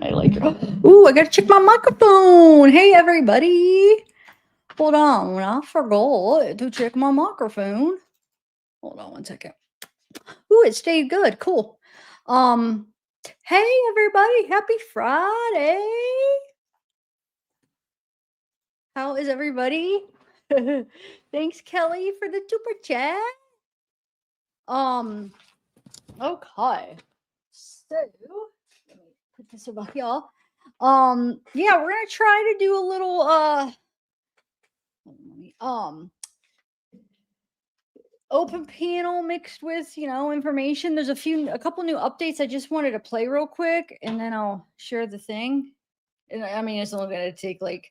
I like it. Ooh, I gotta check my microphone. Hey, everybody. Hold on. I forgot to check my microphone. Hold on one second. Ooh, it stayed good. Cool. Um, hey, everybody. Happy Friday. How is everybody? Thanks, Kelly, for the super chat. Okay. So, let me put this about y'all. Yeah, we're gonna try to do a little open panel mixed with information. There's a couple new updates I just wanted to play real quick, and then I'll share the thing. And I mean, it's only gonna take like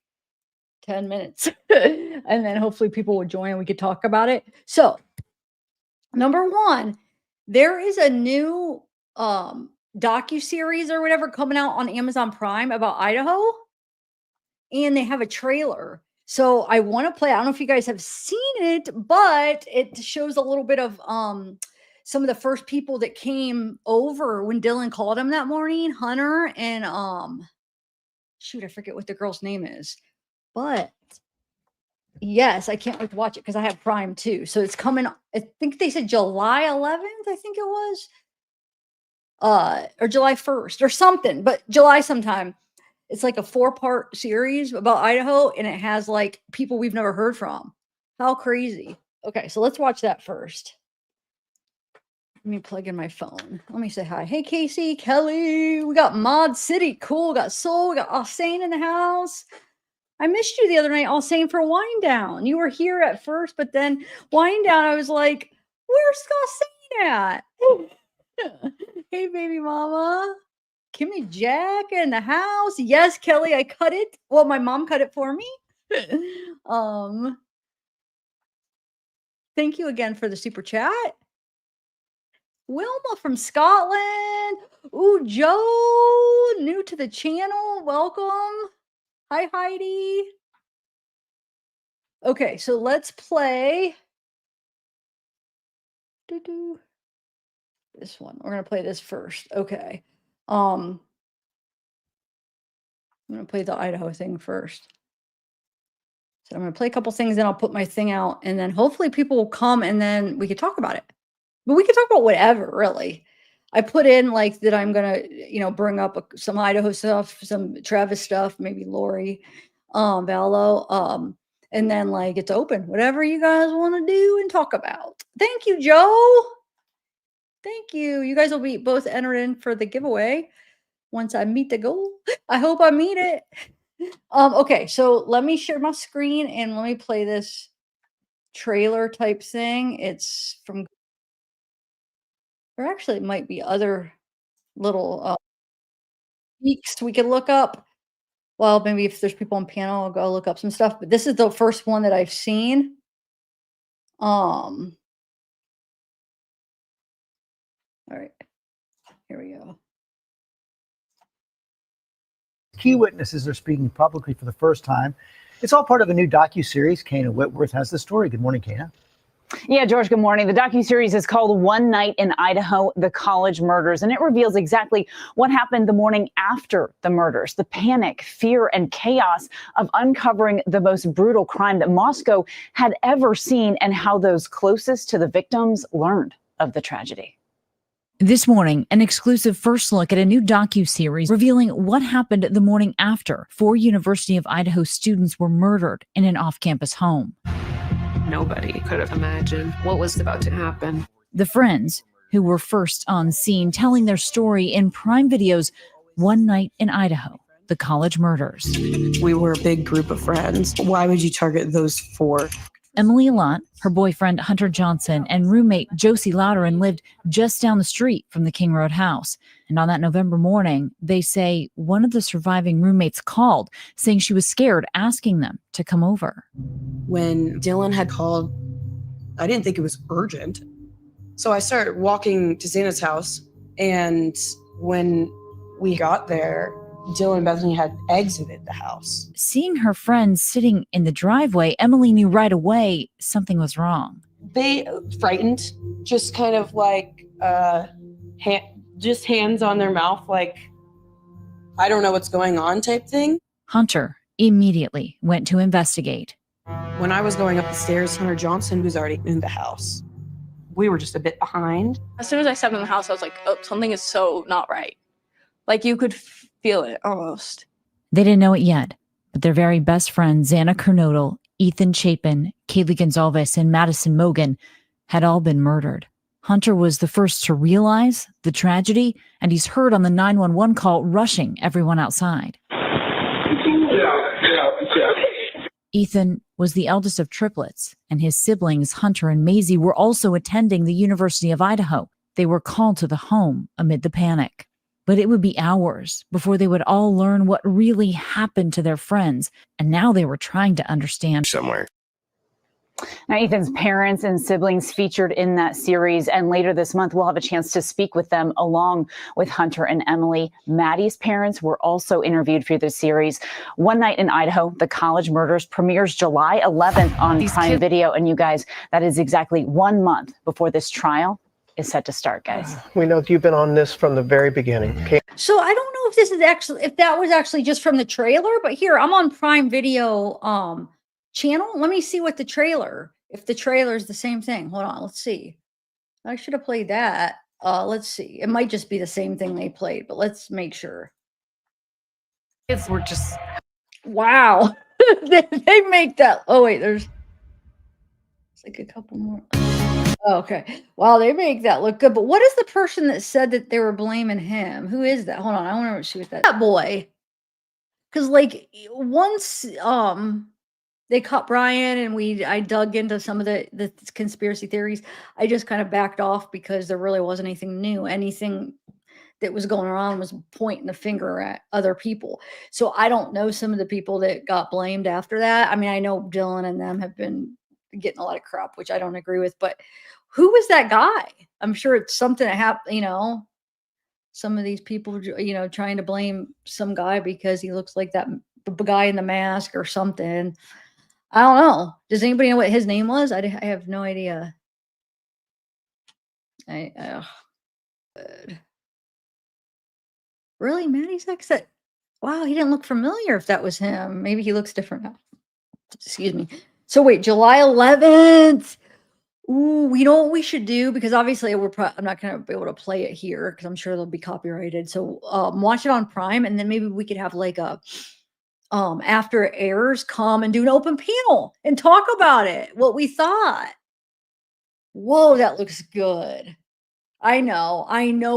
10 minutes, and then hopefully people will join and we could talk about it. So, number one, there is a new docu-series or whatever coming out on Amazon Prime about Idaho, and they have a trailer. So I want to play. I don't know if you guys have seen it, but it shows a little bit of some of the first people that came over when Dylan called him that morning, Hunter and shoot, I forget what the girl's name is. But yes, I can't wait to watch it because I have Prime too. So it's coming, I think they said July 11th, I think it was. Or July 1st or something, but July sometime. It's like a 4-part series about Idaho, and it has like people we've never heard from. How crazy. Okay, so let's watch that first. Let me plug in my phone. Let me say hi. Hey, Casey, Kelly. We got Mod City. Cool. We got Soul. We got Alsane in the house. I missed you the other night, Alsane, for Wind Down. You were here at first, but then Wind Down, I was like, where's Alsane at? Hey, baby mama. Kimmy Jack in the house. Yes, Kelly, I cut it. Well, my mom cut it for me. Thank you again for the super chat. Wilma from Scotland. Ooh, Joe, new to the channel. Welcome. Hi, Heidi. Okay, so let's play this one. We're gonna play this first. Okay. I'm gonna play the Idaho thing first. So I'm gonna play a couple things, then I'll put my thing out, and then hopefully people will come, and then we could talk about it. But we could talk about whatever, really. I put in like that I'm gonna, bring up some Idaho stuff, some Travis stuff, maybe Lori, Vallow, and then like it's open, whatever you guys want to do and talk about. Thank you, Joe. Thank you. You guys will be both entered in for the giveaway once I meet the goal. I hope I meet it. Okay, so let me share my screen and let me play this trailer type thing. It's from, or actually it might be other little geeks we could look up. Well, maybe if there's people on panel, I'll go look up some stuff. But this is the first one that I've seen. All right, here we go. Key witnesses are speaking publicly for the first time. It's all part of a new docu-series. Kana Whitworth has the story. Good morning, Kana. Yeah, George, good morning. The docuseries is called One Night in Idaho, The College Murders, and it reveals exactly what happened the morning after the murders, the panic, fear, and chaos of uncovering the most brutal crime that Moscow had ever seen and how those closest to the victims learned of the tragedy. This morning, an exclusive first look at a new docu-series revealing what happened the morning after 4 University of Idaho students were murdered in an off-campus home. Nobody could have imagined what was about to happen. The friends, who were first on scene telling their story in Prime Video's One Night in Idaho, The College Murders. We were a big group of friends. Why would you target those 4? Emily Lott, her boyfriend Hunter Johnson, and roommate Josie Louderin lived just down the street from the King Road house. And on that November morning, they say one of the surviving roommates called, saying she was scared, asking them to come over. When Dylan had called, I didn't think it was urgent. So I started walking to Xana's house, and when we got there, Dylan and Bethany had exited the house. Seeing her friends sitting in the driveway, Emily knew right away something was wrong. They frightened, just kind of like just hands on their mouth, like I don't know what's going on type thing. Hunter immediately went to investigate. When I was going up the stairs, Hunter Johnson was already in the house. We were just a bit behind. As soon as I stepped in the house, I was like, oh, something is so not right. Like, you could feel it almost. They didn't know it yet, but their very best friends, Xana Kernodle, Ethan Chapin, Kaylee Gonzalez, and Madison Mogan, had all been murdered. Hunter was the first to realize the tragedy, and he's heard on the 911 call rushing everyone outside. Ethan was the eldest of triplets, and his siblings, Hunter and Maisie, were also attending the University of Idaho. They were called to the home amid the panic. But it would be hours before they would all learn what really happened to their friends, and now they were trying to understand. Somewhere. Now, Ethan's parents and siblings featured in that series, and later this month, we'll have a chance to speak with them along with Hunter and Emily. Maddie's parents were also interviewed for the series. One Night in Idaho, The College Murders, premieres July 11th on Prime Video. And you guys, that is exactly 1 month before this trial is set to start, guys. We know you've been on this from the very beginning. So I don't know if this is actually, if that was actually just from the trailer, but here I'm on Prime Video channel. Let me see what the trailer, if the trailer is the same thing. Hold on, let's see. I should have played that. Let's see. It might just be the same thing they played, but let's make sure. We're just, wow. they make that. Oh wait, there's like a couple more. Oh, okay. Wow, they make that look good. But what is the person that said that they were blaming him? Who is that? Hold on, I want to see what that boy. Because like once they caught Brian and I dug into some of the conspiracy theories, I just kind of backed off because there really wasn't anything new. Anything that was going on was pointing the finger at other people. So I don't know some of the people that got blamed after that. I mean, I know Dylan and them have been getting a lot of crap, which I don't agree with, but who was that guy? I'm sure it's something that happened, some of these people, trying to blame some guy because he looks like that guy in the mask or something. I don't know. Does anybody know what his name was? I have no idea. Really? Maddie's exit? Wow, he didn't look familiar if that was him. Maybe he looks different now. Excuse me. So wait, July 11th. Ooh, you know what we should do? Because obviously I'm not going to be able to play it here because I'm sure they'll be copyrighted. So watch it on Prime, and then maybe we could have like a after it airs, come and do an open panel and talk about it, what we thought. Whoa, that looks good. I know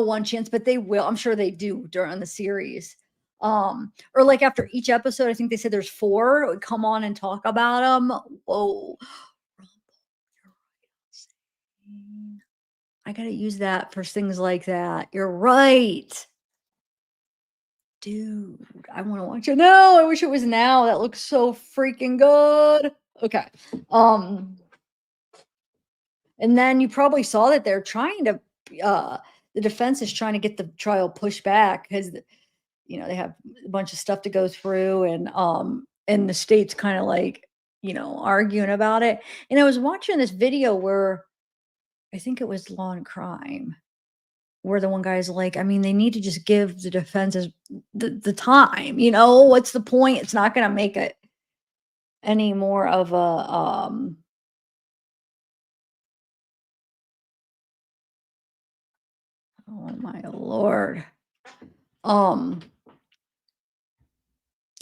One Chance, but they will. I'm sure they do during the series. Or like after each episode, I think they said there's 4. It would come on and talk about them. Whoa. I gotta use that for things like that. You're right. Dude, I want to watch it now. I wish it was now. That looks so freaking good. Okay. And then you probably saw that they're trying to the defense is trying to get the trial pushed back because they have a bunch of stuff to go through, and the state's kind of like arguing about it. And I was watching this video where I think it was Law and Crime, where the one guy's like, I mean, they need to just give the defenses the time. What's the point? It's not going to make it any more of a oh my Lord.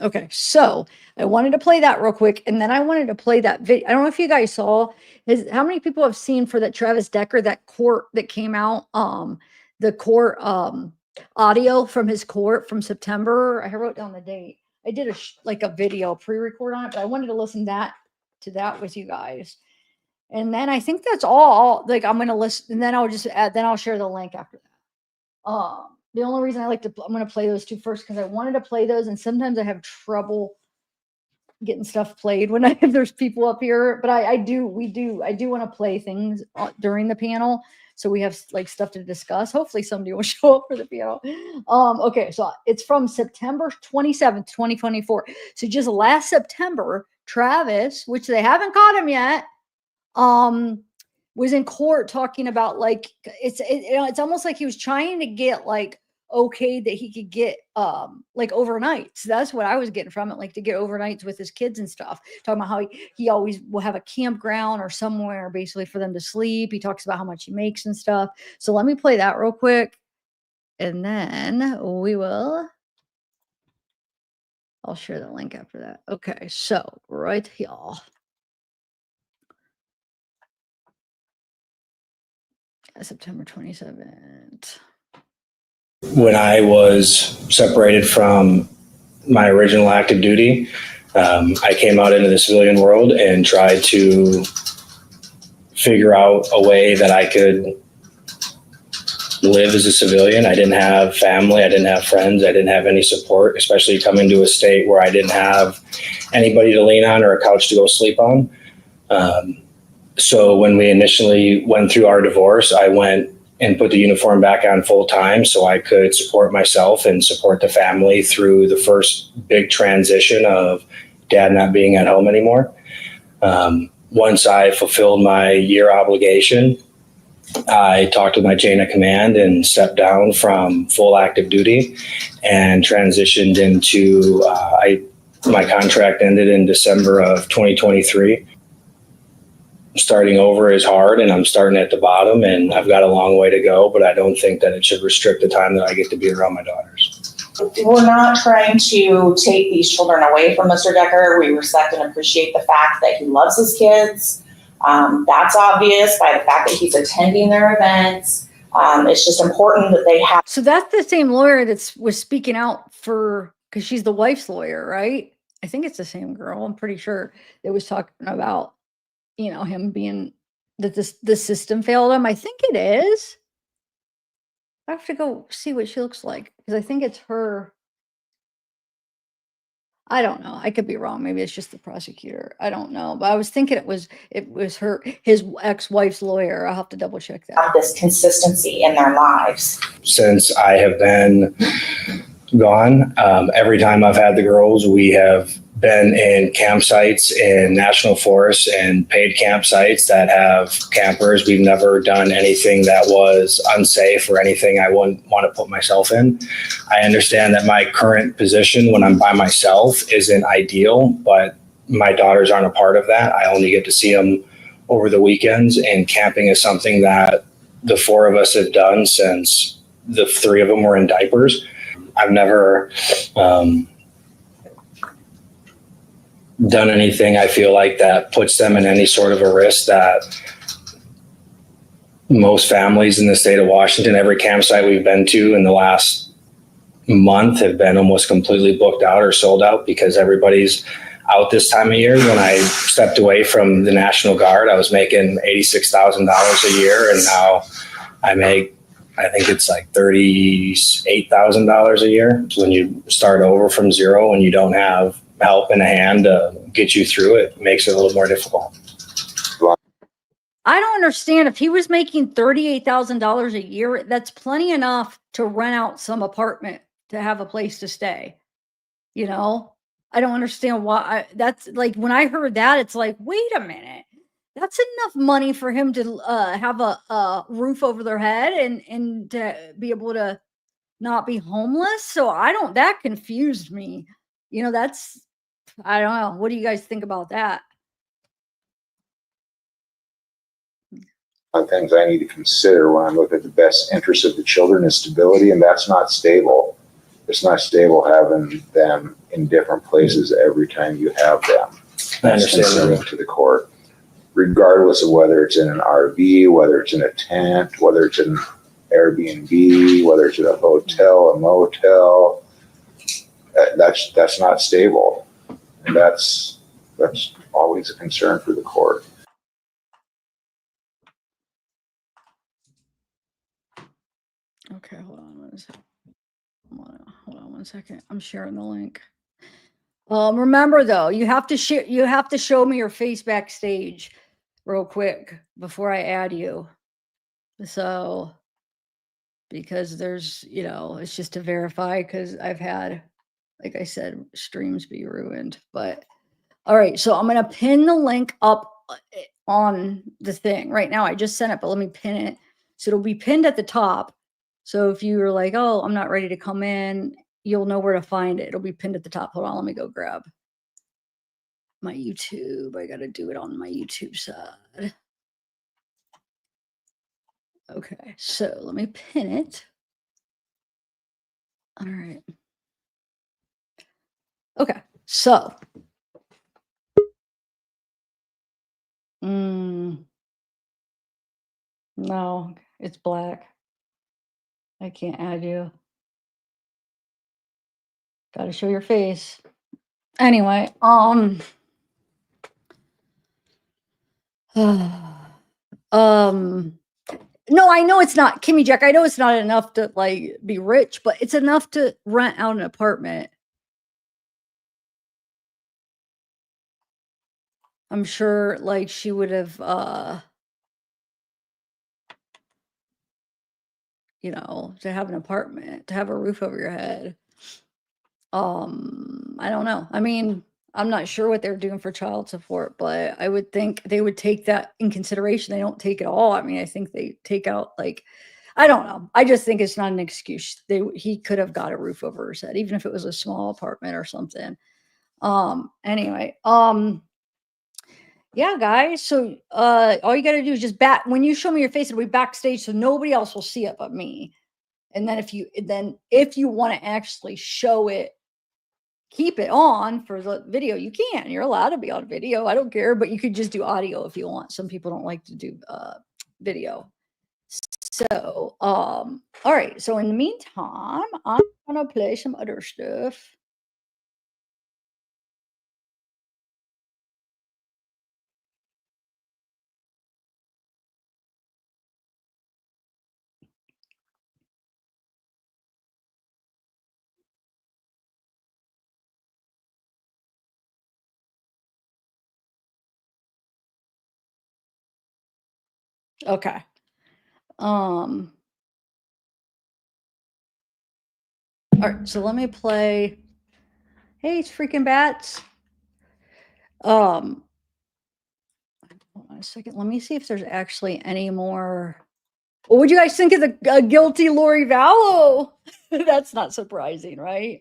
Okay, so I wanted to play that real quick, and then I wanted to play that video. I don't know if you guys saw how many people have seen for that Travis Decker, that court that came out, the court audio from his court from September. I wrote down the date. I did a video pre-record on it, but I wanted to listen to that with you guys. And then I think that's all. Like I'm gonna listen, and then I'll just add. Then I'll share the link after that. The only reason I'm going to play those 2 first because I wanted to play those, and sometimes I have trouble getting stuff played when there's people up here. But I do want to play things during the panel, so we have like stuff to discuss. Hopefully, somebody will show up for the panel. Okay, so it's from September 27th, 2024. So just last September, Travis, which they haven't caught him yet, was in court talking about like it's almost like he was trying to get like okayed that he could get like overnights. That's what I was getting from it, like to get overnights with his kids and stuff. Talking about how he always will have a campground or somewhere basically for them to sleep. He talks about how much he makes and stuff. So let me play that real quick, and then I'll share the link after that. Okay, so right here. September 27th. When I was separated from my original active duty, I came out into the civilian world and tried to figure out a way that I could live as a civilian. I didn't have family. I didn't have friends. I didn't have any support, especially coming to a state where I didn't have anybody to lean on or a couch to go sleep on. So when we initially went through our divorce, I went and put the uniform back on full time so I could support myself and support the family through the first big transition of dad not being at home anymore. Once I fulfilled my year obligation, I talked with my chain of command and stepped down from full active duty and transitioned into, my contract ended in December of 2023. Starting over is hard, and I'm starting at the bottom, and I've got a long way to go, but I don't think that it should restrict the time that I get to be around my daughters. We're not trying to take these children away from Mr. Decker. We respect and appreciate the fact that he loves his kids. That's obvious by the fact that he's attending their events. It's just important that they have. So that's the same lawyer was speaking out for, because she's the wife's lawyer, right? I think it's the same girl. I'm pretty sure it was talking about, him being that the system failed him. I think it is. I have to go see what she looks like because I think it's her. I don't know. I could be wrong. Maybe it's just the prosecutor. I don't know. But I was thinking it was his ex-wife's lawyer. I'll have to double check that. This consistency in their lives. Since I have been gone, every time I've had the girls, we have been in campsites in national forests and paid campsites that have campers. We've never done anything that was unsafe or anything I wouldn't want to put myself in. I understand that my current position when I'm by myself isn't ideal, but my daughters aren't a part of that. I only get to see them over the weekends, and camping is something that the four of us have done since the three of them were in diapers. I've never done anything I feel like that puts them in any sort of a risk that most families in the state of Washington, every campsite we've been to in the last month have been almost completely booked out or sold out because everybody's out this time of year. When I stepped away from the National Guard, I was making $86,000 a year, and now I make, I think it's like $38,000 a year. So when you start over from zero and you don't have help in a hand to get you through it, makes it a little more difficult. I don't understand. If he was making $38,000 a year, that's plenty enough to rent out some apartment to have a place to stay. I don't understand why. That's like, when I heard that, it's like, wait a minute. That's enough money for him to have a roof over their head and to be able to not be homeless. So that confused me. I don't know. What do you guys think about that? One of the things I need to consider when I look at the best interest of the children is stability, and that's not stable. It's not stable having them in different places every time you have them. I understand concerning to the court, regardless of whether it's in an RV, whether it's in a tent, whether it's in Airbnb, whether it's in a hotel, a motel. That's not stable, and that's always a concern for the court. Okay, hold on one second. I'm sharing the link. Remember though, you have to show me your face backstage real quick before I add you. So, because there's, it's just to verify, because I've had, like I said, streams be ruined. But all right, so I'm gonna pin the link up on the thing right now. I just sent it, but let me pin it. So it'll be pinned at the top. So if you were like, oh, I'm not ready to come in, you'll know where to find it. It'll be pinned at the top. Hold on, let me go grab my YouTube. I got to do it on my YouTube side. Okay, so let me pin it. All right. Okay, so. No, it's black. I can't add you. Got to show your face. Anyway, no, I know it's not, Kimmy Jack, I know it's not enough to like be rich, but it's enough to rent out an apartment. I'm sure like she would have you know, to have an apartment, to have a roof over your head. I don't know. I mean, I'm not sure what they're doing for child support, but I would think they would take that in consideration. They don't take it all. I mean, I think they take out like, I don't know. I just think it's not an excuse. He could have got a roof over his head, even if it was a small apartment or something. Anyway, yeah, guys. So all you gotta do is just when you show me your face, it'll be backstage, so nobody else will see it but me. And then if you want to actually show it, keep it on for the video, you can. You're allowed to be on video. I don't care, but you could just do audio if you want. Some people don't like to do video. So, all right. So in the meantime, I'm gonna play some other stuff. Okay. All right, so let me play. Hey, it's freaking bats. Hold on a second. Let me see if there's actually any more. What would you guys think of the guilty Lori Vallow? That's not surprising, right?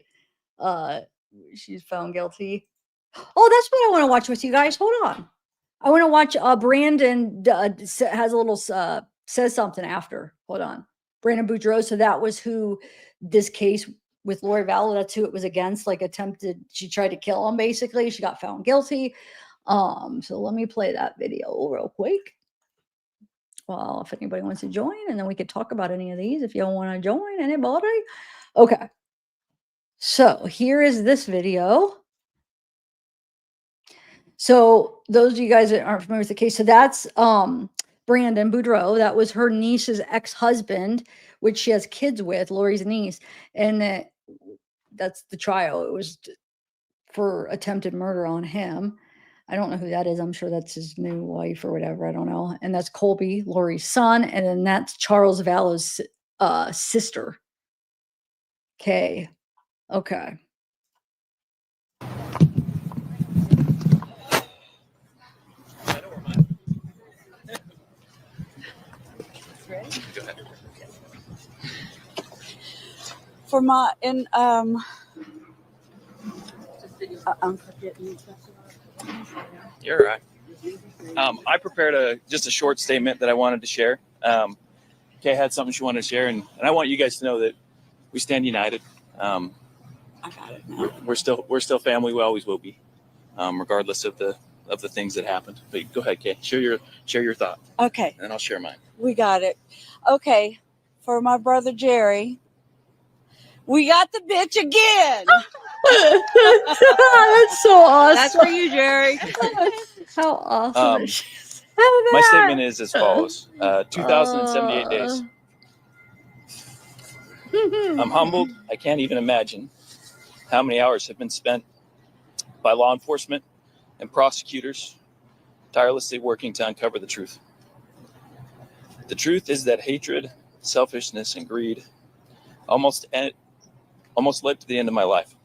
She's found guilty. Oh, that's what I want to watch with you guys. Hold on. I want to watch Brandon has a little says something after. Hold on. Brandon Boudreaux. So that was who this case with Lori Vallow, that's who it was against, like she tried to kill him basically. She got found guilty. So let me play that video real quick. Well, if anybody wants to join, and then we could talk about any of these if you don't want to join, anybody. Okay. So here is this video. So those of you guys that aren't familiar with the case, so that's Brandon Boudreaux. That was her niece's ex-husband, which she has kids with, Lori's niece. And that's the trial. It was for attempted murder on him. I don't know who that is. I'm sure that's his new wife or whatever. I don't know. And that's Colby, Lori's son. And then that's Charles Vallow's sister. Okay. Okay. For my I'm forgetting. You're right. I prepared just a short statement that I wanted to share. Kay had something she wanted to share, and I want you guys to know that we stand united. I got it now. We're still family. We always will be, regardless of the things that happened. But go ahead, Kay. Share your thought. Okay. And I'll share mine. We got it. Okay. For my brother Jerry, we got the bitch again. That's so awesome. That's for you, Jerry. How awesome. My statement is as follows: 2,078 days. I'm humbled. I can't even imagine how many hours have been spent by law enforcement and prosecutors tirelessly working to uncover the truth. The truth is that hatred, selfishness, and greed almost led to the end of my life.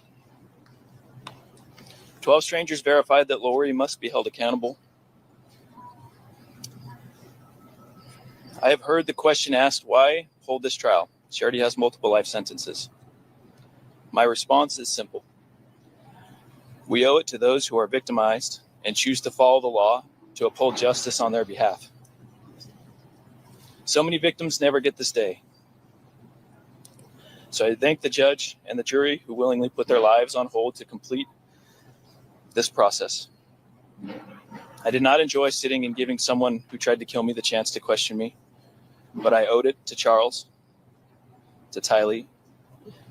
12 strangers verified that Lori must be held accountable. I have heard the question asked, why hold this trial? She already has multiple life sentences. My response is simple. We owe it to those who are victimized and choose to follow the law to uphold justice on their behalf. So many victims never get this day. So I thank the judge and the jury who willingly put their lives on hold to complete this process. I did not enjoy sitting and giving someone who tried to kill me the chance to question me, but I owed it to Charles, to Tylee,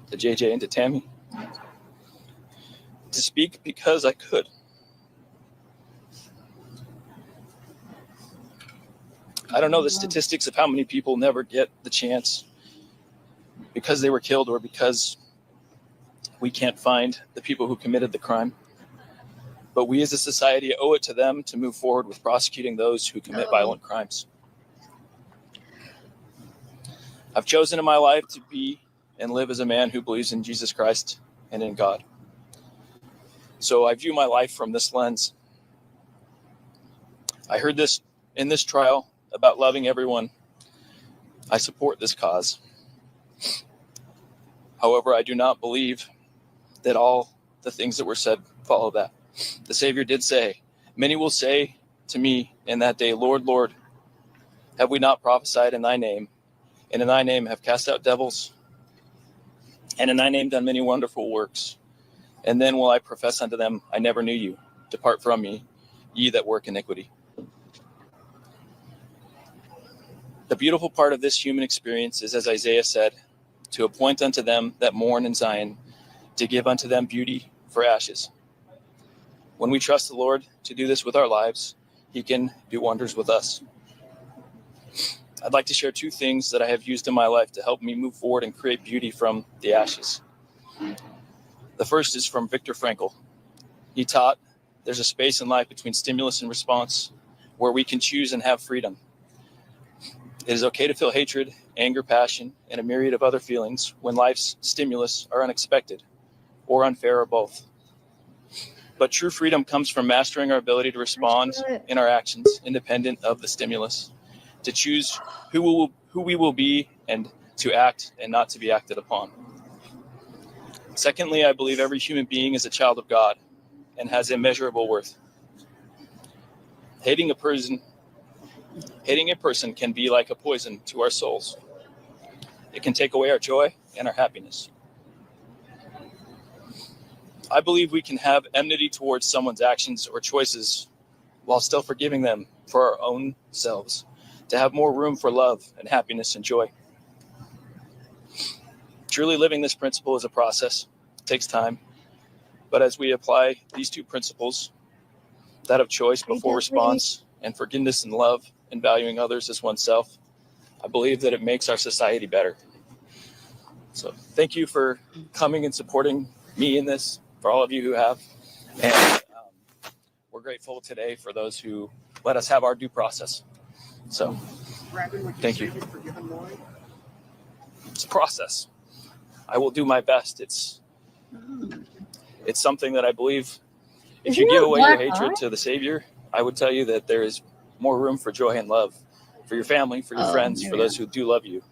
to JJ, and to Tammy to speak because I could. I don't know the statistics of how many people never get the chance because they were killed or because we can't find the people who committed the crime. But we as a society owe it to them to move forward with prosecuting those who commit violent crimes. I've chosen in my life to be and live as a man who believes in Jesus Christ and in God. So I view my life from this lens. I heard this in this trial about loving everyone. I support this cause. However, I do not believe that all the things that were said follow that. The Savior did say, many will say to me in that day, Lord, Lord, have we not prophesied in thy name? And in thy name have cast out devils? And in thy name done many wonderful works? And then will I profess unto them, I never knew you. Depart from me, ye that work iniquity. The beautiful part of this human experience is, as Isaiah said, to appoint unto them that mourn in Zion, to give unto them beauty for ashes. When we trust the Lord to do this with our lives, he can do wonders with us. I'd like to share two things that I have used in my life to help me move forward and create beauty from the ashes. The first is from Viktor Frankl. He taught there's a space in life between stimulus and response where we can choose and have freedom. It is okay to feel hatred, anger, passion, and a myriad of other feelings when life's stimulus are unexpected or unfair or both. But true freedom comes from mastering our ability to respond in our actions independent of the stimulus, to choose who we will be and to act and not to be acted upon. Secondly, I believe every human being is a child of God and has immeasurable worth. Hating a person can be like a poison to our souls. It can take away our joy and our happiness. I believe we can have enmity towards someone's actions or choices while still forgiving them for our own selves, to have more room for love and happiness and joy. Truly living this principle is a process. It takes time. But as we apply these two principles, that of choice before response and forgiveness and love and valuing others as oneself, I believe that it makes our society better. So thank you for coming and supporting me in this, for all of you who have. And we're grateful today for those who let us have our due process. So thank you. It's a process. I will do my best. It's something that I believe if you give away your hatred to the Savior, I would tell you that there is more room for joy and love for your family, for your friends, for those who do love you.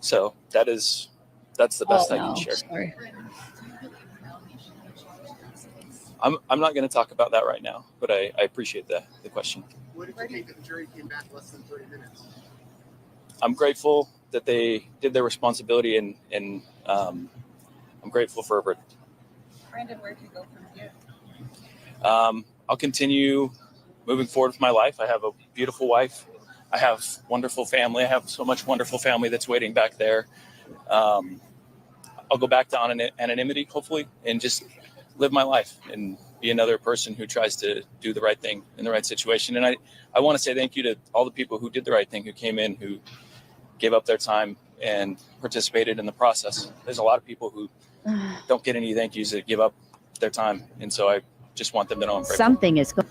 So that's the best I can share. Sorry. I'm not going to talk about that right now, but I appreciate the question. What did you think that the jury came back less than 30 minutes? I'm grateful that they did their responsibility, and I'm grateful for a verdict. Brandon, where do you go from here? I'll continue moving forward with my life. I have a beautiful wife. I have wonderful family. I have so much wonderful family that's waiting back there. I'll go back to anonymity, hopefully, and just live my life and be another person who tries to do the right thing in the right situation. And I want to say thank you to all the people who did the right thing, who came in, who gave up their time and participated in the process. There's a lot of people who don't get any thank yous that give up their time. And so I just want them to know I'm grateful. Something is going.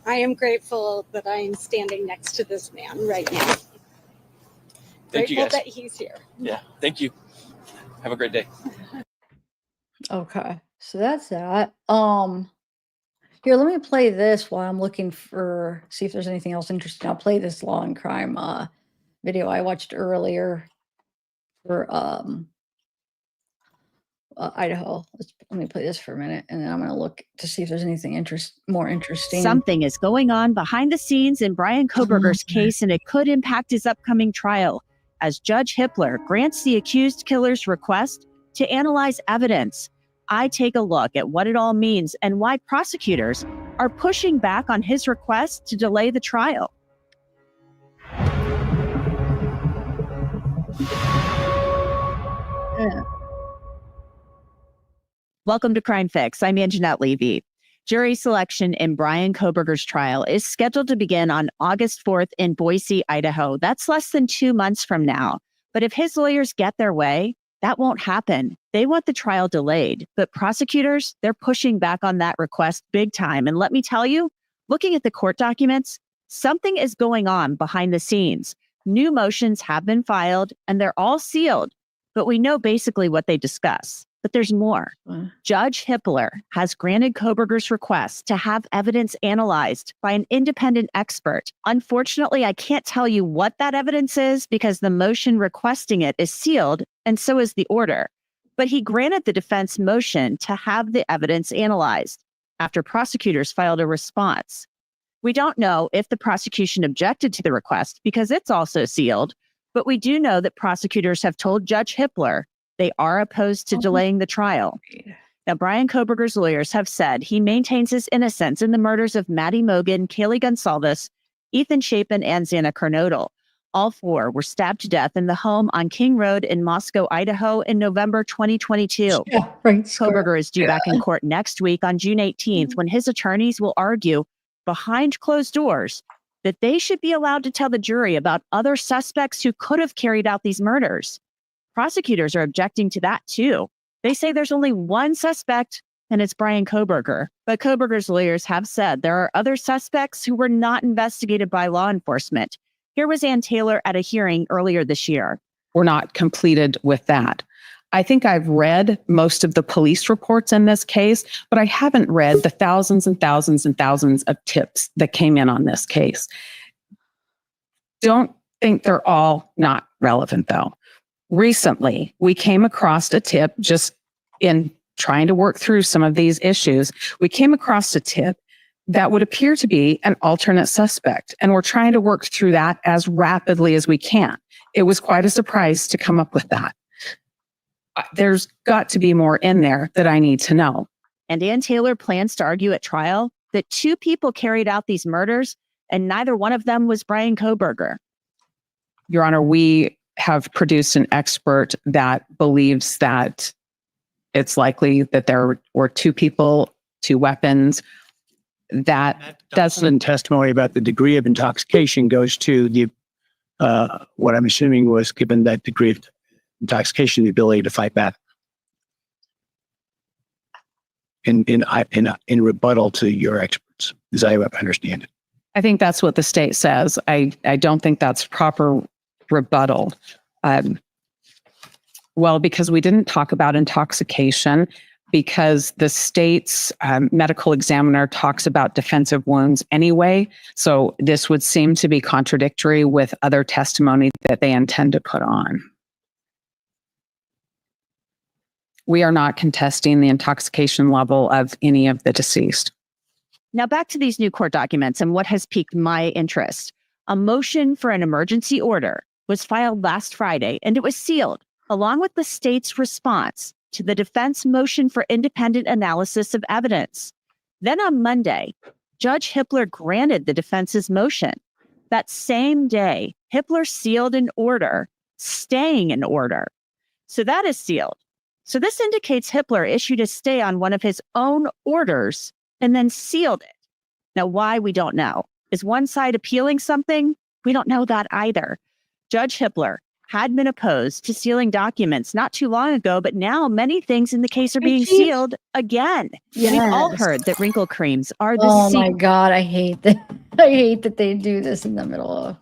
I am grateful that I am standing next to this man right now. Thank you, guys. Grateful that he's here. Yeah, thank you. Have a great day. Okay, so that's that. Here, let me play this while I'm looking see if there's anything else interesting. I'll play this law and crime video I watched earlier for Idaho. Let me play this for a minute, and then I'm going to look to see if there's anything more interesting. Something is going on behind the scenes in Brian Kohberger's case, and it could impact his upcoming trial as Judge Hippler grants the accused killer's request to analyze evidence. I take a look at what it all means and why prosecutors are pushing back on his request to delay the trial. Yeah. Welcome to Crime Fix. I'm Anjanette Levy. Jury selection in Brian Kohberger's trial is scheduled to begin on August 4th in Boise, Idaho. That's less than 2 months from now. But if his lawyers get their way, that won't happen. They want the trial delayed. But prosecutors, they're pushing back on that request big time. And let me tell you, looking at the court documents, something is going on behind the scenes. New motions have been filed and they're all sealed, but we know basically what they discuss. But there's more. Judge Hippler has granted Kohberger's request to have evidence analyzed by an independent expert. Unfortunately, I can't tell you what that evidence is because the motion requesting it is sealed, and so is the order. But he granted the defense motion to have the evidence analyzed after prosecutors filed a response. We don't know if the prosecution objected to the request because it's also sealed, but we do know that prosecutors have told Judge Hippler they are opposed to delaying the trial. Now, Brian Kohberger's lawyers have said he maintains his innocence in the murders of Maddie Mogan, Kaylee Gonsalves, Ethan Chapin, and Xana Kernodle. All four were stabbed to death in the home on King Road in Moscow, Idaho in November 2022. Yeah, right. Kohberger is due back in court next week on June 18th when his attorneys will argue behind closed doors that they should be allowed to tell the jury about other suspects who could have carried out these murders. Prosecutors are objecting to that too. They say there's only one suspect and it's Brian Kohberger. But Kohberger's lawyers have said there are other suspects who were not investigated by law enforcement. Here was Ann Taylor at a hearing earlier this year. We're not completed with that. I think I've read most of the police reports in this case, but I haven't read the thousands and thousands and thousands of tips that came in on this case. Don't think they're all not relevant though. Recently, we came across a tip just in trying to work through some of these issues. We came across a tip that would appear to be an alternate suspect, and we're trying to work through that as rapidly as we can. It was quite a surprise to come up with that. There's got to be more in there that I need to know. And Ann Taylor plans to argue at trial that 2 people carried out these murders, and neither one of them was Brian Kohberger. Your Honor, we have produced an expert that believes that it's likely that there were 2 people, 2 weapons. That doesn't. Testimony about the degree of intoxication goes to the what I'm assuming was, given that degree of intoxication, the ability to fight back. In rebuttal to your experts, as I understand it. I think that's what the state says. I don't think that's proper rebuttal. Well, because we didn't talk about intoxication, because the state's medical examiner talks about defensive wounds anyway. So this would seem to be contradictory with other testimony that they intend to put on. We are not contesting the intoxication level of any of the deceased. Now back to these new court documents and what has piqued my interest. A motion for an emergency order was filed last Friday, and it was sealed, along with the state's response to the defense motion for independent analysis of evidence. Then on Monday, Judge Hippler granted the defense's motion. That same day, Hippler sealed an order, staying an order. So that is sealed. So this indicates Hippler issued a stay on one of his own orders and then sealed it. Now, why, we don't know. Is one side appealing something? We don't know that either. Judge Hippler had been opposed to sealing documents not too long ago, but now many things in the case are being sealed again. Yes. We've all heard that wrinkle creams are the Oh my God, I hate that. I hate that they do this in the middle of.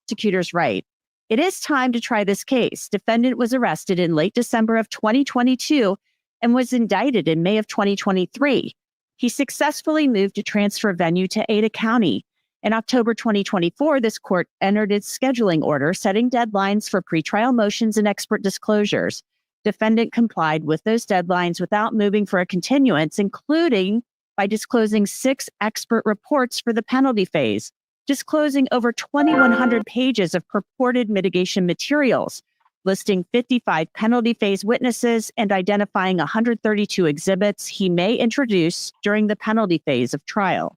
Prosecutors right. It is time to try this case. Defendant was arrested in late December of 2022 and was indicted in May of 2023. He successfully moved to transfer venue to Ada County, In October 2024, this court entered its scheduling order, setting deadlines for pretrial motions and expert disclosures. Defendant complied with those deadlines without moving for a continuance, including by disclosing 6 expert reports for the penalty phase, disclosing over 2,100 pages of purported mitigation materials, listing 55 penalty phase witnesses and identifying 132 exhibits he may introduce during the penalty phase of trial.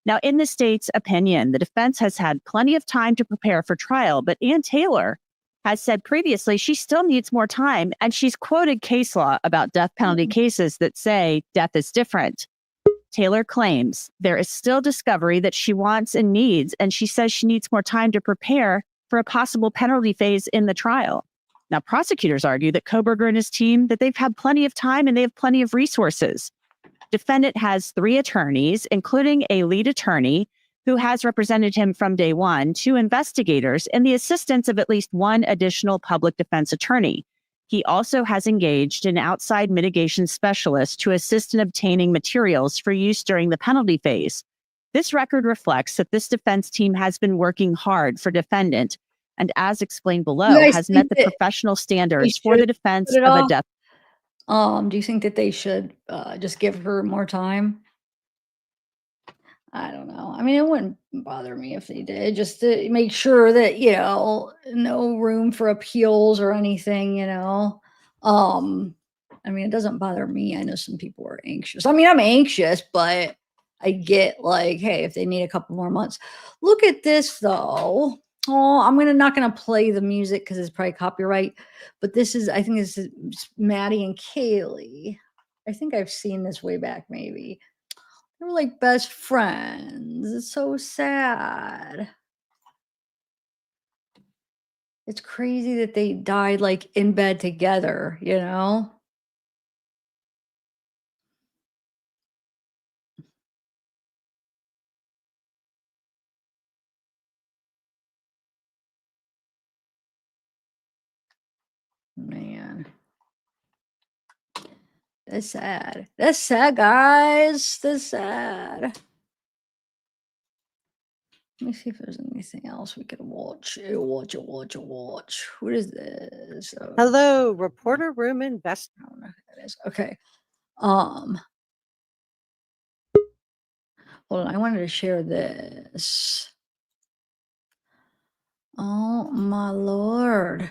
Now, in the state's opinion, the defense has had plenty of time to prepare for trial, but Ann Taylor has said previously she still needs more time, and she's quoted case law about death penalty cases that say death is different. Taylor claims there is still discovery that she wants and needs, and she says she needs more time to prepare for a possible penalty phase in the trial. Now, prosecutors argue that Kohberger and his team, that they've had plenty of time and they have plenty of resources. Defendant has 3 attorneys, including a lead attorney who has represented him from day one, 2 investigators, and the assistance of at least 1 additional public defense attorney. He also has engaged an outside mitigation specialist to assist in obtaining materials for use during the penalty phase. This record reflects that this defense team has been working hard for defendant, and as explained below, has met the professional standards for the defense of a death. Do you think that they should just give her more time? I don't know. I mean, it wouldn't bother me if they did, just to make sure that, no room for appeals or anything, I mean, it doesn't bother me. I know some people are anxious. I mean, I'm anxious, but I get like, hey, if they need a couple more months. Look at this though. Oh, I'm not gonna play the music because it's probably copyright, but I think this is Maddie and Kaylee. I think I've seen this way back, maybe. They were like best friends. It's so sad. It's crazy that they died like in bed together, Man. That's sad. That's sad, guys. That's sad. Let me see if there's anything else we could watch. Watch. What is this? Hello, Reporter Room Investor. I don't know who that is. Okay. Hold on. I wanted to share this. Oh my Lord.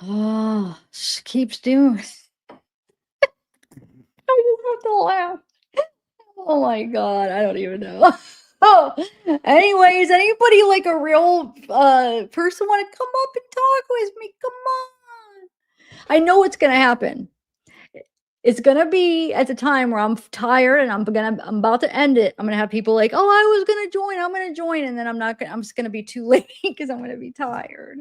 Oh, keeps doing. I just have to laugh. Oh my God, I don't even know. Oh, anyways, anybody like a real person want to come up and talk with me? Come on. I know what's gonna happen. It's gonna be at the time where I'm tired and I'm about to end it. I'm gonna have people like, oh, I was gonna join, I'm gonna join, and then I'm just gonna be too late because I'm gonna be tired.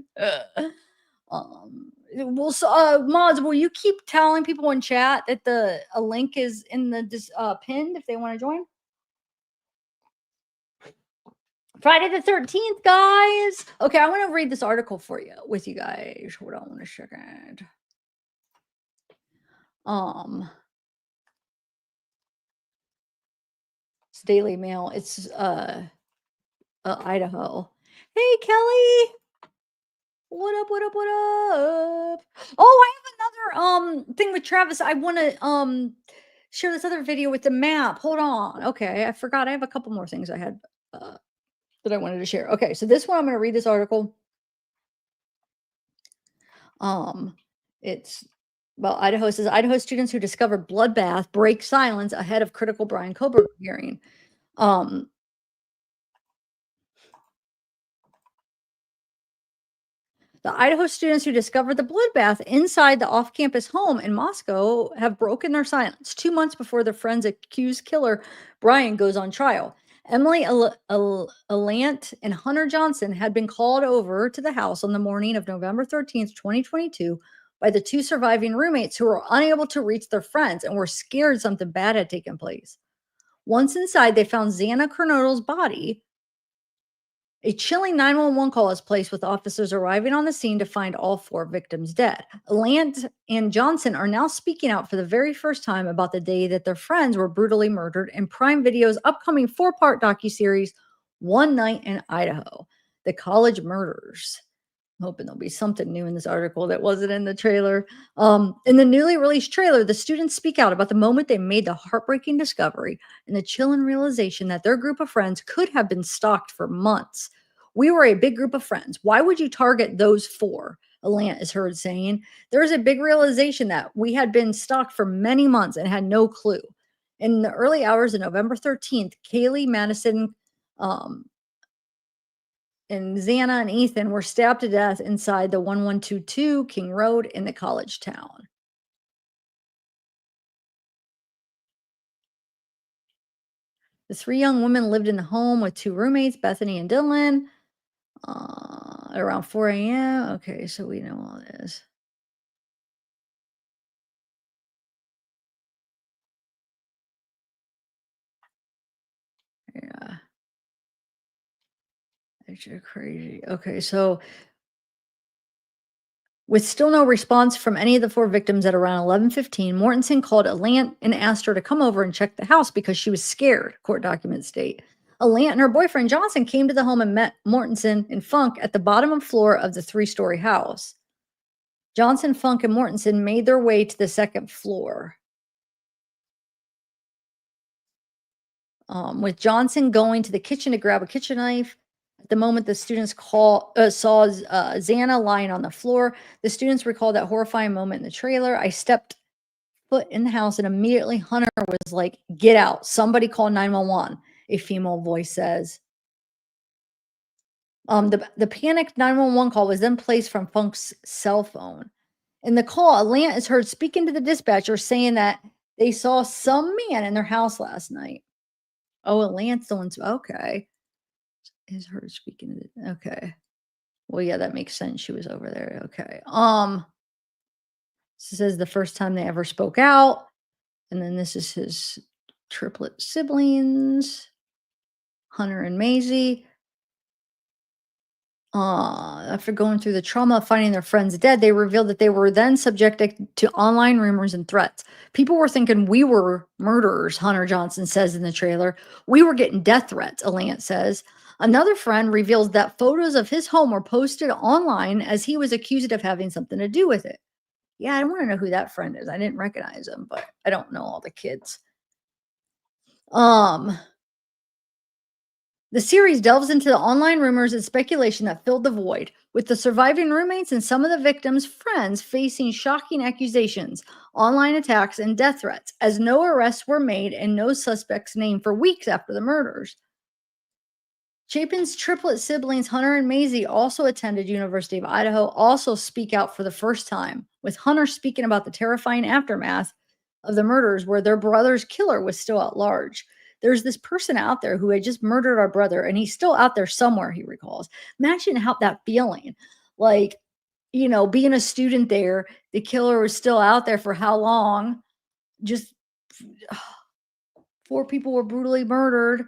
Mods, will you keep telling people in chat that a link is in the pinned if they want to join? Friday the 13th, guys. Okay, I want to read this article for you with you guys. Hold on 1 second. It's Daily Mail. It's Idaho. Hey, Kelly. What up? Oh, I have another thing with Travis. I want to share this other video with the map. Hold on. Okay, I forgot. I have a couple more things I had that I wanted to share. Okay, so this one I'm going to read this article. It's about Idaho. It says Idaho students who discovered bloodbath break silence ahead of critical Brian Kohberger hearing. The Idaho students who discovered the bloodbath inside the off-campus home in Moscow have broken their silence 2 months before their friend's accused killer, Brian, goes on trial. Emily Alant and Hunter Johnson had been called over to the house on the morning of November 13th, 2022 by the 2 surviving roommates who were unable to reach their friends and were scared something bad had taken place. Once inside, they found Xana Kernodle's body A chilling 911 call is placed with officers arriving on the scene to find all 4 victims dead. Lant and Johnson are now speaking out for the very first time about the day that their friends were brutally murdered in Prime Video's upcoming 4-part docuseries, One Night in Idaho, The College Murders. I'm hoping there'll be something new in this article that wasn't in the trailer. In the newly released trailer, the students speak out about the moment they made the heartbreaking discovery and the chilling realization that their group of friends could have been stalked for months. We were a big group of friends. Why would you target those 4? Alant is heard saying. There was a big realization that we had been stalked for many months and had no clue. In the early hours of November 13th, Kaylee, Madison, and Xana and Ethan were stabbed to death inside the 1122 King Road in the college town. The 3 young women lived in the home with 2 roommates, Bethany and Dylan, around 4 a.m. Okay, so we know all this. Yeah. It's just crazy. Okay, so with still no response from any of the 4 victims at around 11:15, Mortensen called Alant and asked her to come over and check the house because she was scared, court documents state. Alant and her boyfriend Johnson came to the home and met Mortensen and Funk at the bottom floor of the 3-story house. Johnson, Funk, and Mortensen made their way to the 2nd floor. With Johnson going to the kitchen to grab a kitchen knife. At the moment the students saw Xana lying on the floor, the students recalled that horrifying moment in the trailer. I stepped foot in the house and immediately Hunter was like, "Get out. Somebody call 911," a female voice says. The panicked 911 call was then placed from Funk's cell phone. In the call, Alant is heard speaking to the dispatcher saying that they saw some man in their house last night. Oh, Alant's the one. Okay. Is her speaking to the, okay. Well, yeah, that makes sense. She was over there. Okay. This says the first time they ever spoke out. And then this is his triplet siblings, Hunter and Maisie. After going through the trauma of finding their friends dead, they revealed that they were then subjected to online rumors and threats. People were thinking we were murderers, Hunter Johnson says in the trailer. We were getting death threats, Alant says. Another friend reveals that photos of his home were posted online as he was accused of having something to do with it. Yeah, I want to know who that friend is. I didn't recognize him, but I don't know all the kids. The series delves into the online rumors and speculation that filled the void, with the surviving roommates and some of the victims' friends facing shocking accusations, online attacks, and death threats, as no arrests were made and no suspects named for weeks after the murders. Chapin's triplet siblings, Hunter and Maisie, also attended University of Idaho, also speak out for the first time, with Hunter speaking about the terrifying aftermath of the murders where their brother's killer was still at large. There's this person out there who had just murdered our brother, and he's still out there somewhere, he recalls. Imagine how that feeling, like, you know, being a student there, the killer was still out there for how long? Just 4 people were brutally murdered.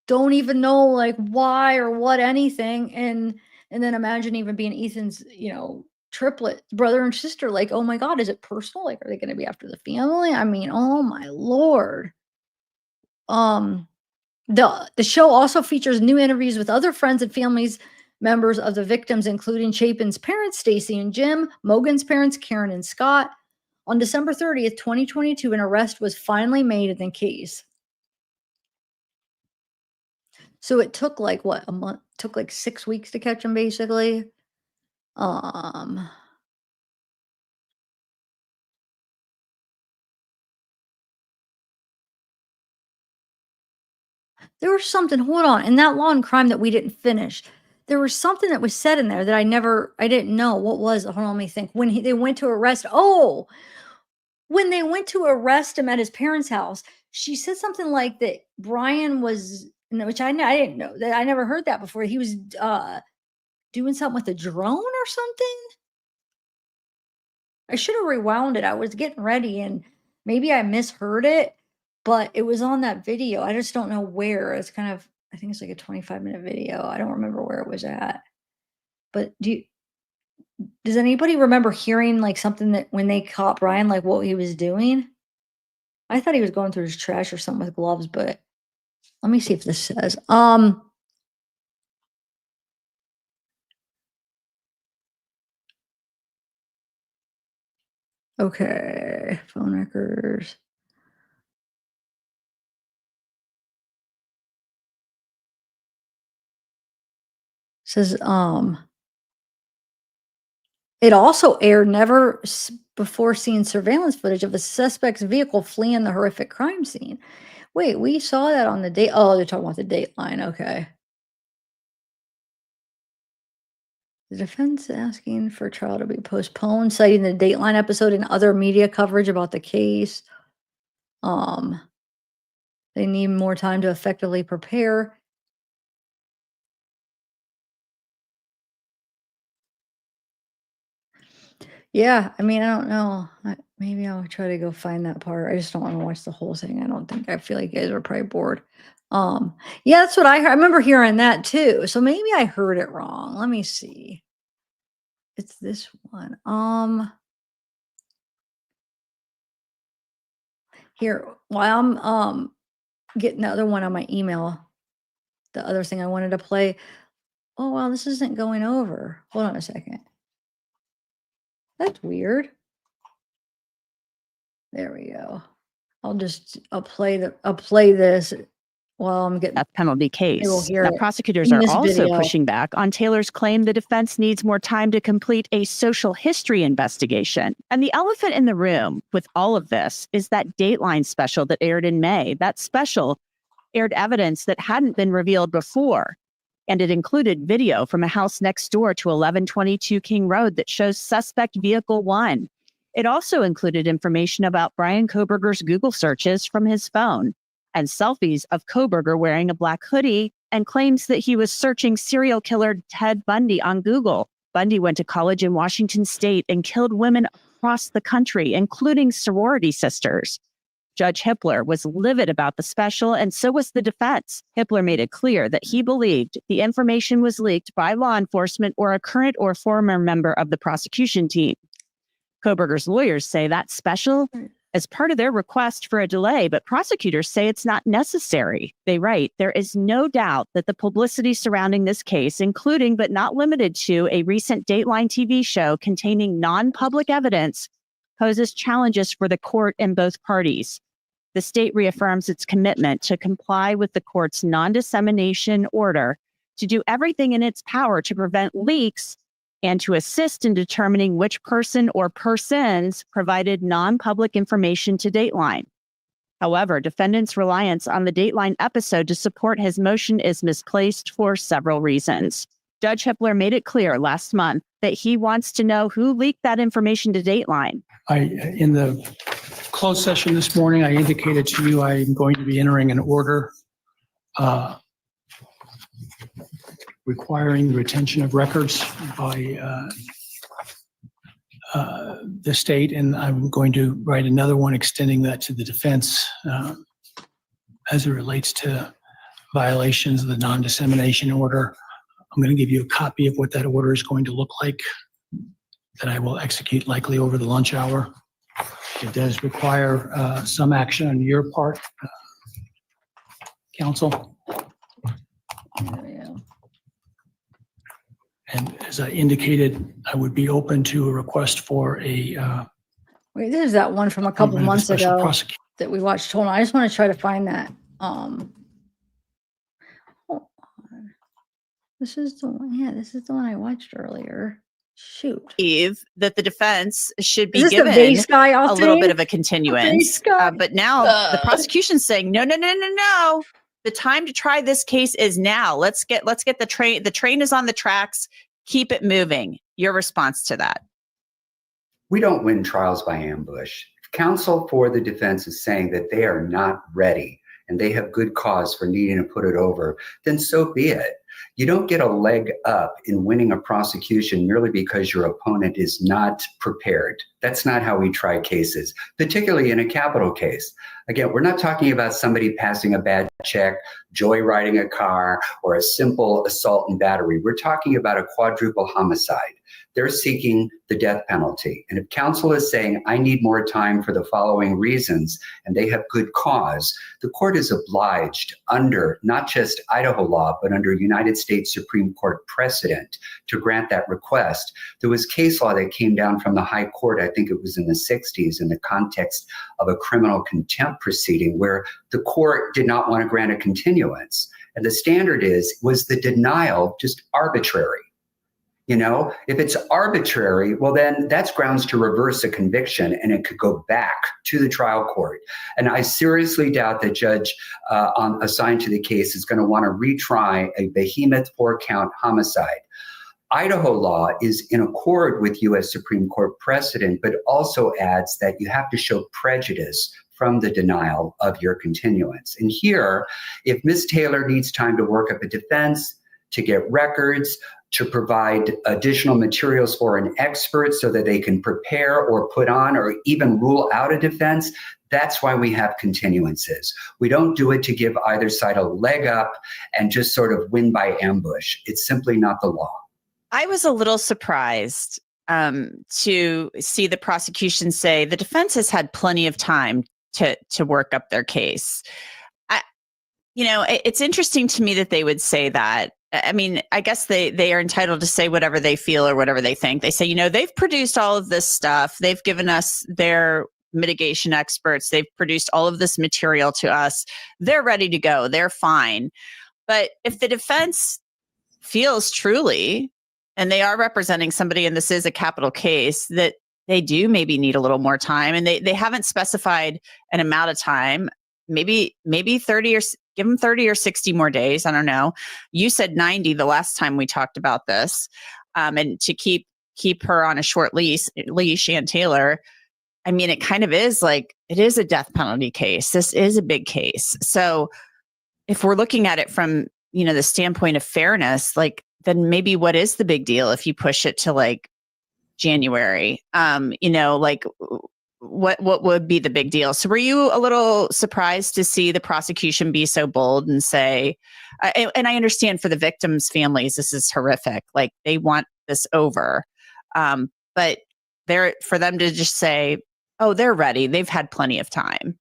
Don't even know like why or what anything. And then imagine even being Ethan's, you know, triplet brother and sister. Like, oh my God, is it personal? Like, are they going to be after the family? I mean, oh my Lord. The show also features new interviews with other friends and families members of the victims, including Chapin's parents, Stacy and Jim, Mogan's parents, Karen and Scott. On December 30th, 2022, an arrest was finally made in the case. So it took like what, a month? Took like 6 weeks to catch him, basically. There was something, hold on, in that Law and Crime that we didn't finish, there was something that was said in there that I didn't know. What was it? Hold on, let me think. When they went to arrest, when they went to arrest him at his parents' house, she said something like that Brian was, which I didn't know, that I never heard that before. He was doing something with a drone or something. I should have rewound it. I was getting ready and maybe I misheard it, but it was on that video. I just don't know where. It's kind of I think it's like a 25-minute video. I don't remember where it was at. But does anybody remember hearing like something that when they caught Brian, like what he was doing? I thought he was going through his trash or something with gloves, but let me see if this says. Okay, phone records. Says it also aired never before seen surveillance footage of a suspect's vehicle fleeing the horrific crime scene. Wait, we saw that on the date. Oh, they're talking about the Dateline. Okay. The defense asking for trial to be postponed, citing the Dateline episode and other media coverage about the case. They need more time to effectively prepare. Yeah, I mean, I don't know. Maybe I'll try to go find that part. I just don't want to watch the whole thing. I feel like you guys are probably bored. Yeah, that's what I heard. I remember hearing that too. So maybe I heard it wrong. Let me see. It's this one. Here, while I'm getting the other one on my email, the other thing I wanted to play. Oh, wow, this isn't going over. Hold on a second. That's weird. There we go. I'll play this while I'm getting death penalty case. will hear Now, it prosecutors in are this also video. pushing back on Taylor's claim the defense needs more time to complete a social history investigation. And the elephant in the room with all of this is that Dateline special that aired in May. That special aired evidence that hadn't been revealed before. And it included video from a house next door to 1122 King Road that shows suspect vehicle 1. It also included information about Brian Kohberger's Google searches from his phone and selfies of Kohberger wearing a black hoodie and claims that he was searching serial killer Ted Bundy on Google. Bundy went to college in Washington State and killed women across the country, including sorority sisters. Judge Hippler was livid about the special, and so was the defense. Hippler made it clear that he believed the information was leaked by law enforcement or a current or former member of the prosecution team. Kohberger's lawyers say that special as part of their request for a delay, but prosecutors say it's not necessary. They write, there is no doubt that the publicity surrounding this case, including but not limited to a recent Dateline TV show containing non-public evidence, poses challenges for the court and both parties. The state reaffirms its commitment to comply with the court's non-dissemination order, to do everything in its power to prevent leaks, and to assist in determining which person or persons provided non-public information to Dateline. However, defendant's reliance on the Dateline episode to support his motion is misplaced for several reasons. Judge Hippler made it clear last month that he wants to know who leaked that information to Dateline. In the closed session this morning, I indicated to you I'm going to be entering an order requiring the retention of records by the state, and I'm going to write another one extending that to the defense as it relates to violations of the non-dissemination order. I'm going to give you a copy of what that order is going to look like that I will execute likely over the lunch hour. It does require some action on your part, counsel. And as I indicated, I would be open to a request for a Wait, this is that one from a couple months special ago prosecutor. that we watched. Hold on, I just want to try to find that. Hold on. This is the one. Yeah, this is the one I watched earlier. Shoot. That the defense should be Is this the given base guy a little thing? bit of a The continuance. base guy? But now the prosecution's saying, no. The time to try this case is now. Let's get the train. The train is on the tracks. Keep it moving. Your response to that? We don't win trials by ambush. If counsel for the defense is saying that they are not ready and they have good cause for needing to put it over, then so be it. You don't get a leg up in winning a prosecution merely because your opponent is not prepared. That's not how we try cases, particularly in a capital case. Again, we're not talking about somebody passing a bad check, joyriding a car, or a simple assault and battery. We're talking about a quadruple homicide. They're seeking the death penalty. And if counsel is saying, I need more time for the following reasons, and they have good cause, the court is obliged under not just Idaho law, but under United States Supreme Court precedent to grant that request. There was case law that came down from the high court, I think it was in the 60s, in the context of a criminal contempt proceeding where the court did not want to grant a continuance. And the standard was the denial just arbitrary? You know, if it's arbitrary, well, then that's grounds to reverse a conviction and it could go back to the trial court. And I seriously doubt that judge assigned to the case is going to want to retry a behemoth 4-count homicide. Idaho law is in accord with U.S. Supreme Court precedent, but also adds that you have to show prejudice from the denial of your continuance. And here, if Ms. Taylor needs time to work up a defense, to get records, to provide additional materials for an expert so that they can prepare or put on or even rule out a defense, that's why we have continuances. We don't do it to give either side a leg up and just sort of win by ambush. It's simply not the law. I was a little surprised to see the prosecution say the defense has had plenty of time to work up their case. It's interesting to me that they would say that. I mean, I guess they are entitled to say whatever they feel or whatever they think. They say, they've produced all of this stuff. They've given us their mitigation experts. They've produced all of this material to us. They're ready to go. They're fine. But if the defense feels truly, and they are representing somebody, and this is a capital case, that they do maybe need a little more time, and they haven't specified an amount of time, maybe 30 or give them 30 or 60 more days. I don't know. You said 90 the last time we talked about this. And to keep her on a short leash, Ann Taylor, I mean, it kind of is like, it is a death penalty case. This is a big case. So if we're looking at it from, the standpoint of fairness, like, then maybe what is the big deal if you push it to like January? What would be the big deal? So were you a little surprised to see the prosecution be so bold and say, and I understand for the victims' families, this is horrific. Like, they want this over. But for them to just say, oh, they're ready. They've had plenty of time.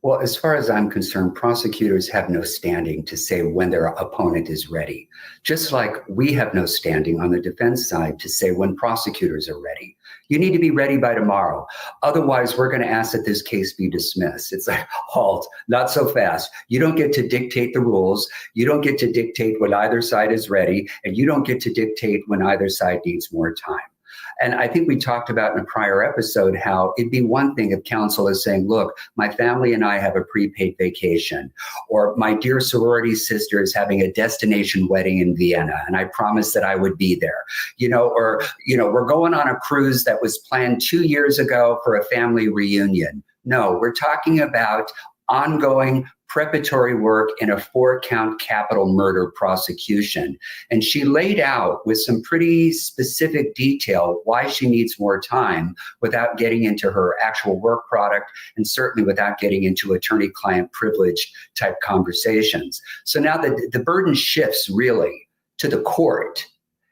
Well, as far as I'm concerned, prosecutors have no standing to say when their opponent is ready. Just like we have no standing on the defense side to say when prosecutors are ready. You need to be ready by tomorrow. Otherwise, we're going to ask that this case be dismissed. It's like, halt, not so fast. You don't get to dictate the rules. You don't get to dictate when either side is ready. And you don't get to dictate when either side needs more time. And I think we talked about in a prior episode how it'd be one thing if counsel is saying, look, my family and I have a prepaid vacation, or my dear sorority sister is having a destination wedding in Vienna, and I promised that I would be there, we're going on a cruise that was planned 2 years ago for a family reunion. No, we're talking about ongoing preparatory work in a 4-count capital murder prosecution. And she laid out with some pretty specific detail why she needs more time without getting into her actual work product, and certainly without getting into attorney-client privilege type conversations. So now the burden shifts really to the court,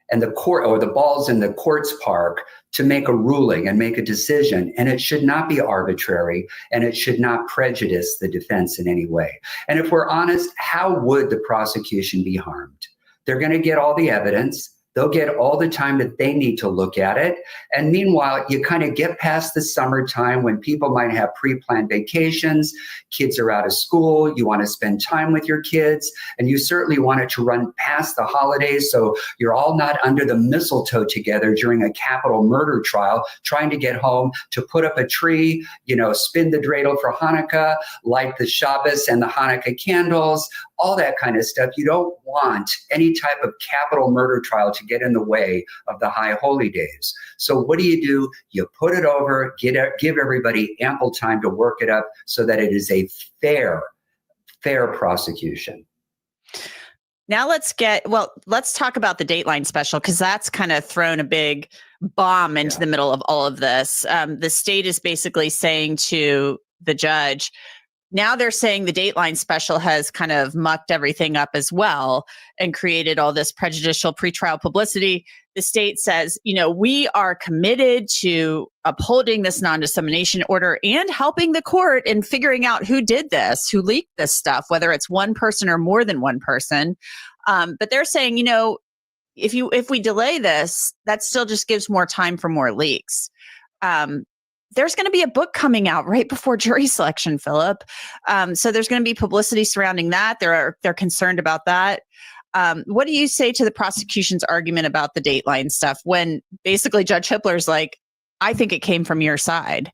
and the court, or the ball's in the court's park, to make a ruling and make a decision. And it should not be arbitrary, and it should not prejudice the defense in any way. And if we're honest, how would the prosecution be harmed? They're going to get all the evidence. They'll get all the time that they need to look at it. And meanwhile, you kind of get past the summertime when people might have pre-planned vacations, kids are out of school, you want to spend time with your kids, and you certainly want it to run past the holidays so you're all not under the mistletoe together during a capital murder trial, trying to get home to put up a tree, spin the dreidel for Hanukkah, light the Shabbos and the Hanukkah candles, all that kind of stuff. You don't want any type of capital murder trial to get in the way of the high holy days. So what do? You put it over, give everybody ample time to work it up so that it is a fair prosecution. Now let's talk about the Dateline special, because that's kind of thrown a big bomb into the middle of all of this. The state is basically saying to the judge, now they're saying the Dateline special has kind of mucked everything up as well and created all this prejudicial pretrial publicity. The state says, we are committed to upholding this non-dissemination order and helping the court in figuring out who did this, who leaked this stuff, whether it's one person or more than one person. But they're saying, if we delay this, that still just gives more time for more leaks. There's going to be a book coming out right before jury selection, Philip. So there's going to be publicity surrounding that. They're concerned about that. What do you say to the prosecution's argument about the Dateline stuff when basically Judge Hippler's like, I think it came from your side?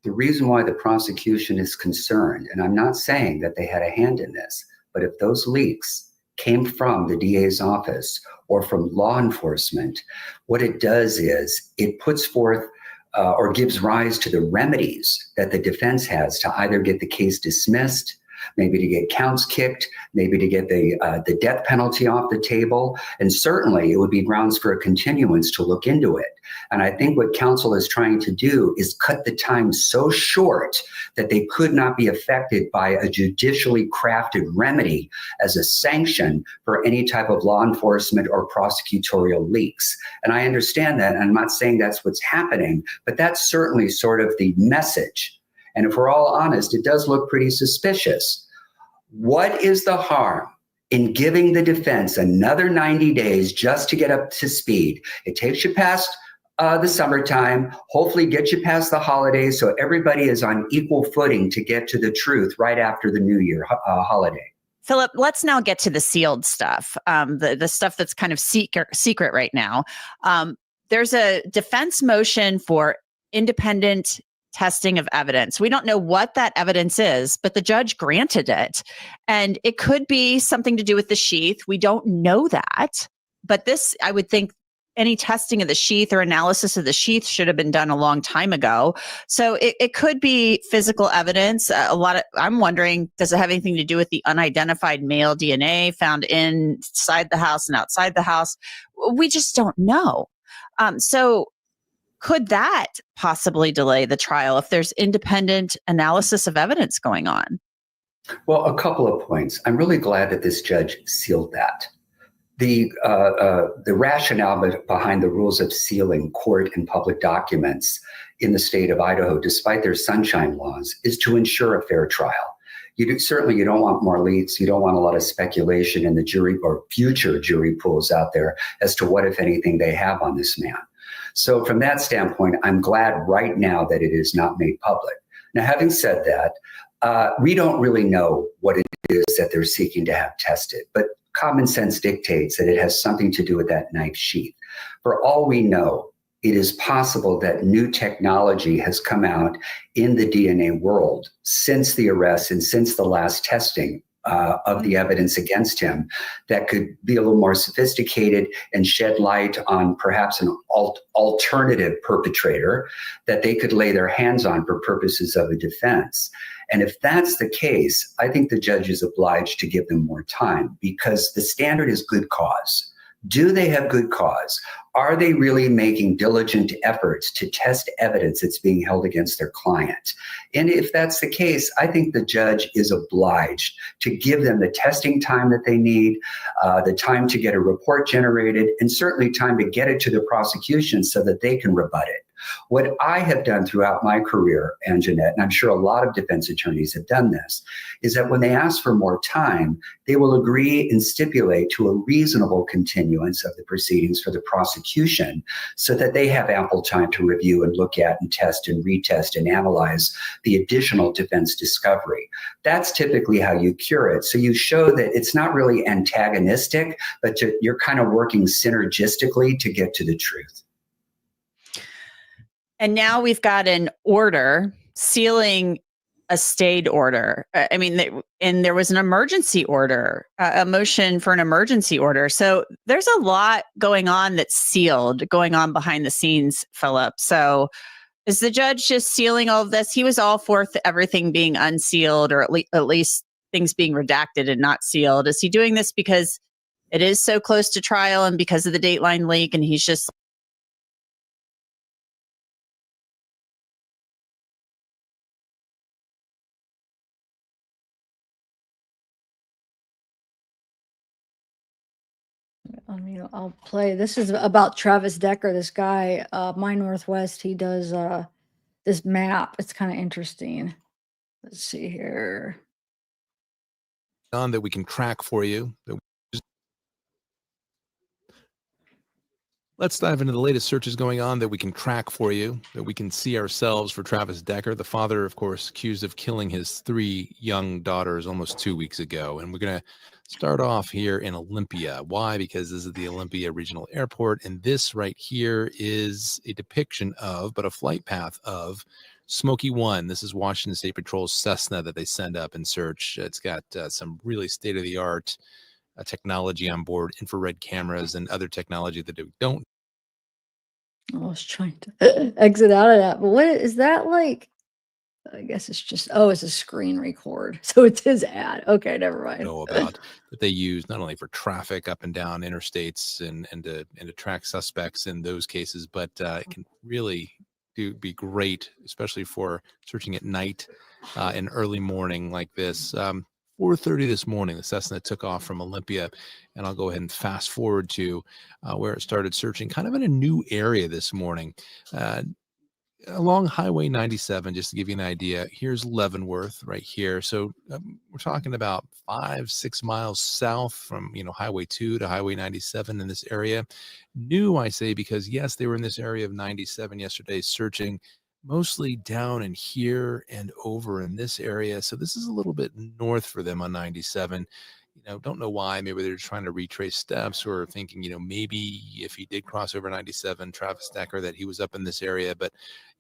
The reason why the prosecution is concerned, and I'm not saying that they had a hand in this, but if those leaks came from the DA's office or from law enforcement, what it does is it puts forth or gives rise to the remedies that the defense has to either get the case dismissed, maybe to get counts kicked, maybe to get the death penalty off the table. And certainly it would be grounds for a continuance to look into it. And I think what counsel is trying to do is cut the time so short that they could not be affected by a judicially crafted remedy as a sanction for any type of law enforcement or prosecutorial leaks. And I understand that. And I'm not saying that's what's happening, but that's certainly sort of the message. And if we're all honest, it does look pretty suspicious. What is the harm in giving the defense another 90 days just to get up to speed? It takes you past the summertime, hopefully get you past the holidays so everybody is on equal footing to get to the truth right after the New Year holiday. Philip, let's now get to the sealed stuff, the stuff that's kind of secret right now. There's a defense motion for independent testing of evidence. We don't know what that evidence is, but the judge granted it. And it could be something to do with the sheath. We don't know that. But this, I would think, any testing of the sheath or analysis of the sheath should have been done a long time ago. So it could be physical evidence. I'm wondering, does it have anything to do with the unidentified male DNA found inside the house and outside the house? We just don't know. So could that possibly delay the trial if there's independent analysis of evidence going on? Well, a couple of points. I'm really glad that this judge sealed that. The rationale behind the rules of sealing court and public documents in the state of Idaho, despite their sunshine laws, is to ensure a fair trial. Certainly you don't want more leaks. You don't want a lot of speculation in the jury or future jury pools out there as to what, if anything, they have on this man. So from that standpoint, I'm glad right now that it is not made public. Now, having said that, we don't really know what it is that they're seeking to have tested, but common sense dictates that it has something to do with that knife sheath. For all we know, it is possible that new technology has come out in the DNA world since the arrest and since the last testing of the evidence against him that could be a little more sophisticated and shed light on perhaps an alternative perpetrator that they could lay their hands on for purposes of a defense. And if that's the case, I think the judge is obliged to give them more time because the standard is good cause. Do they have good cause? Are they really making diligent efforts to test evidence that's being held against their client? And if that's the case, I think the judge is obliged to give them the testing time that they need, the time to get a report generated, and certainly time to get it to the prosecution so that they can rebut it. What I have done throughout my career, Anjanette, and I'm sure a lot of defense attorneys have done this, is that when they ask for more time, they will agree and stipulate to a reasonable continuance of the proceedings for the prosecution so that they have ample time to review and look at and test and retest and analyze the additional defense discovery. That's typically how you cure it. So you show that it's not really antagonistic, but you're kind of working synergistically to get to the truth. And now we've got an order sealing a stayed order. I mean, and there was an emergency order, a motion for an emergency order. So there's a lot going on that's sealed, going on behind the scenes, Philip. So is the judge just sealing all of this? He was all for everything being unsealed or at least things being redacted and not sealed? Is he doing this because it is so close to trial and because of the Dateline leak, and he's just I'll play. This is about Travis Decker, this guy, My Northwest. He does this map. It's kind of interesting. Let's see here. On that we can track for you. Let's dive into the latest searches going on that we can track for you, that we can see ourselves for Travis Decker, the father, of course, accused of killing his 3 young daughters almost 2 weeks ago. And we're going to start off here in Olympia. Why? Because this is the Olympia Regional Airport. And this right here is a depiction of, but a flight path of, Smoky One. This is Washington State Patrol's Cessna that they send up in search. It's got some really state-of-the-art technology on board, infrared cameras and other technology that don't. I was trying to exit out of that, but what is that like? I guess it's just, oh, it's a screen record. So it's his ad. Okay, never mind. Know about that they use not only for traffic up and down interstates and to track suspects in those cases, but it can really be great, especially for searching at night and early morning like this. 4:30 this morning, the Cessna took off from Olympia, and I'll go ahead and fast forward to where it started searching kind of in a new area this morning. Along Highway 97, just to give you an idea, here's Leavenworth right here. So we're talking about 5-6 miles south from, Highway 2 to Highway 97 in this area. New, I say, because yes, they were in this area of 97 yesterday searching mostly down in here and over in this area. So this is a little bit north for them on 97. Don't know why. Maybe they're trying to retrace steps or thinking, maybe if he did cross over 97, Travis Decker, that he was up in this area. But,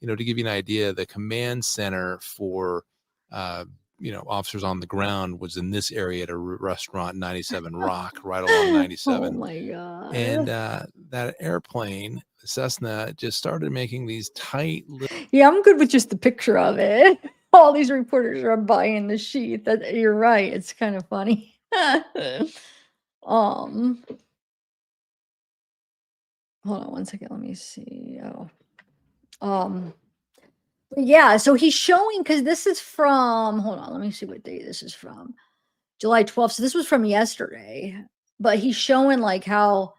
to give you an idea, the command center for, officers on the ground was in this area at a restaurant, 97 Rock, right along 97. Oh my God. And that airplane, the Cessna, just started making these tight little. Yeah, I'm good with just the picture of it. All these reporters are buying the sheet. That you're right. It's kind of funny. Hold on one second. Let me see. Yeah, so he's showing, because this is from, hold on, let me see what day this is from. July 12th. So this was from yesterday, but he's showing like how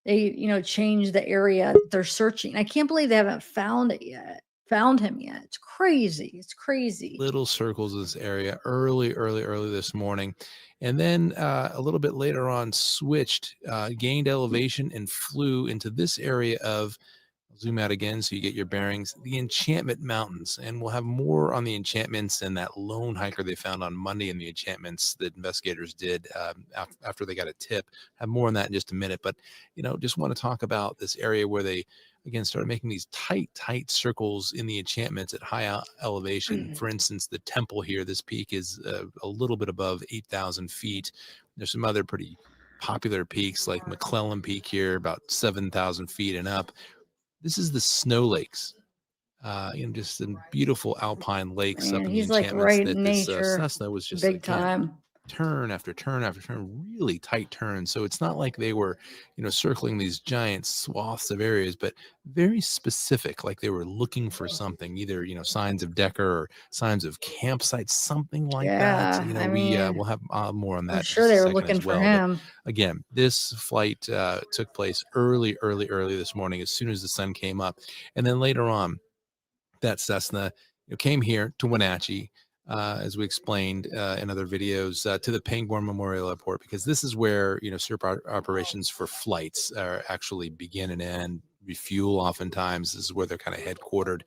they, changed the area they're searching. I can't believe they haven't found him yet. It's crazy. It's crazy. Little circles in this area early this morning. And then a little bit later on switched, gained elevation and flew into this area of, I'll zoom out again so you get your bearings, the Enchantment Mountains. And we'll have more on the enchantments and that lone hiker they found on Monday and the enchantments that investigators did after they got a tip. Have more on that in just a minute. But, just want to talk about this area where they, again, started making these tight circles in the enchantments at high elevation. For instance, the temple here, this peak is a little bit above 8,000 feet. There's some other pretty popular peaks like McClellan Peak here, about 7,000 feet and up. This is the Snow Lakes. Just some beautiful alpine lakes up in the he's like enchantments right that in this nature. Cessna was just big time. Turn after turn after turn, really tight turns. So it's not like they were, circling these giant swaths of areas, but very specific, like they were looking for something, either, signs of Decker or signs of campsites, something like that. We'll have more on that. I'm sure they were looking for him. But again, this flight took place early this morning, as soon as the sun came up. And then later on, that Cessna came here to Wenatchee, as we explained in other videos, to the Pangborn Memorial Airport, because this is where, SERP operations for flights actually begin and end, refuel oftentimes. This is where they're kind of headquartered.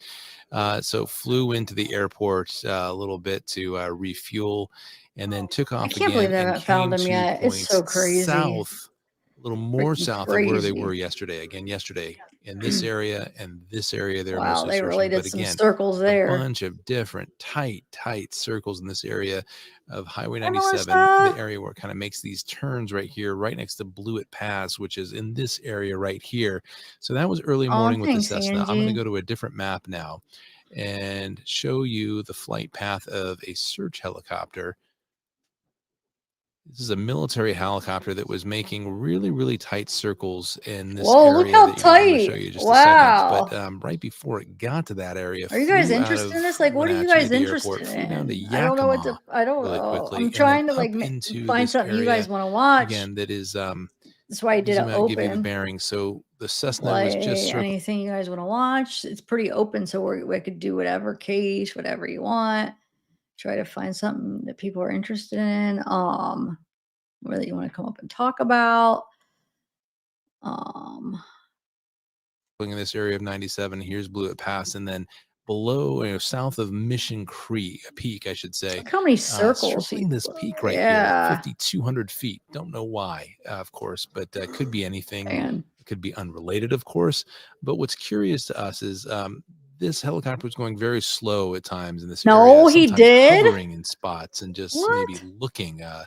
So flew into the airport a little bit to refuel, and then took off again. I can't believe they haven't found him yet. It's so crazy. South, a little more Freaking south of where they crazy. were yesterday. Again, yesterday in this area and this area, they're Wow, mostly they really searching. did But some again, circles there. a bunch of different tight circles in this area of Highway Hi, 97, Melissa. the area where it kind of makes these turns right here, right next to Blewett Pass, which is in this area right here. So that was early morning with the Thanks, Cessna. I'm going to Angie. go to a different map now and show you the flight path of a search helicopter. This is a military helicopter that was making really, really tight circles in this Whoa, area look how that I'm going to show tight. you in just a second. Wow. But right before it got to that area, Are you guys flew out interested in of this? Like, what are you Wenatchee, guys the airport, interested flew down to in? I don't know what to, Yakima I don't really know. quickly, I'm and then trying to like up into find this something you area guys want to watch. again that is That's why I did zoom it out and give you the open. bearings. So the Cessna Like was just circling. anything you guys want to watch. It's pretty open, so we could do whatever case, whatever you want. Try to find something that people are interested in. Whether you want to come up and talk about. In this area of 97, here's Blewett Pass, and then below, south of Mission Creek, Peak, I should say. Look how many circles. Circling this peak right here at 5,200 feet. Don't know why, of course, but could be anything. Man. It could be unrelated, of course. But what's curious to us is this helicopter was going very slow at times in this area. No, he sometimes did? hovering in spots and just maybe looking. Wow.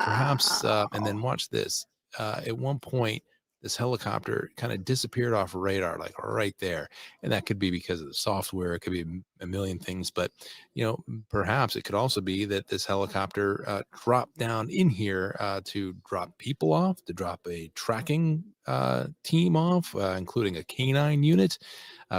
Perhaps, and then watch this. At one point, this helicopter kind of disappeared off radar, like right there. And that could be because of the software. It could be a million things, but perhaps it could also be that this helicopter dropped down in here to drop people off, to drop a tracking team off, including a canine unit,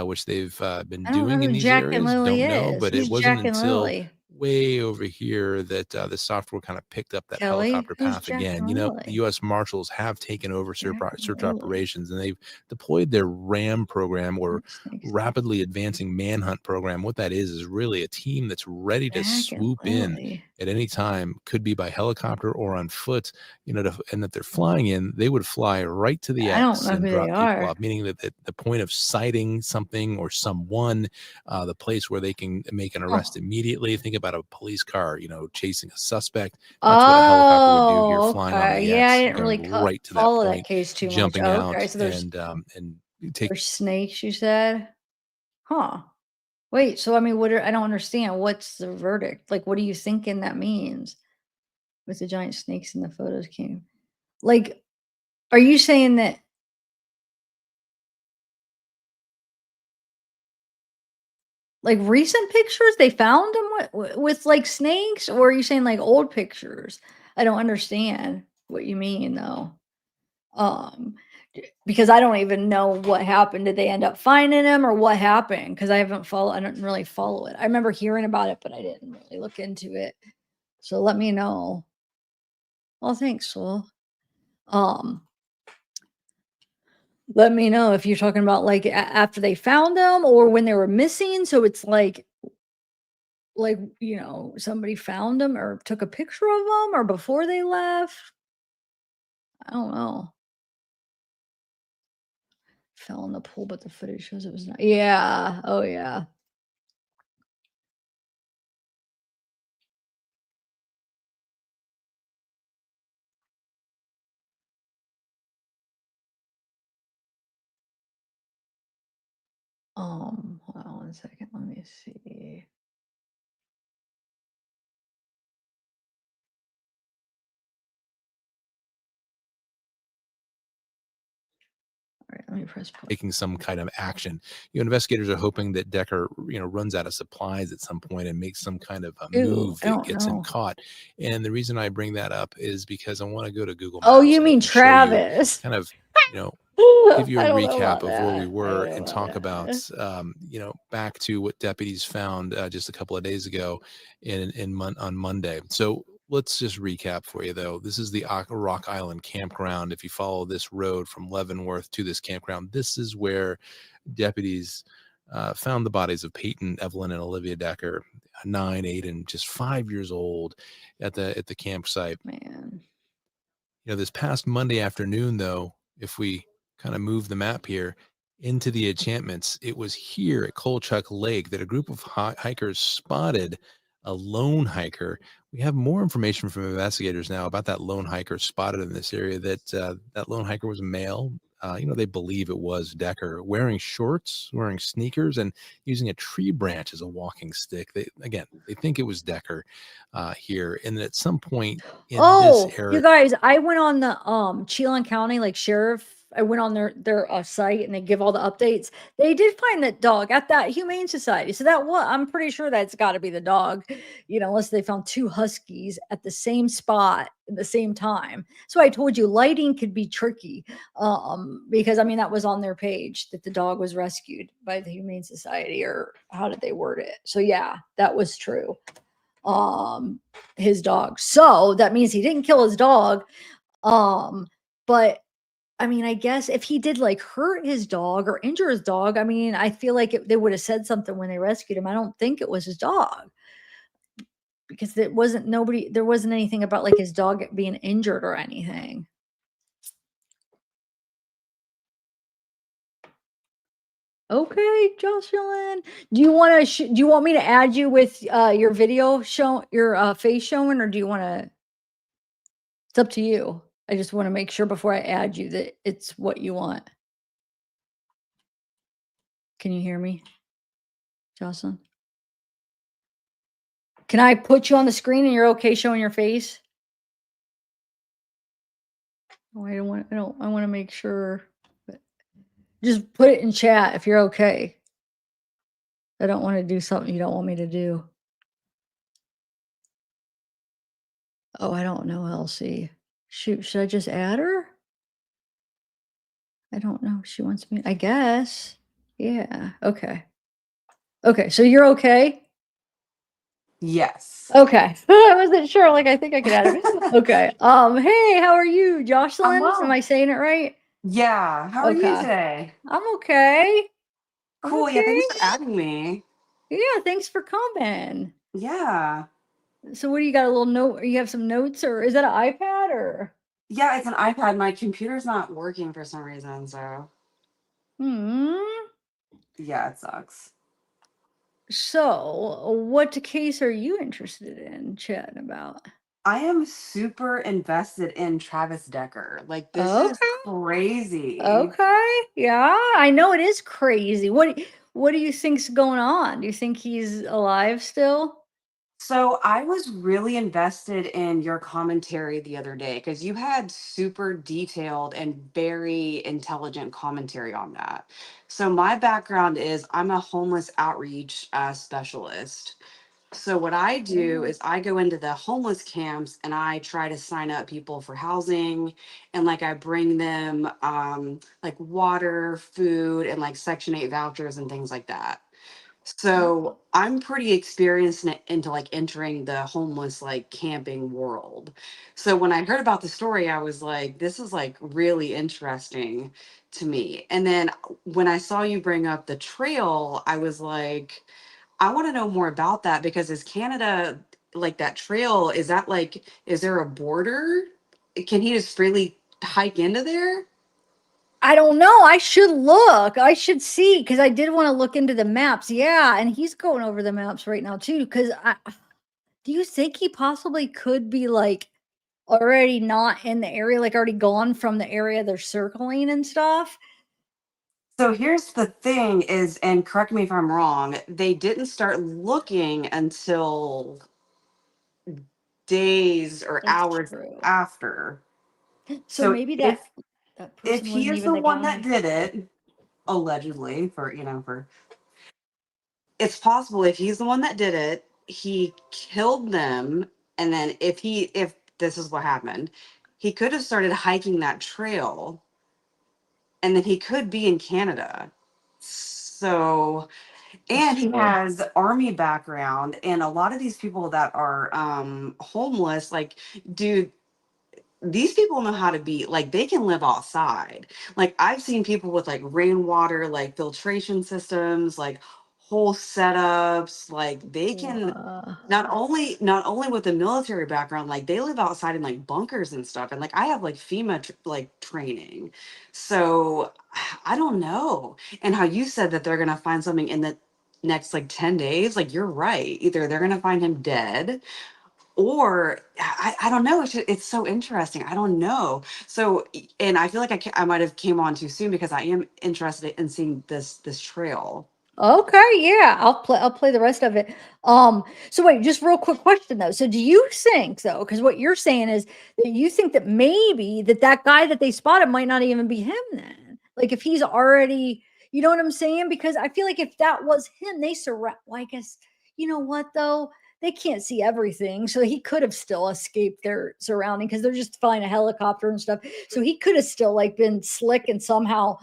which they've been doing in these areas. Don't know, but it wasn't until way over here that the software kind of picked up that helicopter path again. The U.S. Marshals have taken over search operations, and they've deployed their RAM program, or rapidly advancing manhunt program. What that is really a team that's ready to swoop in at any time. Could be by helicopter or on foot, and that they're flying in. They would fly right to the X and drop people off, meaning that at the point of sighting something or someone, the place where they can make an arrest immediately. Think about a police car, chasing a suspect. That's what a helicopter would do here, flying on the X. Yeah, I didn't really right to follow that that point, case too jumping much. out Okay, so there's and take there's snakes, you said? Huh. Wait, so I mean, I don't understand. What's the verdict? Like, what are you thinking that means? With the giant snakes in the photos came. Like, are you saying that like recent pictures they found them with like snakes, or are you saying like old pictures? I don't understand what you mean though. Because I don't even know what happened. Did they end up finding him, or what happened? Because I didn't really follow it. I remember hearing about it, but I didn't really look into it. So let me know. Oh, thanks, Soul. Let me know if you're talking about like after they found them or when they were missing. So it's like somebody found them or took a picture of them, or before they left. I don't know. Fell in the pool, but the footage shows it was not. Yeah. Oh yeah. Hold on 1 second. Let me see. All right, let me press play. taking some kind of action. Investigators are hoping that Decker, runs out of supplies at some point and makes some kind of a move that gets him caught. And the reason I bring that up is because I want to go to Google Maps. Oh, you mean Travis? Kind of, give you a recap of where we were and talk about, back to what deputies found just a couple of days ago on Monday. So let's just recap for you, though. This is the Rock Island campground. If you follow this road from Leavenworth to this campground, this is where deputies found the bodies of Peyton, Evelyn, and Olivia Decker, 9, 8, and just 5 years old at the campsite. Man. This past Monday afternoon, though, if we kind of move the map here into the enchantments, it was here at Kolchak Lake that a group of hikers spotted a lone hiker. We have more information from investigators now about that lone hiker spotted in this area. That lone hiker was a male. They believe it was Decker, wearing shorts, wearing sneakers, and using a tree branch as a walking stick. They think it was Decker here. And at some point in this area, you guys, I went on the Chelan County like sheriff I went on their site and they give all the updates. They did find that dog at that Humane Society. So I'm pretty sure that's got to be the dog, unless they found 2 huskies at the same spot at the same time. So I told you lighting could be tricky, because I mean that was on their page that the dog was rescued by the Humane Society, or how did they word it? So yeah, that was true. His dog. So that means he didn't kill his dog. But I mean, I guess if he did like hurt his dog or injure his dog, I mean, I feel like they would have said something when they rescued him. I don't think it was his dog, because there wasn't anything about like his dog being injured or anything. Okay, Jocelyn. Do you want me to add you with your video your face showing, or do you want to? It's up to you. I just want to make sure before I add you that it's what you want. Can you hear me, Jocelyn? Can I put you on the screen and you're okay showing your face? Oh, I want to make sure. Just put it in chat if you're okay. I don't want to do something you don't want me to do. Oh, I don't know, Elsie. Shoot, should I just add her? I don't know. She wants me, I guess. Yeah. Okay. Okay. So you're okay? Yes. Okay. I wasn't sure. Like, I think I could add her. Okay. Hey, how are you, Jocelyn? Am I saying it right? Yeah. How are you Okay. today? I'm okay. Cool. Yeah. Thanks for adding me. Yeah. Thanks for coming. Yeah. So what do you got, a little note? You have some notes, or is that an iPad or? Yeah, it's an iPad. My computer's not working for some reason, so. Yeah, it sucks. So what case are you interested in chatting about? I am super invested in Travis Decker. Like, this is crazy. Okay. Yeah, I know it is crazy. What do you think's going on? Do you think he's alive still? So I was really invested in your commentary the other day because you had super detailed and very intelligent commentary on that. So my background is I'm a homeless outreach specialist. So what I do is I go into the homeless camps and I try to sign up people for housing, and like I bring them like water, food, and like Section 8 vouchers and things like that. So I'm pretty experienced into like entering the homeless like camping world. So when I heard about the story, I was like, this is like really interesting to me. And then when I saw you bring up the trail, I was like, I want to know more about that, because is Canada like that trail? Is that like, is there a border? Can he just freely hike into there? I don't know. I should look. I should see, because I did want to look into the maps. Yeah, and he's going over the maps right now too. Because do you think he possibly could be like already not in the area, like already gone from the area they're circling and stuff? So here's the thing is, and correct me if I'm wrong, they didn't start looking until days or That's hours true. after. So maybe if that if person he wasn't is even the the one that guy. did it, allegedly, for it's possible if he's the one that did it, he killed them, and then if this is what happened, he could have started hiking that trail, and then he could be in Canada. So, and he has army background, and a lot of these people that are homeless, like, dude, these people know how to be like, they can live outside. Like, I've seen people with like rainwater, like filtration systems, like whole setups, like they can not only with the military background, like they live outside in like bunkers and stuff. And like I have like FEMA like training. So I don't know. And how you said that they're gonna find something in the next like 10 days, like you're right. Either they're gonna find him dead, or I don't know. It's so interesting. I don't know. So, and I feel like I might have came on too soon, because I am interested in seeing this trail. Okay, yeah, I'll play the rest of it. So wait, just real quick question though. So do you think though, because what you're saying is that you think that maybe that guy that they spotted might not even be him then? Like if he's already, you know what I'm saying? Because I feel like if that was him, they surround. Well, I guess you know what though, they can't see everything, so he could have still escaped their surrounding because they're just flying a helicopter and stuff. So he could have still like been slick and somehow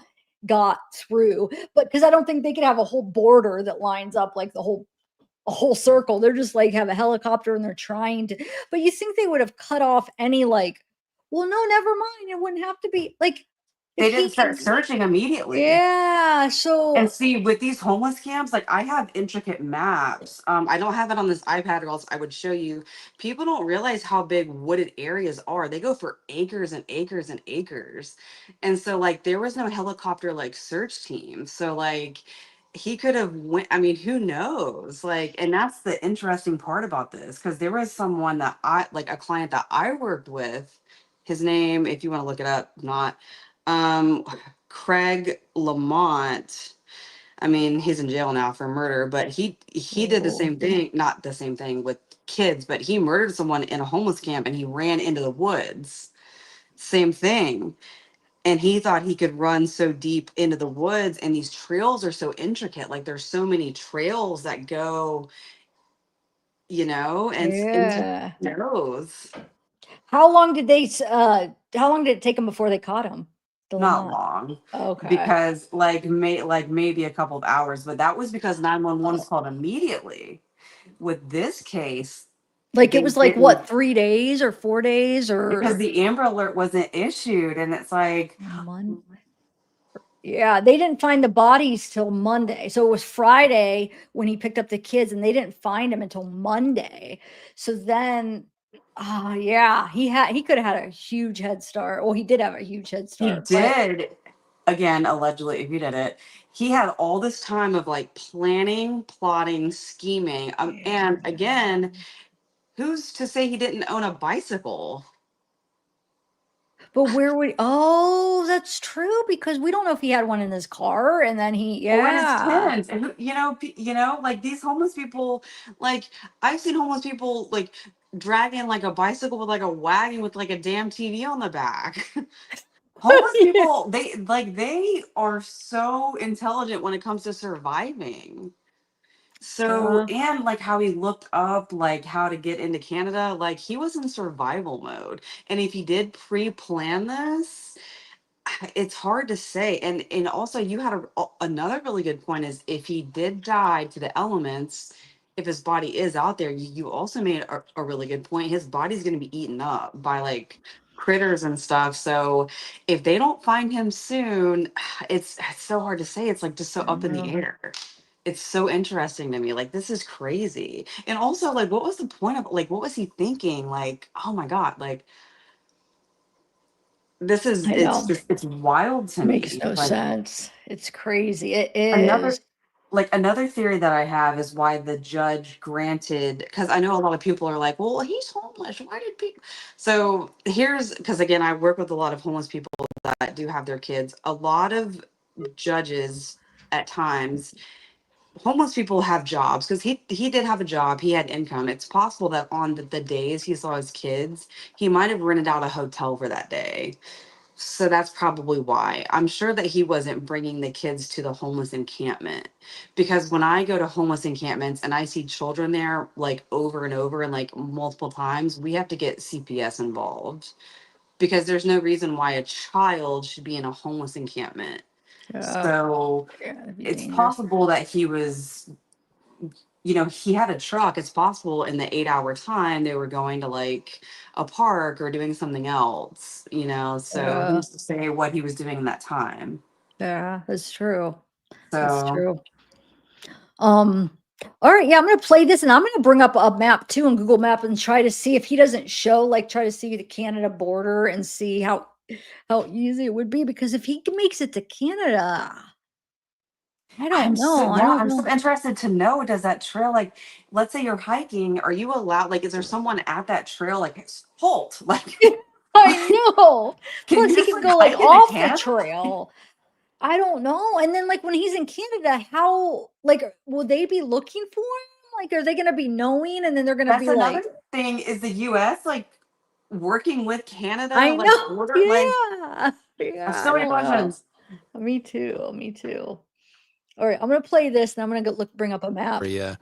got through, but because I don't think they could have a whole border that lines up like a whole circle. They're just like have a helicopter and they're trying to, but you think they would have cut off any like, well, no, never mind. It wouldn't have to be like They if he didn't start can, searching immediately. yeah. So And see, with these homeless camps, like I have intricate maps. I don't have it on this iPad, or else I would show you. People don't realize how big wooded areas are. They go for acres and acres and acres. And so like there was no helicopter like search team. So like he could have went, I mean, who knows? Like, and that's the interesting part about this, because there was someone that I like a client that I worked with. His name, if you want to look it up, not Craig Lamont. I mean, he's in jail now for murder, but he did the same thing, not the same thing with kids, but he murdered someone in a homeless camp and he ran into the woods. Same thing. And he thought he could run so deep into the woods, and these trails are so intricate. Like there's so many trails that go, and into yeah. those. How long did how long did it take them before they caught him? The Not Lamont. long. Okay. Because like maybe a couple of hours, but that was because 911 was called immediately. With this case, Like it they was like didn't, what, 3 days or 4 days because or the Amber Alert wasn't issued, and it's like Monday. Yeah, they didn't find the bodies till Monday. So it was Friday when he picked up the kids, and they didn't find him until Monday. So then, yeah, he could have had a huge head start. Well, he did have a huge head he start, but did, again, allegedly, if he did it, he had all this time of like planning, plotting, scheming. And again, who's to say he didn't own a bicycle? but where would, oh, that's true, because we don't know if he had one in his car and then Or in his yeah. tents, and like these homeless people, like I've seen homeless people like dragging like a bicycle with like a wagon with like a damn TV on the back. Homeless people, they are so intelligent when it comes to surviving. So, Yeah. and like how he looked up like how to get into Canada, like he was in survival mode. And if he did pre-plan this, it's hard to say. And also you had another really good point is if he did die to the elements, if his body is out there, you also made a really good point. His body's going to be eaten up by like critters and stuff. So if they don't find him soon, it's so hard to say. It's like just so up in the air. It's so interesting to me. Like this is crazy. And also like what was the point of like what was he thinking? Like, oh my God, like this is I know. it's wild to Makes me. no Like sense. It's crazy. It another is. another theory that I have is why the judge granted, because I know a lot of people are like, well, he's homeless. Why did people? So here's because again, I work with a lot of homeless people that do have their kids. A lot of judges at times, homeless people have jobs because he did have a job, he had income. It's possible that on the days he saw his kids, he might have rented out a hotel for that day. So that's probably why. I'm sure that he wasn't bringing the kids to the homeless encampment, because when I go to homeless encampments and I see children there like over and over and like multiple times, we have to get CPS involved because there's no reason why a child should be in a homeless encampment. So Yeah, that'd be it's dangerous. possible that he was, he had a truck. It's possible in the 8 hour time they were going to like a park or doing something else, so Yeah. who's to say what he was doing in that time? Yeah, that's true. That's So true. All right, yeah, I'm gonna play this and I'm gonna bring up a map too on Google Map and try to see if he doesn't show, like try to see the Canada border and see how easy it would be, because if he makes it to Canada, I don't know. I don't I'm so know. interested to know, does that trail, like, let's say you're hiking, are you allowed, like, is there someone at that trail, like, halt, like, I know. can Plus you he just could like go like hike into off the Canada? trail. I don't know. And then like when he's in Canada, how like will they be looking for him? Like are they gonna be knowing and then they're gonna That's be another like thing. Is the U.S. like working with Canada? I Like know. border? Like Yeah. I have Yeah, so I many don't know. questions. Me too. Me too. All right, I'm gonna play this and I'm gonna go bring up a map. Area.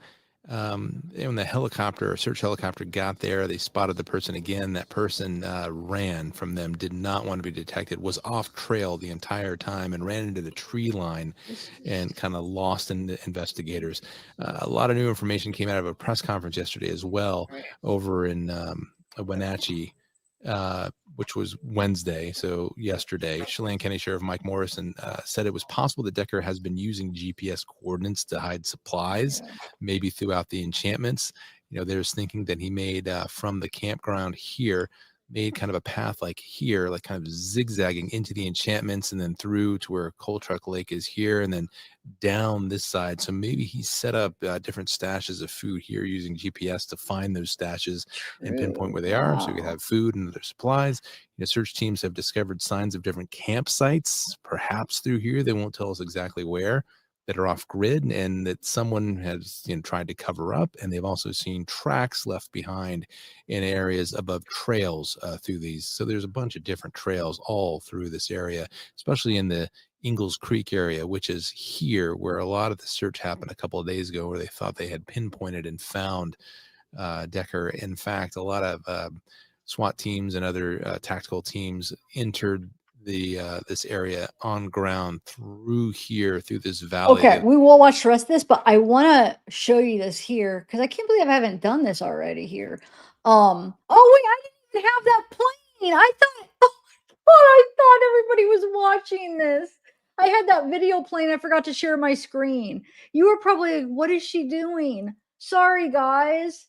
When the helicopter, search helicopter got there, they spotted the person again. That person ran from them, did not want to be detected, was off trail the entire time and ran into the tree line and kind of lost in the investigators. A lot of new information came out of a press conference yesterday as well over in Wenatchee, which was Wednesday, so yesterday. Chelan County Sheriff Mike Morrison said it was possible that Decker has been using GPS coordinates to hide supplies, maybe throughout the enchantments. There's thinking that he made from the campground here, made kind of a path like here, like kind of zigzagging into the enchantments and then through to where Coal Truck Lake is here and then down this side. So maybe he set up different stashes of food here using GPS to find those stashes and pinpoint where they are so we could have food and other supplies. Search teams have discovered signs of different campsites, perhaps through here. They won't tell us exactly where, that are off grid and that someone has tried to cover up. And they've also seen tracks left behind in areas above trails through these. So there's a bunch of different trails all through this area, especially in the Ingalls Creek area, which is here where a lot of the search happened a couple of days ago, where they thought they had pinpointed and found Decker. In fact, a lot of SWAT teams and other tactical teams entered this area on ground through here, through this valley. Okay, we will watch the rest of this, but I want to show you this here because I can't believe I haven't done this already here. Oh wait, I didn't even have that playing. I thought, I thought everybody was watching this. I had that video playing. I forgot to share my screen. You were probably like, what is she doing? Sorry, guys.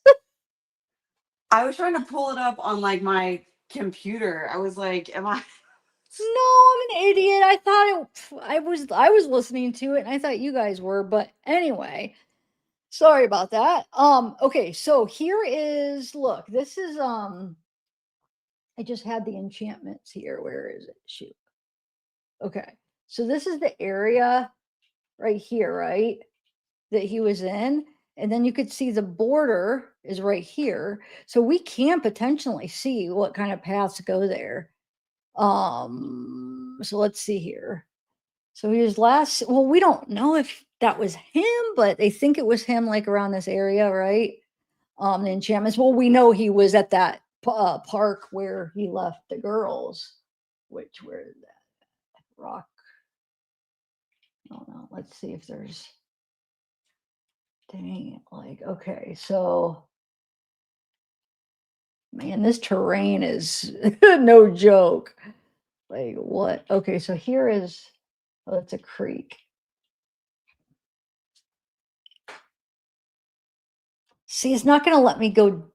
I was trying to pull it up on like my computer. I was like, am I? No, I'm an idiot. I thought I was listening to it and I thought you guys were, but anyway, sorry about that. Okay, so here is look, this is I just had the enchantments here. Where is it? Shoot. Okay. So this is the area right here, right? That he was in. And then you could see the border is right here. So we can potentially see what kind of paths go there. So let's see here. So his last, well, we don't know if that was him, but they think it was him like around this area, right? The enchantments. Well, we know he was at that park where he left the girls, which where is that rock? I don't know. Let's see if there's, dang, like, okay, so man, this terrain is no joke. Like what? Okay, so here is, oh, it's a creek. See, it's not going to let me go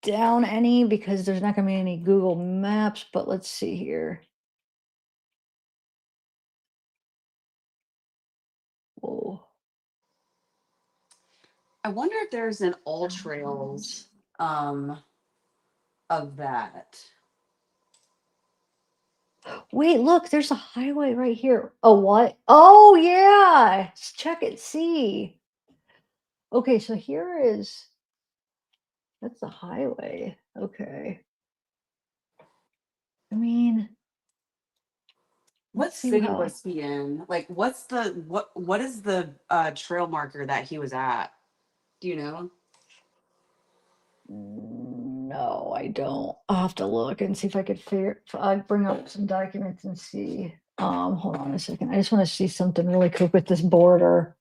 down any because there's not going to be any Google Maps, but let's see here. Whoa. I wonder if there's an all trails of that. Wait, look, there's a highway right here. Oh, what? Oh, yeah. Let's check it, see. Okay, so here is, that's the highway. Okay. I mean, What see city how, was he in? Like, what's the what is the trail marker that he was at? Do you know? no, I don't. I'll have to look and see if I could figure, I'd bring up some documents and see. Hold on a second. I just want to see something really quick with this border.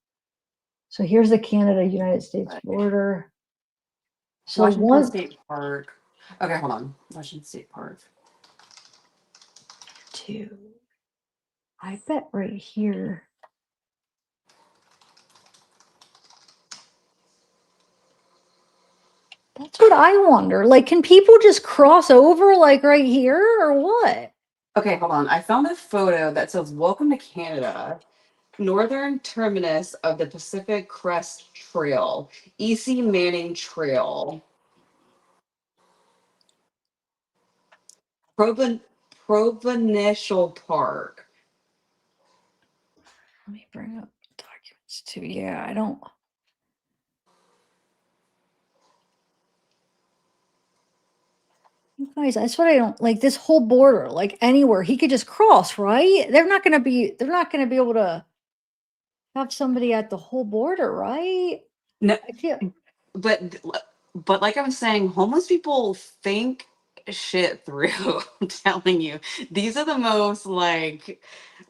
So here's the Canada-United States border. So Washington one, State Park. Okay, hold on. Washington State Park. two, I bet right here. That's what I wonder. Like, can people just cross over like right here or what? Okay, hold on. I found a photo that says "Welcome to Canada." Northern terminus of the Pacific Crest Trail, E.C. Manning Trail, Provincial Park. Let me bring up documents too. Yeah, I don't. You guys, that's what I don't like. This whole border, like anywhere he could just cross, right? They're not gonna be. They're not gonna be able to have somebody at the whole border, right? No, I can't. but like I was saying, homeless people think shit through. I'm telling you, these are the most like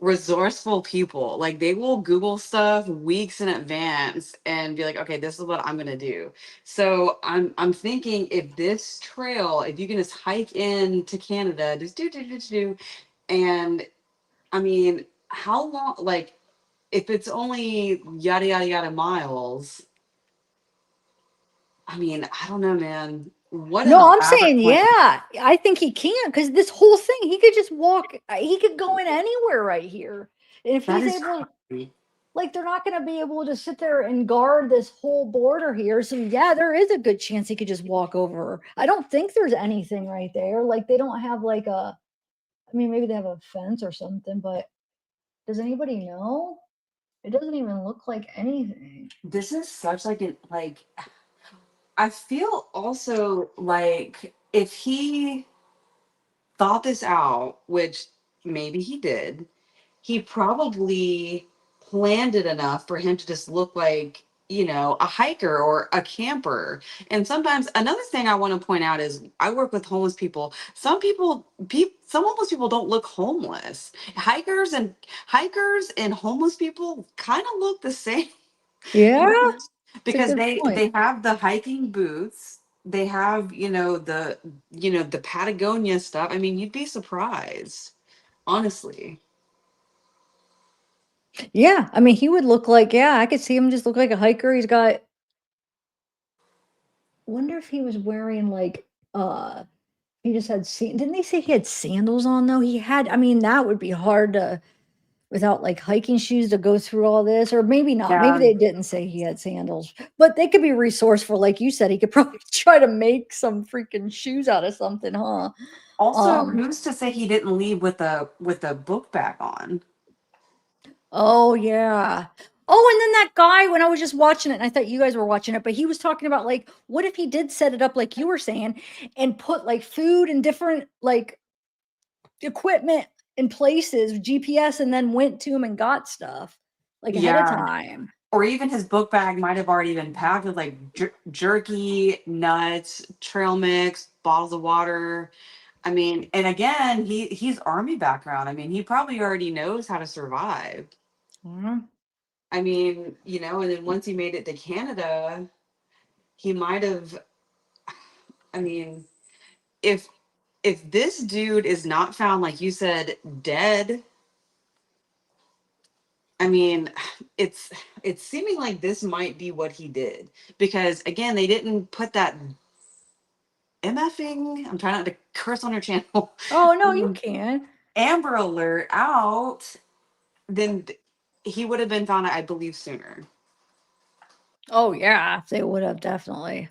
resourceful people. Like they will Google stuff weeks in advance and be like, okay, this is what I'm gonna do. So I'm thinking if this trail, if you can just hike into Canada, just do, and I mean, how long? Like if it's only yada yada yada miles. I mean, I don't know, man. What an No, I'm elaborate saying, plan. yeah, I think he can because this whole thing, he could just walk. He could go in anywhere right here, and if That he's is able, crazy. like, they're not going to be able to sit there and guard this whole border here. So yeah, there is a good chance he could just walk over. I don't think there's anything right there. Like they don't have like a. I mean, maybe they have a fence or something, but does anybody know? It doesn't even look like anything. This is such like an like I feel also like if he thought this out, which maybe he did, he probably planned it enough for him to just look like, you know, a hiker or a camper. And sometimes another thing I want to point out is I work with homeless people. Some homeless people don't look homeless. Hikers and homeless people kind of look the same. Yeah, it's a Because good point. they have the hiking boots, they have, the Patagonia stuff. I mean, you'd be surprised, honestly. Yeah, I mean, he would look like, yeah, I could see him just look like a hiker. He's got. Wonder if he was wearing like he just had didn't they say he had sandals on though? He had, I mean, that would be hard to without like hiking shoes to go through all this, or maybe not. Maybe Yeah. they didn't say he had sandals, but they could be resourceful, like you said. He could probably try to make some freaking shoes out of something, huh? Also, who's to say he didn't leave with a book bag on? Oh yeah. Oh, and then that guy, when I was just watching it, and I thought you guys were watching it, but he was talking about like, what if he did set it up like you were saying, and put like food and different like equipment in places, GPS, and then went to him and got stuff like ahead of Yeah. time. Or even his book bag might have already been packed with like jerky, nuts, trail mix, bottles of water. I mean, and again, he's army background. I mean, he probably already knows how to survive. Mhm. I mean, and then once he made it to Canada, he might have. I mean, if this dude is not found, like you said, dead, I mean, it's seeming like this might be what he did because again, they didn't put that MFing. I'm trying not to curse on her channel. Oh no, you can. Amber Alert out, then he would have been found, I believe, sooner. Oh yeah, they would have definitely.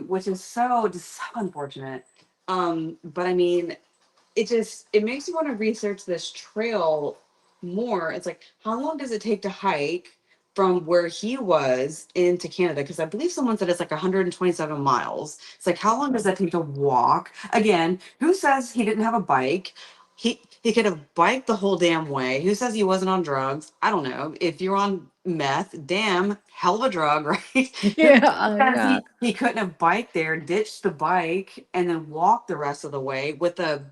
Which is just so unfortunate. But I mean, it makes you want to research this trail more. It's like, how long does it take to hike from where he was into Canada? Because I believe someone said it's like 127 miles. It's like, how long does that take to walk? Again, who says he didn't have a bike? He could have biked the whole damn way. Who says he wasn't on drugs? I don't know. If you're on meth, damn, hell of a drug, right? Yeah, Because yeah, he couldn't have biked there, ditched the bike, and then walked the rest of the way with a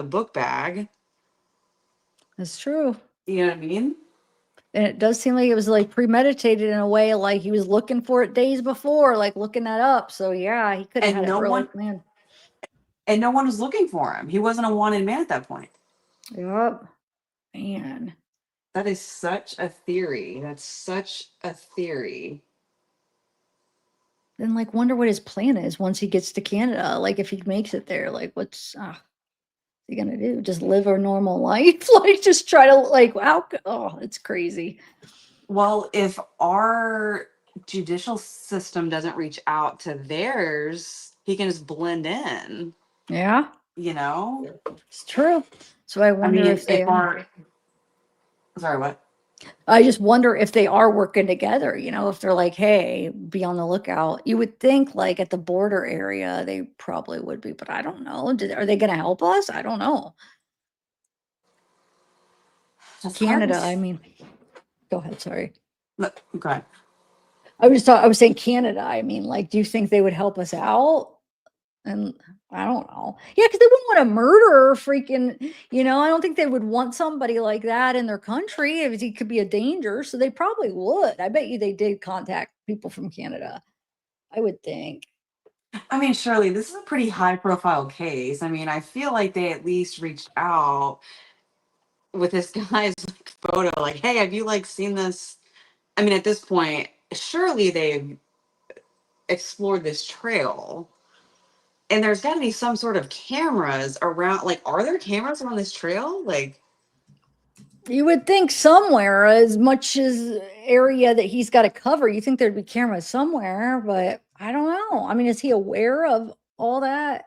book bag. that's true. You know what I mean? And it does seem like it was like premeditated in a way, like he was looking for it days before, like looking that up. So yeah, he could have And had it really planned. no one was looking for him. He wasn't a wanted man at that point. Yep. Man. That is such a theory. That's such a theory. Then like wonder what his plan is once he gets to Canada. Like if he makes it there, like what's he gonna do? Just live a normal life? Like just try to like it's crazy. Well, if our judicial system doesn't reach out to theirs, he can just blend in. Yeah, You know? it's true. So I I wonder mean, if they sorry, what? I just wonder if they are working together, you know, if they're like, hey, be on the lookout. You would think like at the border area, they probably would be, but I don't know. Are they going to help us? I don't know. That's Canada, hard. I mean, go ahead. Sorry. Look, go ahead. I was saying Canada. I mean, like, do you think they would help us out? And I don't know. Yeah, because they wouldn't want to murder freaking, you know, I don't think they would want somebody like that in their country if he could be a danger. So they probably would. I bet you they did contact people from Canada. I would think. I mean, Shirley, this is a pretty high profile case. I mean, I feel like they at least reached out with this guy's photo, like, hey, have you like seen this? I mean, at this point, surely they've explored this trail. And there's got to be some sort of cameras around. Like, are there cameras on this trail? Like, You would think somewhere, as much as area that he's got to cover, you think there'd be cameras somewhere, but I don't know. I mean, is he aware of all that?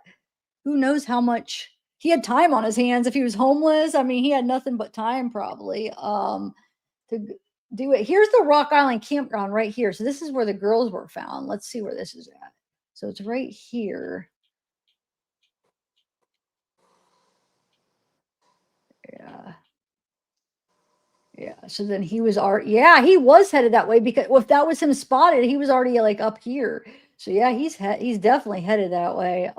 Who knows how much he had time on his hands if he was homeless. I mean, he had nothing but time probably do it. Here's the Rock Island campground right here. So this is where the girls were found. Let's see where this is at. So it's right here. Yeah. Yeah. So then he was he was headed that way because if that was him spotted, he was already like up here. So yeah, he's definitely headed that way.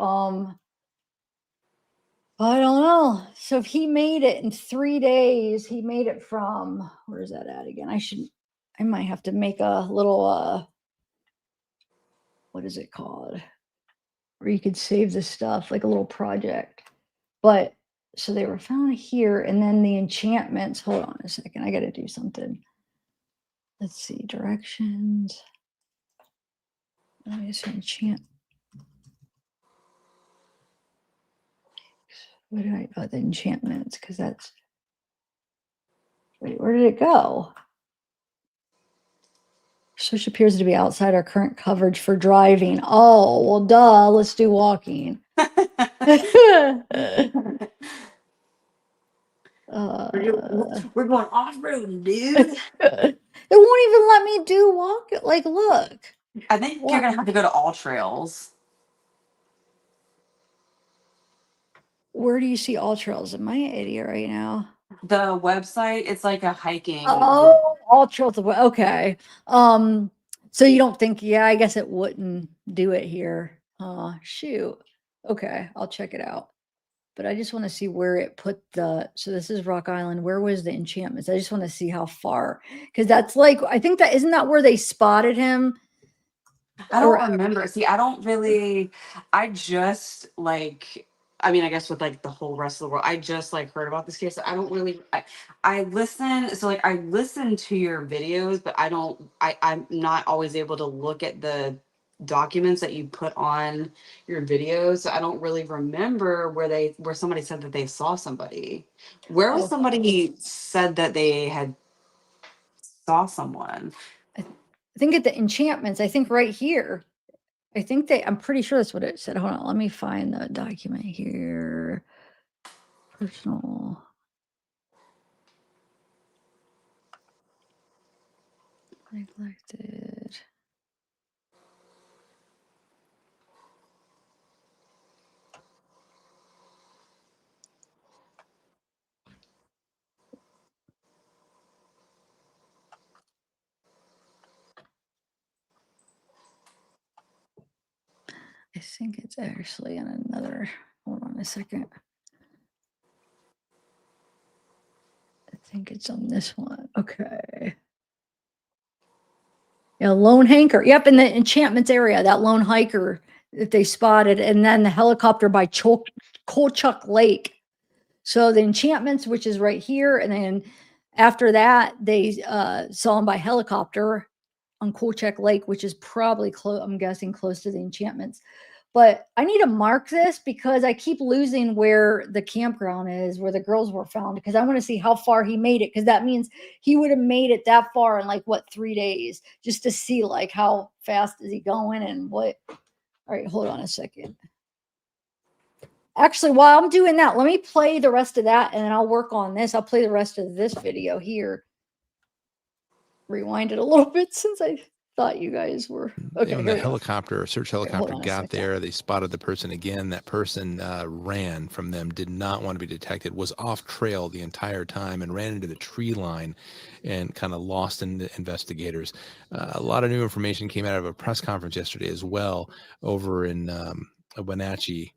I don't know. So if he made it in 3 days, he made it from where's that at again? I might have to make a little what is it called? Where you could save the stuff, like a little project. But so they were found here, and then the enchantments. Hold on a second. I got to do something. Let's see. Directions. Let me just enchant. What did the enchantments? Because that's. Wait, where did it go? Search appears to be outside our current coverage for driving. Oh, well, duh. Let's do walking. we're going off-road, dude. They won't even let me do walk. Like, look. I think you're going to have to go to all trails. Where do you see all trails? Am I an idiot right now? The website, it's like a hiking. Oh, all trails. Okay. So you don't think, yeah, I guess it wouldn't do it here. Shoot. Okay, I'll check it out. But I just want to see where it put so this is Rock Island. Where was the enchantments? I just want to see how far. Because that's like, I think isn't that where they spotted him? I don't remember. See, I just like, I mean, I guess with like the whole rest of the world, I just like heard about this case. I don't really, I listen. So like I listen to your videos, but I'm not always able to look at the documents that you put on your videos. So I don't really remember where somebody said that they saw somebody. Where was somebody said that they had saw someone? I think at the enchantments, I think right here. I'm pretty sure that's what it said. Hold on, let me find the document here. Personal. Neglected. I think it's actually in another, hold on a second. I think it's on this one. Okay. Yeah, lone hiker. Yep, in the enchantments area, that lone hiker that they spotted, and then the helicopter by Kolchak Lake. So the enchantments, which is right here, and then after that, they saw him by helicopter on Kolchak Lake, which is probably close. I'm guessing close to the enchantments. But I need to mark this because I keep losing where the campground is, where the girls were found, because I want to see how far he made it, because that means he would have made it that far in like, what, 3 days, just to see like how fast is he going and what. All right, hold on a second. Actually, while I'm doing that, let me play the rest of that and then I'll work on this. I'll play the rest of this video here. rewind it a little bit since I thought you guys were okay. When Here the we go. helicopter, search Hold helicopter on a got second. there, they spotted the person again. That person ran from them, did not want to be detected, was off trail the entire time and ran into the tree line and kind of lost in the investigators. A lot of new information came out of a press conference yesterday as well over in Wenatchee,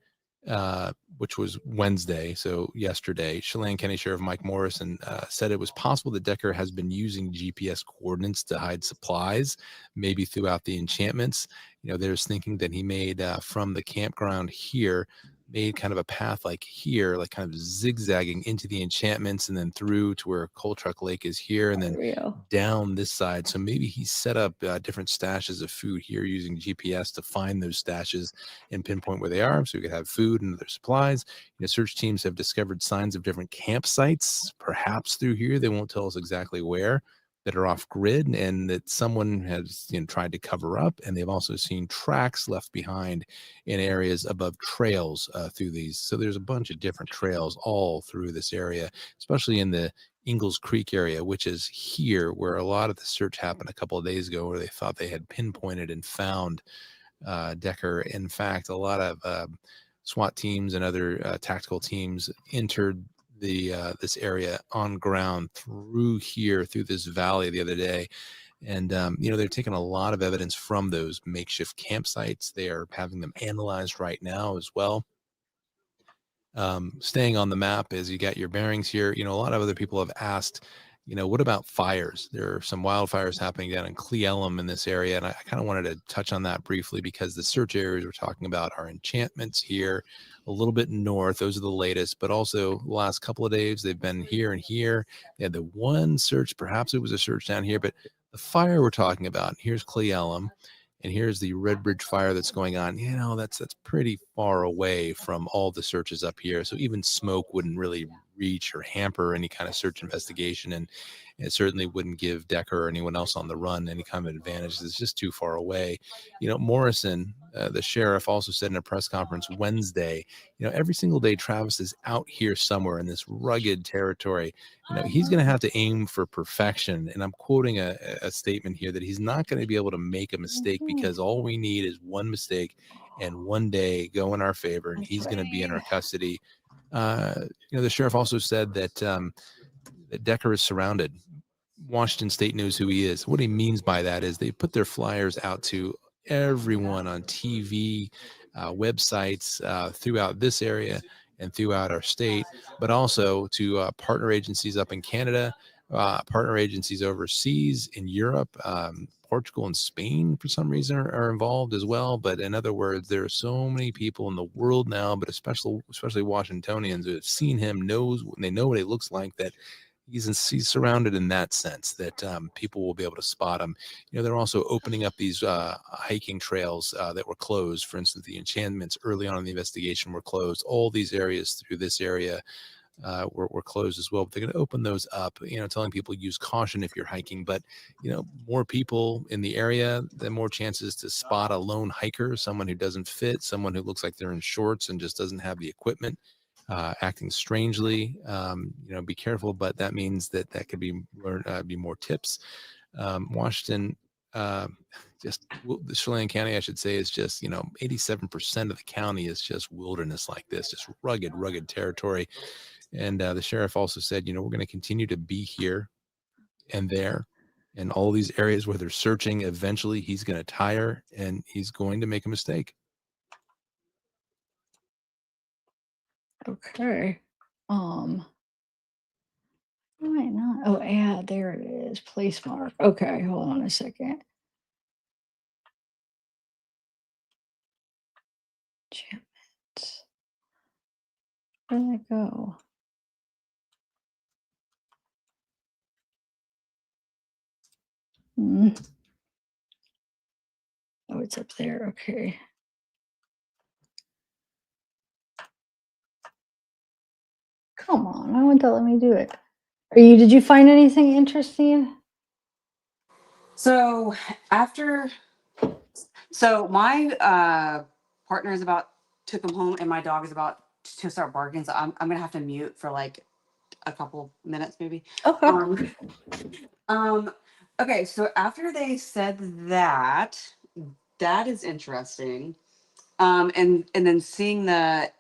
which was Wednesday, so yesterday. Chelan County Sheriff Mike Morrison said it was possible that Decker has been using GPS coordinates to hide supplies, maybe throughout the enchantments. There's thinking that he made from the campground here, made kind of a path like here, like kind of zigzagging into the enchantments and then through to where Coal Truck Lake is here and then down this side. So maybe he set up different stashes of food here using GPS to find those stashes and pinpoint where they are so we could have food and other supplies. Search teams have discovered signs of different campsites, perhaps through here. They won't tell us exactly where, that are off grid and that someone has tried to cover up. And they've also seen tracks left behind in areas above trails through these. So there's a bunch of different trails all through this area, especially in the Ingalls Creek area, which is here where a lot of the search happened a couple of days ago, where they thought they had pinpointed and found Decker. In fact, a lot of SWAT teams and other tactical teams entered this area on ground through this valley the other day. And, they're taking a lot of evidence from those makeshift campsites. They are having them analyzed right now as well. Staying on the map as you got your bearings here, a lot of other people have asked, what about fires? There are some wildfires happening down in Cle Elum in this area. And I kind of wanted to touch on that briefly because the search areas we're talking about are enchantments here, a little bit north. Those are the latest, but also the last couple of days, they've been here and here. They had the one search, perhaps it was a search down here, but the fire we're talking about, here's Cle Elum. And here's the Red Bridge fire that's going on. That's pretty far away from all the searches up here. So even smoke wouldn't really reach or hamper any kind of search investigation. And it certainly wouldn't give Decker or anyone else on the run any kind of advantage. It's just too far away. Morrison, the sheriff, also said in a press conference Wednesday, every single day Travis is out here somewhere in this rugged territory. He's going to have to aim for perfection. And I'm quoting a statement here that he's not going to be able to make a mistake because all we need is one mistake and one day go in our favor and he's going to be in our custody. The sheriff also said that, that Decker is surrounded. Washington State knows who he is. What he means by that is they put their flyers out to everyone on TV, websites throughout this area and throughout our state, but also to partner agencies up in Canada, partner agencies overseas in Europe. Portugal and Spain, for some reason, are involved as well. But in other words, there are so many people in the world now, but especially Washingtonians who have seen him, they know what he looks like, that he's surrounded in that sense that people will be able to spot him. They're also opening up these hiking trails that were closed. For instance, the enchantments early on in the investigation were closed. All these areas through this area were closed as well. But they're going to open those up, telling people use caution if you're hiking. But, more people in the area, the more chances to spot a lone hiker, someone who doesn't fit, someone who looks like they're in shorts and just doesn't have the equipment. Acting strangely, be careful, but that means that could be more tips. Washington, just the Chelan County, I should say, is just 87% of the county is just wilderness like this, just rugged territory. And the sheriff also said, we're going to continue to be here and there and all these areas where they're searching. Eventually, he's going to tire and he's going to make a mistake. Okay. Why not? Oh, yeah, there it is. Place mark. Okay, hold on a second. Enchantments. Where did it go? Oh, it's up there. Okay. Come on, why won't that let me do it? Did you find anything interesting? So my partner is about to come home and my dog is about to start barking. So I'm gonna have to mute for like a couple minutes maybe. Okay. Okay, so after they said that, that is interesting. And then seeing that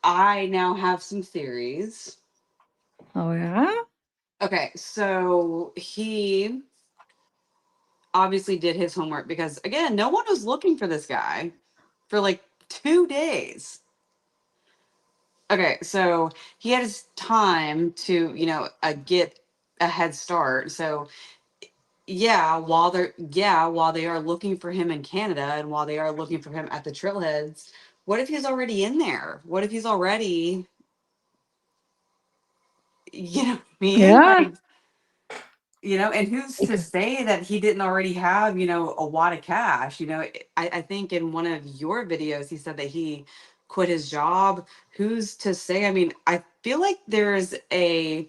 I now have some theories. Oh yeah. Okay, so he obviously did his homework because again, no one was looking for this guy for like 2 days. Okay, so he had his time to, get a head start. So while they are looking for him in Canada and while they are looking for him at the trailheads, what if he's already in there? What if he's already, what I mean? Yeah. Like, and who's to say that he didn't already have, a wad of cash? I think in one of your videos, he said that he quit his job. Who's to say? I mean, I feel like there's a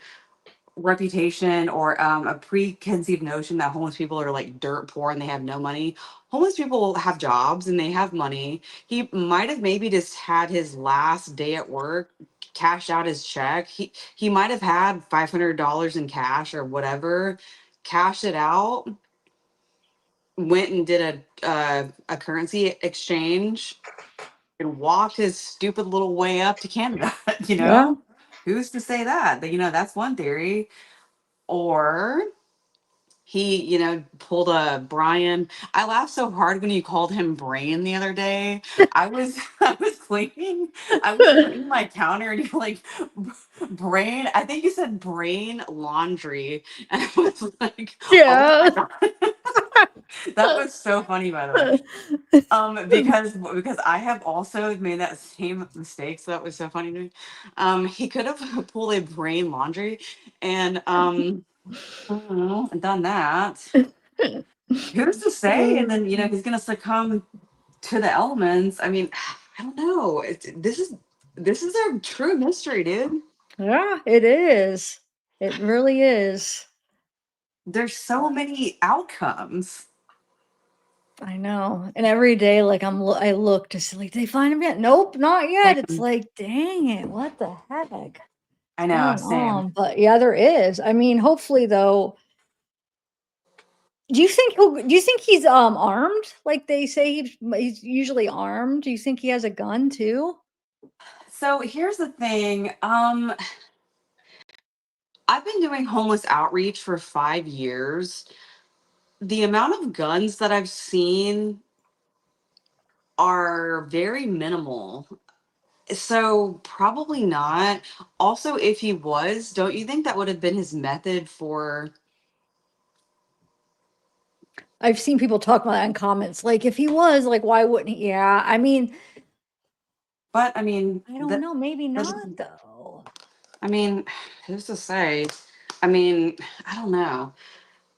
reputation or a preconceived notion that homeless people are like dirt poor and they have no money. Homeless people have jobs and they have money. He might have maybe just had his last day at work, cashed out his check. He might have had $500 in cash or whatever, cashed it out, went and did a currency exchange and walked his stupid little way up to Canada. Yeah. Who's to say that? That's one theory. Or he, pulled a Brian. I laughed so hard when you called him Brain the other day. I was cleaning my counter and you're like, Brain. I think you said Brain Laundry, and I was like, oh Yeah. my god, that was so funny, by the way. Because I have also made that same mistake, so that was so funny to me. He could have pulled a Brain Laundry, and I don't know, done that. Who's to say? And then he's gonna succumb to the elements. I mean, I don't know. This is a true mystery, dude. Yeah, it is. It really is. There's so many outcomes. I know. And every day, like I look to see, like, did they find him yet? Nope, not yet. It's like, dang it, what the heck? I know, Going same. on? But yeah, there is. I mean, hopefully though. Do you think he's armed? Like they say he's usually armed. Do you think he has a gun too? So here's the thing. I've been doing homeless outreach for 5 years. The amount of guns that I've seen are very minimal. So probably not. Also, if he was, don't you think that would have been his method for? I've seen people talk about that in comments. Like if he was, like, why wouldn't he? Yeah, I mean, But I mean, I don't know. Maybe not though. I mean, who's to say? I mean, I don't know.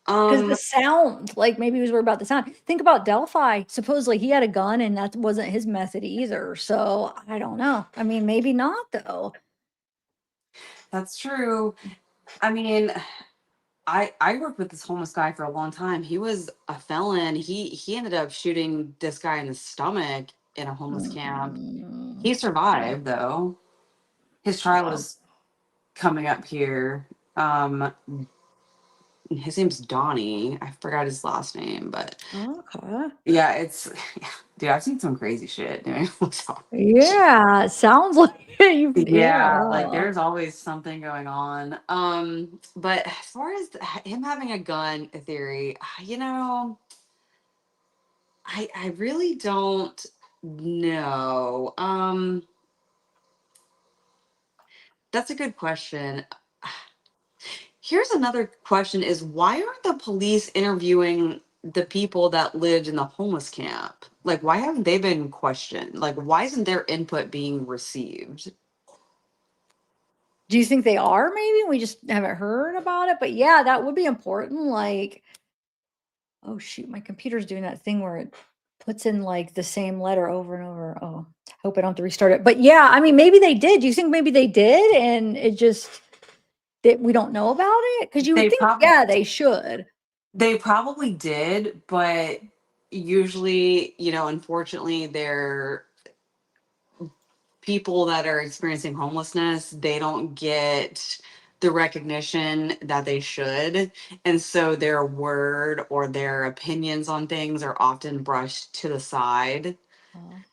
Because the sound, like maybe he was worried about the sound. Think about Delphi. Supposedly he had a gun and that wasn't his method either. So I don't know. I mean, maybe not though. That's true. I mean, I worked with this homeless guy for a long time. He was a felon. He ended up shooting this guy in the stomach in a homeless camp. He survived though. His trial is coming up here. His name's Donnie. I forgot his last name, but Okay. yeah, dude, I've seen some crazy shit. Dude. Yeah, it sounds like you. Yeah, like Yeah. there's always something going on. But as far as him having a gun theory, I really don't know. That's a good question. Here's another question is why aren't the police interviewing the people that lived in the homeless camp? Like, why haven't they been questioned? Like, why isn't their input being received? Do you think they are? Maybe we just haven't heard about it. But yeah, that would be important. Like, oh shoot, my computer's doing that thing where it puts in like the same letter over and over. Oh, hope I don't have to restart it. But yeah, I mean, maybe they did. Do you think maybe they did, and it just that we don't know about it? Because you would They think, probably yeah, they should. They probably did, but usually, unfortunately, they're people that are experiencing homelessness, they don't get the recognition that they should. And so their word or their opinions on things are often brushed to the side.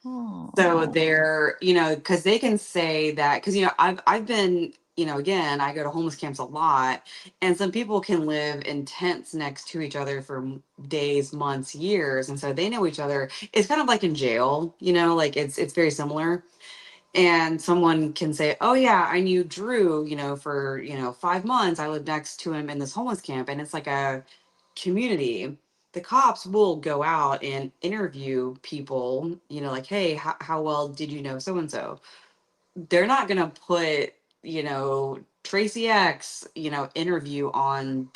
So they're, because they can say that, because I've been, again, I go to homeless camps a lot, and some people can live in tents next to each other for days, months, years, and so they know each other. It's kind of like in jail, like it's very similar. And someone can say, "Oh yeah, I knew Drew, for 5 months. I lived next to him in this homeless camp," and it's like a community. The cops will go out and interview people, like, "Hey, how well did you know so and so?" They're not gonna put, Tracy X, interview on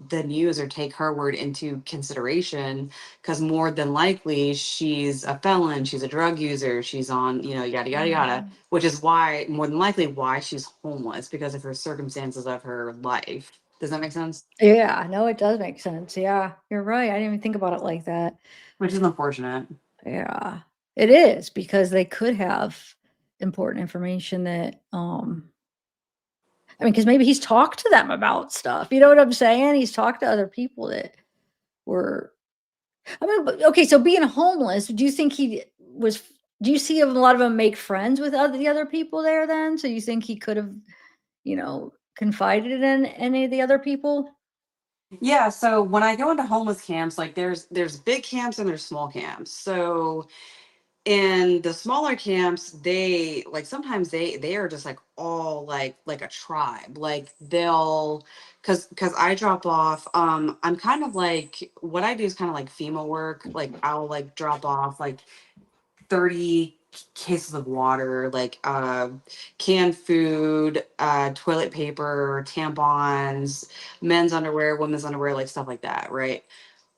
the news or take her word into consideration, because more than likely she's a felon, she's a drug user, she's on, yada yada yada, which is why more than likely why she's homeless, because of her circumstances of her life. Does that make sense? Yeah, no, it does make sense. Yeah, you're right. I didn't even think about it like that. Which is unfortunate. Yeah, it is, because they could have important information that, I mean, because maybe he's talked to them about stuff. You know what I'm saying? He's talked to other people that were, I mean, okay, so being homeless, do you think he was, do you see a lot of them make friends with the other people there then? So you think he could have, confided in any of the other people? Yeah, so when I go into homeless camps, like there's big camps and there's small camps. So in the smaller camps, they like sometimes they are just like all like a tribe. Like they'll, because I drop off, I'm kind of like, what I do is kind of like FEMA work. Like I'll like drop off like 30 cases of water, like canned food, toilet paper, tampons, men's underwear, women's underwear, like stuff like that, right?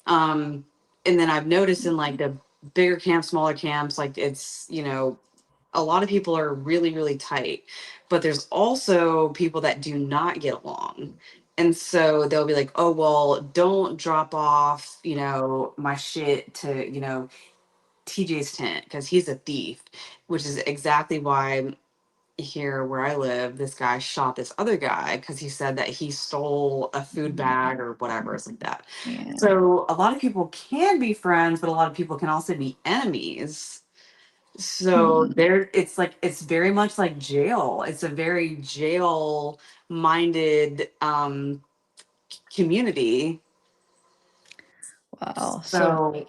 um and then I've noticed in like the bigger camps, smaller camps, like it's, a lot of people are really really tight, but there's also people that do not get along. And so they'll be like, "Oh well, don't drop off, my shit to, TJ's tent because he's a thief," which is exactly why here where I live, this guy shot this other guy because he said that he stole a food bag or whatever. It's like that. Yeah. So a lot of people can be friends, but a lot of people can also be enemies. So there, it's very much like jail. It's a very jail minded community. Wow. So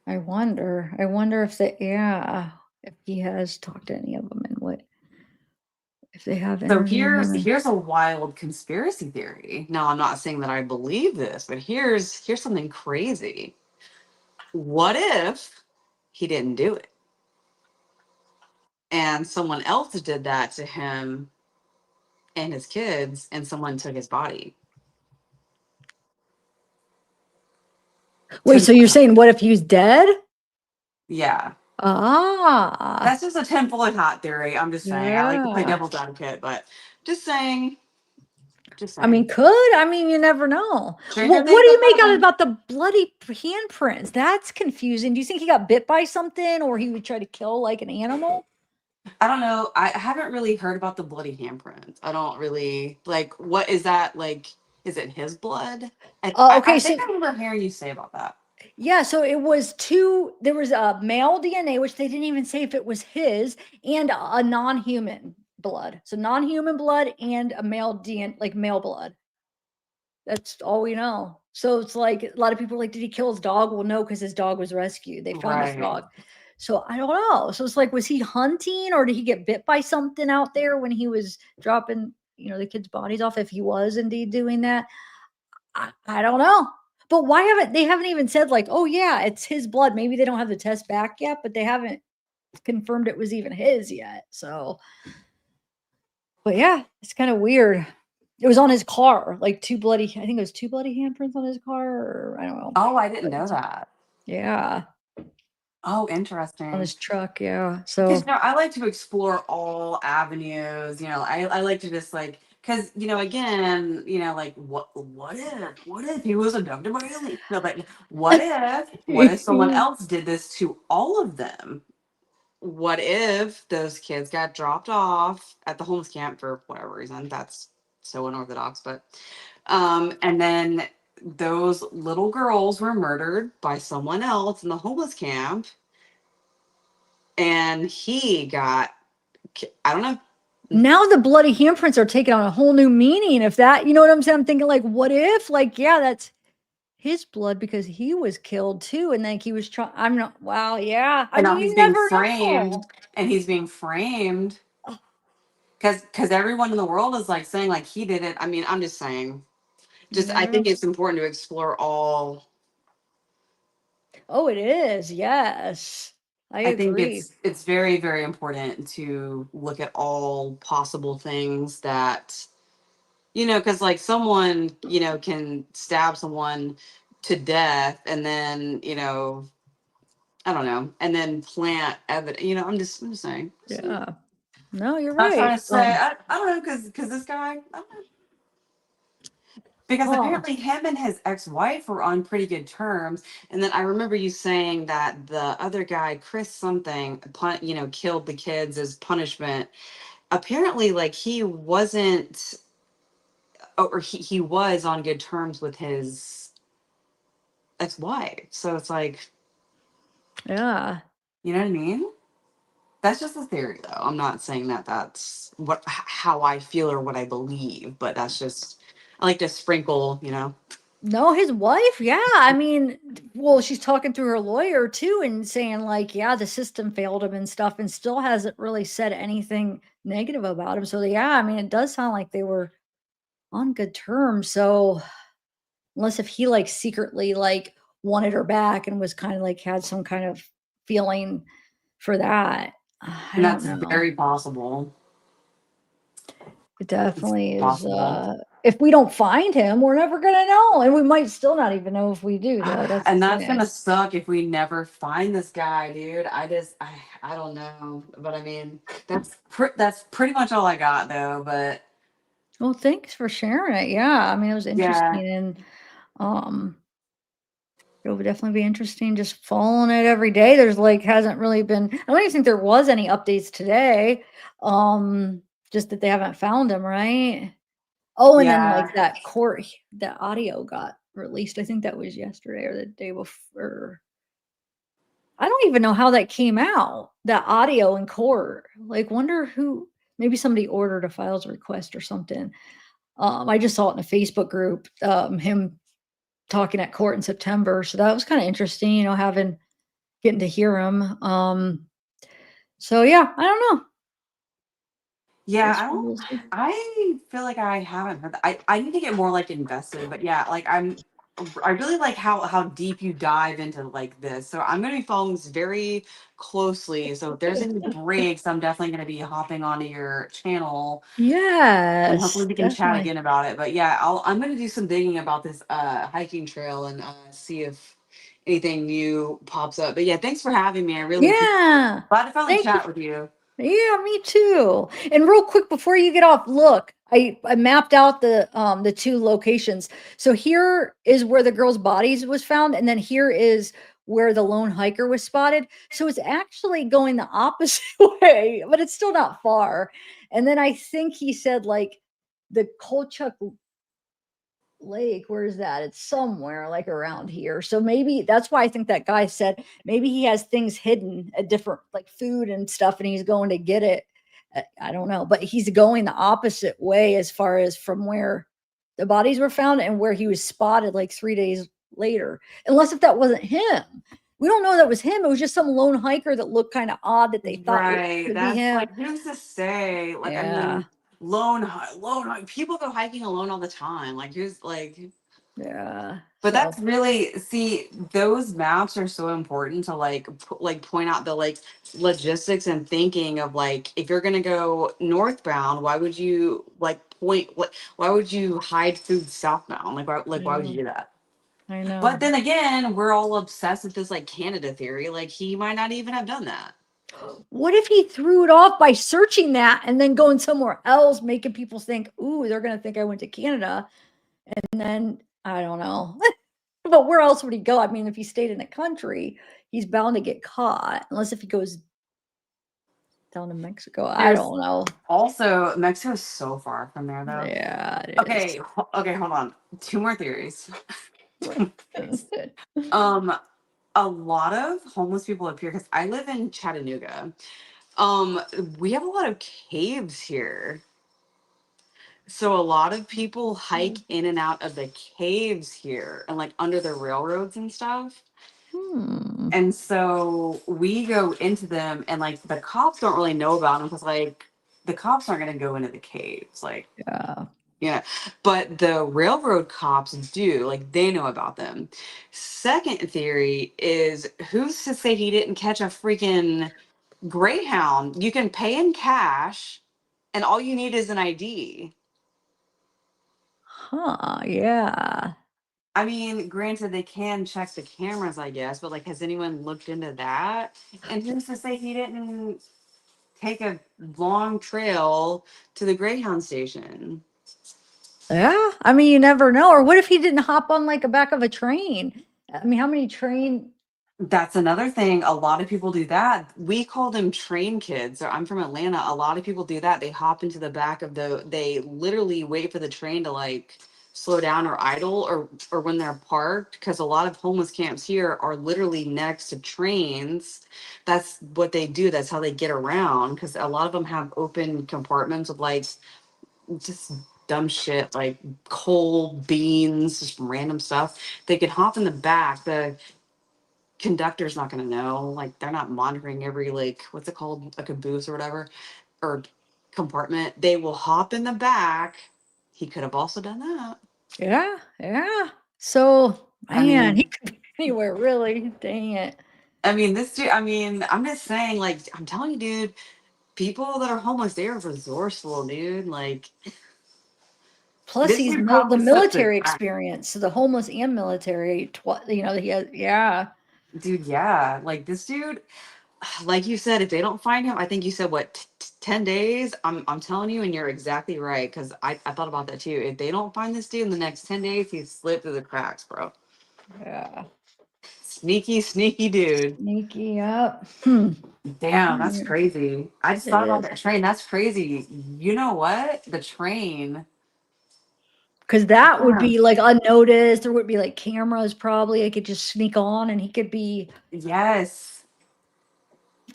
I wonder if if he has talked to any of them and what, if they have So interviewed here's him. here's a wild conspiracy theory. Now, I'm not saying that I believe this, but here's something crazy. What if he didn't do it and someone else did that to him and his kids, and someone took his body? Wait, so you're saying what if he was dead? Yeah, Ah, that's just a tinfoil hat theory. I'm just saying. I like to play yeah. devil's advocate, but just saying. Just I saying. mean, could. I mean, you never know. Stranger What do things you have make out happened. about the bloody handprints? That's confusing. Do you think he got bit by something, or he would try to kill like an animal? I don't know. I haven't really heard about the bloody handprints. I don't really like. What is that like? Is it his blood? Okay, I so think I remember hearing you say about that. yeah, so it was there was a male DNA, which they didn't even say if it was his, and a non-human blood. So non-human blood and a male DNA, like male blood. That's all we know. So it's like a lot of people are like, did he kill his dog? Well, no, because his dog was rescued. They found his Right. dog. So I don't know. So it's like, was he hunting or did he get bit by something out there when he was dropping, the kids' bodies off? If he was indeed doing that, I don't know. But why haven't they haven't even said like, oh yeah, it's his blood. Maybe they don't have the test back yet, but they haven't confirmed it was even his yet. So, but yeah, it's kind of weird. It was on his car, like I think it was two bloody handprints on his car, or I don't know. Oh, I didn't know that. Yeah. Oh, On interesting. his truck, yeah. Because So I like to explore all avenues. I like to just like, because again, like what if he was abducted by aliens? No, but what if someone else did this to all of them? What if those kids got dropped off at the homeless camp for whatever reason? That's so unorthodox, but and then those little girls were murdered by someone else in the homeless camp, and he got, I don't know. Now the bloody handprints are taking on a whole new meaning. If that, you know what I'm saying? I'm thinking like, what if, like, yeah, that's his blood because he was killed too, and then he was trying. I'm not. Wow, yeah. I And now mean, he's you being never framed, know. and he's being framed because everyone in the world is like saying like he did it. I mean, I'm just saying. Just I Yeah. think it's important to explore all. Oh, it is. Yes, I I think agree. it's very, very important to look at all possible things that, you know, because like someone, you know, can stab someone to death and then, you know, I don't know, and then plant evidence. You know, I'm just saying. Yeah. No, you're I'm trying right. to say I don't know because this guy. I don't know. Because Oh. apparently him and his ex-wife were on pretty good terms, and then I remember you saying that the other guy, Chris something, you know, killed the kids as punishment. Apparently, like he wasn't, or he was on good terms with his ex-wife. So it's like, Yeah. you know what I mean? That's just a theory, though. I'm not saying that that's how I feel or what I believe, but that's just I like to sprinkle, you know. No, his wife, yeah. I mean, well, she's talking to her lawyer too and saying, like, yeah, the system failed him and stuff, and still hasn't really said anything negative about him. So, yeah, I mean, it does sound like they were on good terms. So, unless if he like secretly like wanted her back and was kind of like had some kind of feeling for that. I And don't that's know. very possible. It definitely is. Possible. If we don't find him, we're never gonna know, and we might still not even know if we do, though. That's And the that's thing. gonna suck if we never find this guy, dude. I don't know, but I mean that's pretty much all I got though. But Well, thanks for sharing it. Yeah, I mean, it was yeah, interesting, and um, it would definitely be interesting just following it every day. There's like hasn't really been. I don't even think there was any updates today. Just that they haven't found him, right? Oh, and then like yeah, that court, that audio got released. I think that was yesterday or the day before. I don't even know how that came out, that audio in court. Like, wonder who, maybe somebody ordered a files request or something. I just saw it in a Facebook group, him talking at court in September. So that was kind of interesting, you know, getting to hear him. So yeah, I don't know. yeah. Guess we'll see. I feel like I haven't heard that. I need to get more like invested, but yeah, like I really like how deep you dive into like this. So I'm gonna be following this very closely. So if there's any breaks, I'm definitely gonna be hopping onto your channel and hopefully Yes, we can chat definitely. again about it. But yeah, I'm gonna do some digging about this hiking trail and see if anything new pops up. But yeah, thanks for having me. I really appreciate it. Yeah. Glad to finally Thank you. chat with you. Yeah, me too. And real quick before you get off, look, I mapped out the two locations. So here is where the girl's bodies was found, and then here is where the lone hiker was spotted. So it's actually going the opposite way, but it's still not far. And then I think he said like the Kolchak Lake, where is that? It's somewhere like around here. So maybe that's why I think that guy said maybe he has things hidden at different like food and stuff and he's going to get it. I don't know, but he's going the opposite way as far as from where the bodies were found and where he was spotted like 3 days later. Unless if that wasn't him. We don't know that was him. It was just some lone hiker that looked kind of odd that they thought Right. could be That's him. like who's to say? Like I Yeah. mean, people go hiking alone all the time. Like who's like Yeah. but So that's really see those maps are so important to like point out the like logistics and thinking of like if you're gonna go northbound, why would you like why would you hide food southbound? Why would you do that? I know. But then again, we're all obsessed with this like Canada theory. Like he might not even have done that. What if he threw it off by searching that and then going somewhere else, making people think, ooh, they're going to think I went to Canada. And then I don't know. But where else would he go? I mean, if he stayed in the country, he's bound to get caught unless if he goes down in Mexico. I don't know. Also, Mexico is so far from there, though. Yeah, it is. Okay, hold on. 2 more theories. A lot of homeless people up here because I live in Chattanooga. We have a lot of caves here. So a lot of people hike in and out of the caves here and like under the railroads and stuff. And so we go into them and like the cops don't really know about them because like the cops aren't going to go into the caves. Like, yeah, but the railroad cops do, like they know about them. Second theory is who's to say he didn't catch a freaking Greyhound? You can pay in cash and all you need is an ID. Huh, yeah. I mean, granted, they can check the cameras, I guess, but like, has anyone looked into that? And who's to say he didn't take a long trail to the Greyhound station? Yeah, I mean, you never know. Or what if he didn't hop on like a back of a train? I mean, how many train? That's another thing. A lot of people do that. We call them train kids. So I'm from Atlanta. A lot of people do that. They hop into the back of they literally wait for the train to like slow down or idle or when they're parked because a lot of homeless camps here are literally next to trains. That's what they do. That's how they get around because a lot of them have open compartments with like just dumb shit like coal, beans, just random stuff. They can hop in the back. The conductor's not going to know, like they're not monitoring every like what's it called, a caboose or whatever, or compartment. They will hop in the back. He could have also done that. Yeah. So I man, he mean, could be anywhere really. Dang it. this dude, I'm just saying, like, I'm telling you, dude, people that are homeless, they are resourceful, dude. Like, Plus, this he's dude the probably slipped through the military cracks. experience, so the homeless and military. He has. Yeah. Dude, yeah, like this dude, like you said, if they don't find him, I think you said what, 10 days. I'm telling you, and you're exactly right, because I thought about that too. If they don't find this dude in the next 10 days, he's slipped through the cracks, bro. Yeah. Sneaky dude. Sneaky up. Damn, that's crazy. I just It thought about is. that train. That's crazy. You know what? The train. Because that would Yeah. be like unnoticed. There would be like cameras probably. I could just sneak on and he could be. Yes.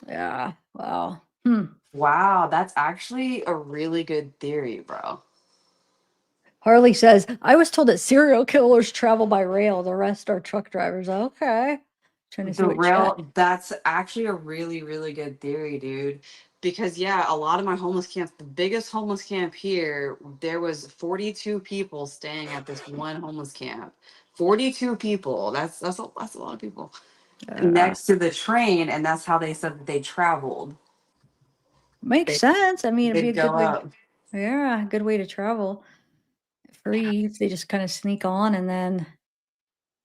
Yeah. Wow. Wow, that's actually a really good theory, bro. Harley says, I was told that serial killers travel by rail. The rest are truck drivers. Okay. Trying to see The what chat. rail, that's actually a really, really good theory, dude. Because yeah, a lot of my homeless camps, the biggest homeless camp here, there was 42 people staying at this one homeless camp. 42 people. That's a lot of people. Next to the train, and that's how they said that they traveled. Makes sense. I mean, it'd be They'd a good go way. up. Yeah, good way to travel. Free if they just kind of sneak on and then,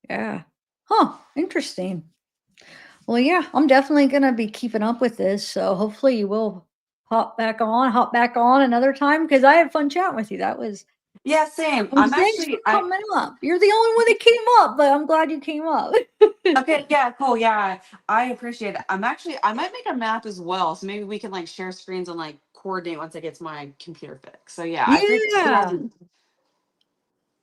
yeah. Huh. Interesting. Well, yeah, I'm definitely gonna be keeping up with this. So hopefully you will hop back on another time because I had fun chatting with you. That was Yeah, same. thanks for coming up. You're the only one that came up, but I'm glad you came up. Okay, yeah, cool. Yeah, I appreciate it. I might make a map as well. So maybe we can like share screens and like coordinate once I get my computer fixed. So yeah, I appreciate you Yeah. guys.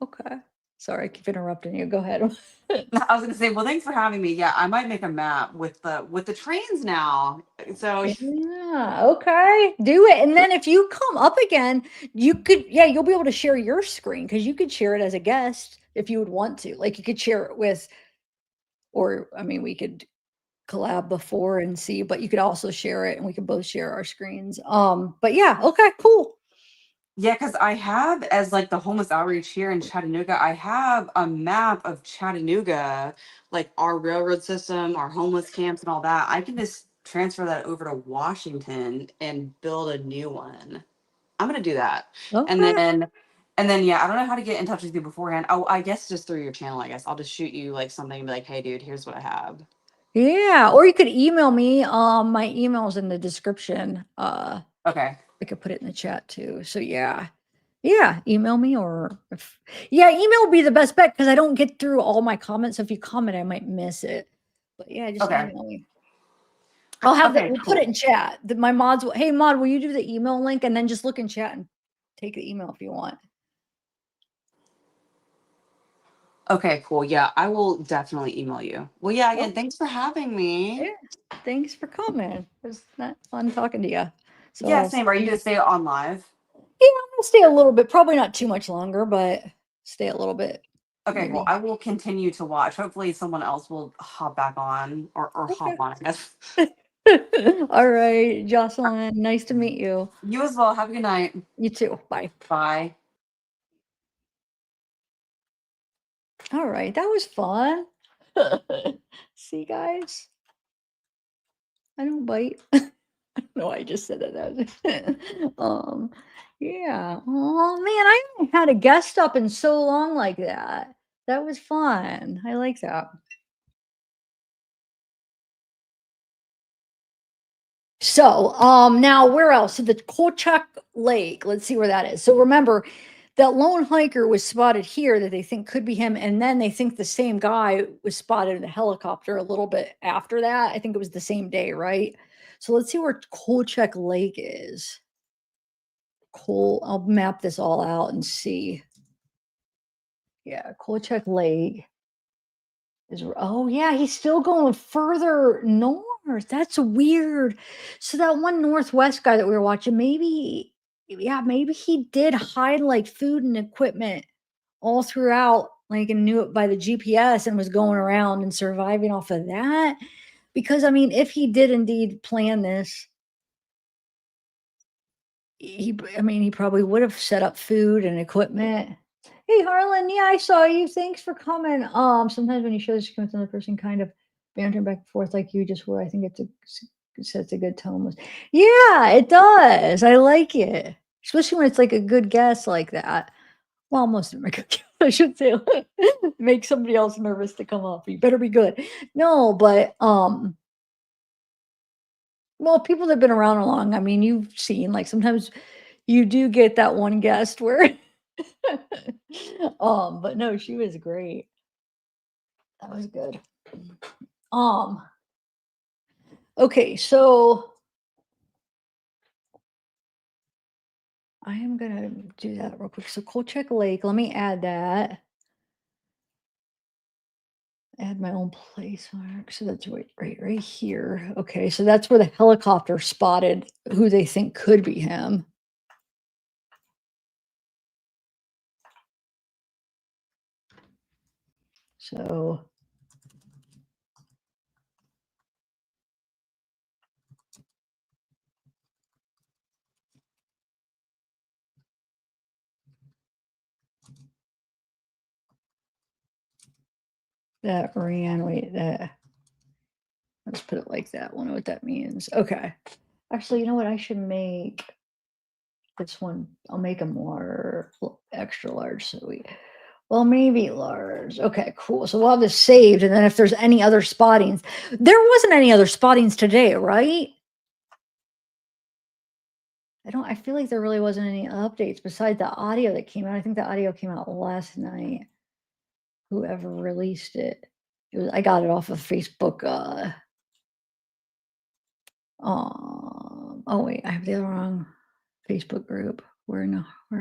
Okay. Sorry, I keep interrupting you. Go ahead. I was gonna say, well, thanks for having me. Yeah, I might make a map with the trains now. So Yeah, okay. Do it. And then if you come up again, you'll be able to share your screen because you could share it as a guest if you would want to. Like you could share it with, or I mean, we could collab before and see, but you could also share it and we could both share our screens. But yeah, okay, cool. yeah, because I have as like the homeless outreach here in Chattanooga, I have a map of Chattanooga, like our railroad system, our homeless camps, and all that. I can just transfer that over to Washington and build a new one. I'm gonna do that. And Okay. then yeah, I don't know how to get in touch with you beforehand. Oh, I guess just through your channel, I guess. I'll just shoot you like something and be like, hey dude, here's what I have. Yeah, or you could email me. My email's in the description. Okay. I could put it in the chat too. So yeah. Yeah, email me email would be the best bet because I don't get through all my comments. So if you comment, I might miss it. But yeah, just Okay. email me. I'll have that. Okay, We'll put it in chat. My mods will, hey mod, will you do the email link and then just look in chat and take the email if you want. Okay, cool. Yeah, I will definitely email you. Well, yeah, again, Oh, thanks for having me. yeah. Thanks for coming. It was not fun talking to you. So Yeah, same. Are you gonna stay on live? yeah, I'm gonna stay a little bit, probably not too much longer, but stay a little bit. Okay, Maybe. cool. I will continue to watch. Hopefully someone else will hop back on or hop on, I guess. All right, Jocelyn, nice to meet you. You as well. Have a good night. You too. Bye. Bye. All right, that was fun. See, guys, I don't bite. No, I just said that. Yeah. Oh man, I haven't had a guest up in so long like that. That was fun. I like that. So, now where else? So the Kolchak Lake. Let's see where that is. So remember, that lone hiker was spotted here that they think could be him, and then they think the same guy was spotted in the helicopter a little bit after that. I think it was the same day, right? So let's see where Kolchak Lake is. I'll map this all out and see. Yeah, Kolchak Lake is. Oh yeah, he's still going further north. That's weird. So that one northwest guy that we were watching, maybe, yeah, maybe he did hide like food and equipment all throughout, like, and knew it by the GPS and was going around and surviving off of that. Because I mean, if he did indeed plan this, I mean, he probably would have set up food and equipment. Hey, Harlan, yeah, I saw you. Thanks for coming. Sometimes when you show this with another person, kind of bantering back and forth like you just were, I think it sets a good tone. Yeah, it does. I like it, especially when it's like a good guess like that. Well, most of them are good. I should say, make somebody else nervous to come up. You better be good. No, but well, people that have been around long, I mean, you've seen like sometimes you do get that one guest where but no, she was great. That was good. Okay, so I am gonna do that real quick. So Kolchak Lake, let me add that. Add my own place mark. So that's right here. Okay, so that's where the helicopter spotted who they think could be him. So that ran, wait, that, let's put it like that. Wonder what that means. Okay. Actually, you know what? I should make this one, I'll make them more extra large. So well, maybe large. Okay, cool. So we'll have this saved. And then if there's any other spottings, there wasn't any other spottings today, right? I feel like there really wasn't any updates besides the audio that came out. I think the audio came out last night. Whoever released it. I got it off of Facebook. Oh wait, I have the wrong Facebook group. We're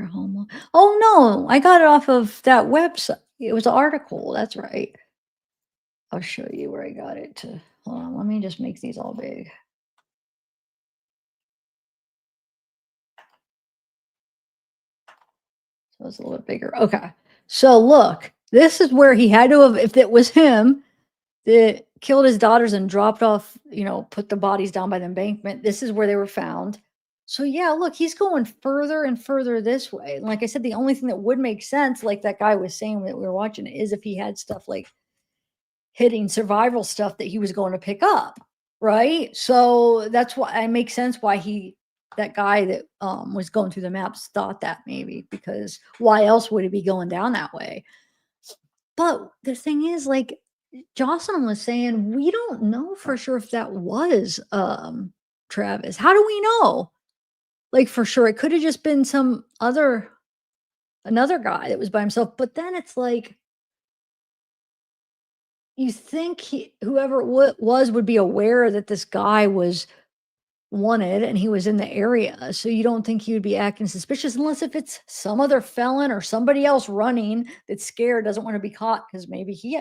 home. Oh no, I got it off of that website. It was an article. That's right. I'll show you where I got it to. Hold on, let me just make these all big. So it's a little bit bigger. Okay. So look, this is where he had to have, if it was him that killed his daughters and dropped off, put the bodies down by the embankment. This is where they were found. So yeah, look, he's going further and further this way. And like I said, the only thing that would make sense, like that guy was saying that we were watching, is if he had stuff like hitting survival stuff that he was going to pick up, right? So that's why it makes sense why that guy that was going through the maps thought that, maybe, because why else would he be going down that way? But the thing is, like Jocelyn was saying, we don't know for sure if that was Travis. How do we know? Like for sure, it could have just been another guy that was by himself. But then it's like, you think whoever it was would be aware that this guy was wanted and he was in the area. So you don't think he would be acting suspicious unless if it's some other felon or somebody else running that's scared, doesn't want to be caught because maybe he's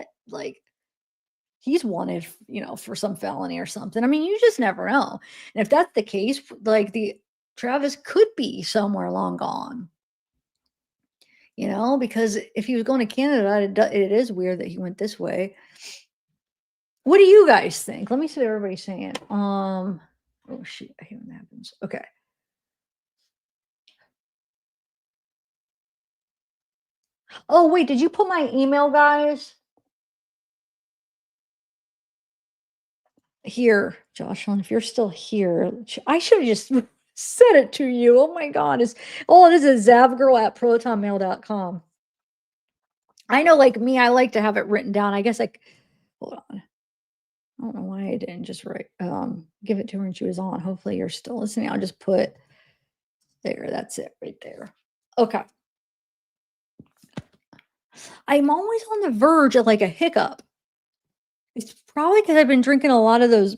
wanted, for some felony or something. I mean, you just never know. And if that's the case, like the Travis could be somewhere long gone. Because if he was going to Canada, it is weird that he went this way. What do you guys think? Let me see what everybody's saying. Oh shit, I hate when that happens. Okay. Oh wait, did you put my email, guys? Here, Jocelyn, if you're still here, I should have just said it to you. Oh my God. It is zavgirl@protonmail.com. I know, like me, I like to have it written down. I guess hold on. I don't know why I didn't just give it to her when she was on. Hopefully you're still listening. I'll just put there. That's it right there. Okay. I'm always on the verge of like a hiccup. It's probably because I've been drinking a lot of those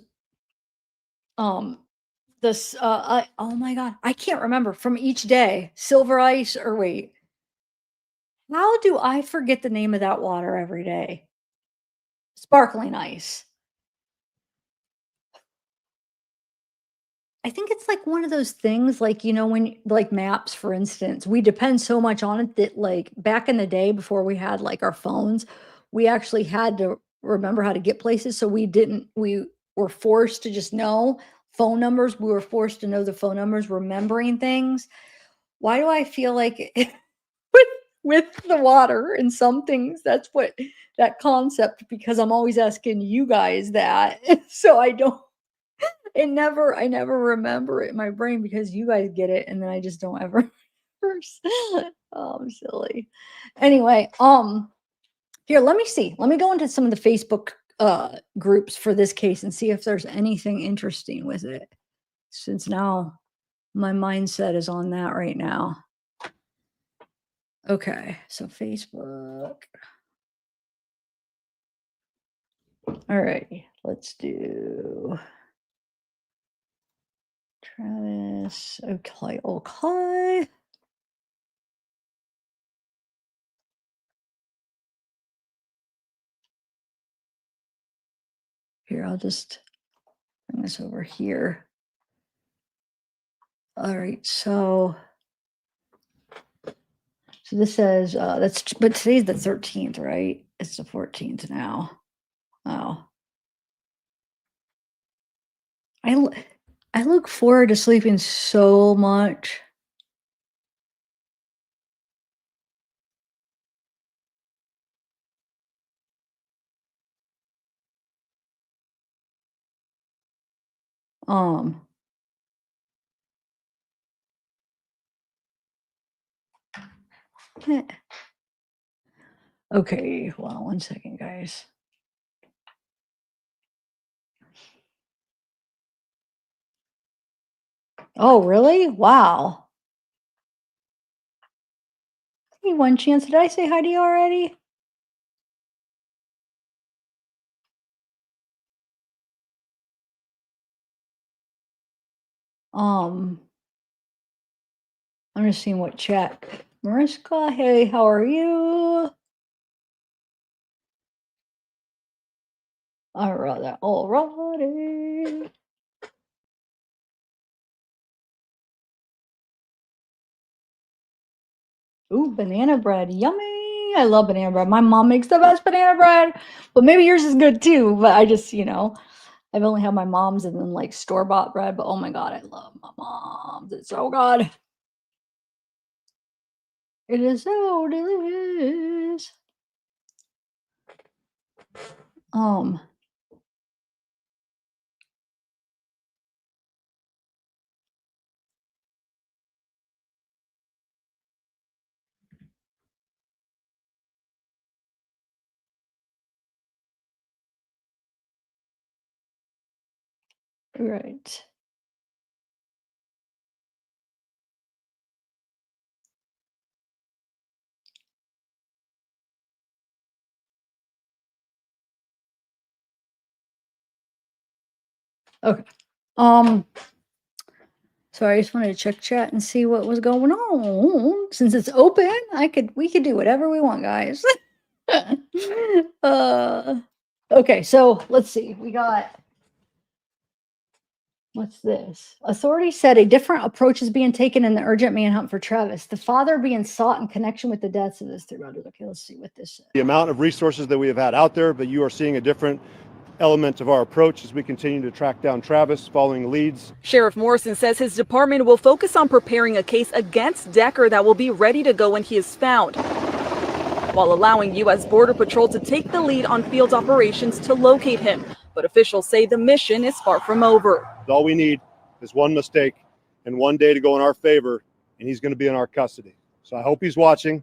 oh my God, I can't remember from each day. Silver ice or wait. How do I forget the name of that water every day? Sparkling ice. I think it's like one of those things like, when like maps, for instance, we depend so much on it that like back in the day before we had like our phones, we actually had to remember how to get places. So we were forced to just know phone numbers. We were forced to know the phone numbers, remembering things. Why do I feel like with the water and some things, that's what that concept, because I'm always asking you guys that. So I never remember it in my brain because you guys get it and then I just don't ever. Oh, I'm silly. Anyway, here, let me see. Let me go into some of the Facebook groups for this case and see if there's anything interesting with it. Since now my mindset is on that right now. Okay, so Facebook. All right, let's do Travis. Okay. Here, I'll just bring this over here. All right, so this says but today's the 13th, right? It's the 14th now. Oh. I look forward to sleeping so much. eh. Okay, hold on 1 second, guys. Oh, really? Wow. Hey, one chance. Did I say hi to you already? I'm just seeing what chat. Mariska, hey, how are you? Alrighty. Ooh, banana bread. Yummy. I love banana bread. My mom makes the best banana bread. But maybe yours is good too. But I just, I've only had my mom's and then like store-bought bread. But oh my God, I love my mom's. It's so good. It is so delicious. Right. Okay. So I just wanted to check chat and see what was going on. Since it's open, we could do whatever we want, guys. Okay, so let's see. We got what's this? Authorities said a different approach is being taken in the urgent manhunt for Travis. The father being sought in connection with the deaths of his three brothers. Okay, let's see what this says. The amount of resources that we have had out there, but you are seeing a different element of our approach as we continue to track down Travis following leads. Sheriff Morrison says his department will focus on preparing a case against Decker that will be ready to go when he is found, while allowing U.S. Border Patrol to take the lead on field operations to locate him. But officials say the mission is far from over. All we need is one mistake and one day to go in our favor, and he's going to be in our custody. So I hope he's watching.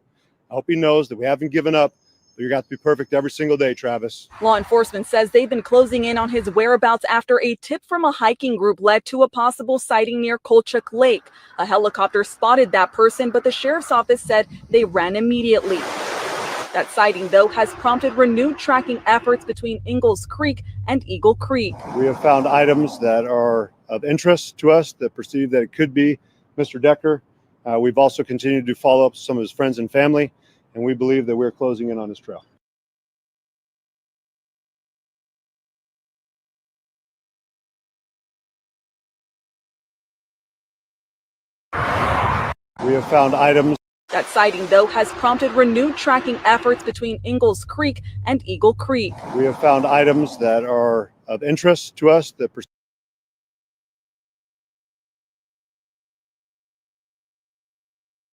I hope he knows that we haven't given up. You got to be perfect every single day, Travis. Law enforcement says they've been closing in on his whereabouts after a tip from a hiking group led to a possible sighting near Kolchak Lake. A helicopter spotted that person, but the sheriff's office said they ran immediately. That sighting, though, has prompted renewed tracking efforts between Ingalls Creek and Eagle Creek. We have found items that are of interest to us that perceive that it could be Mr. Decker. We've also continued to follow up with some of his friends and family, and we believe that we're closing in on his trail. We have found items. That sighting, though, has prompted renewed tracking efforts between Ingalls Creek and Eagle Creek. We have found items that are of interest to us that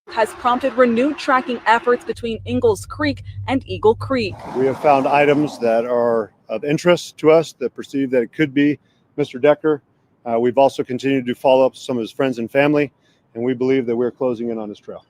has prompted renewed tracking efforts between Ingalls Creek and Eagle Creek. We have found items that are of interest to us that perceive that it could be Mr. Decker. We've also continued to follow up with some of his friends and family, and we believe that we're closing in on his trail.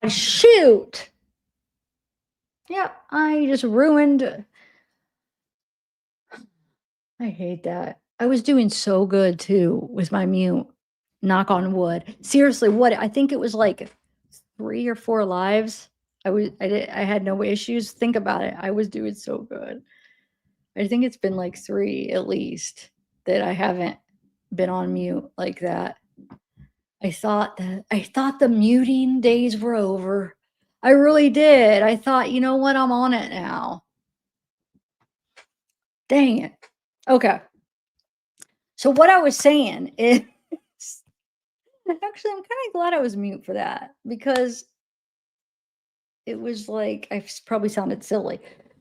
Shoot. Yep, I just ruined. I hate that. I was doing so good too with my mute. Knock on wood. Seriously, what I think it was like 3 or 4 lives. I had no issues. Think about it. I was doing so good. I think it's been like 3 at least that I haven't been on mute like that. I thought the muting days were over. I really did. I thought, you know what? I'm on it now. Dang it. Okay. So what I was saying is actually I'm kind of glad I was mute for that because it was like I probably sounded silly.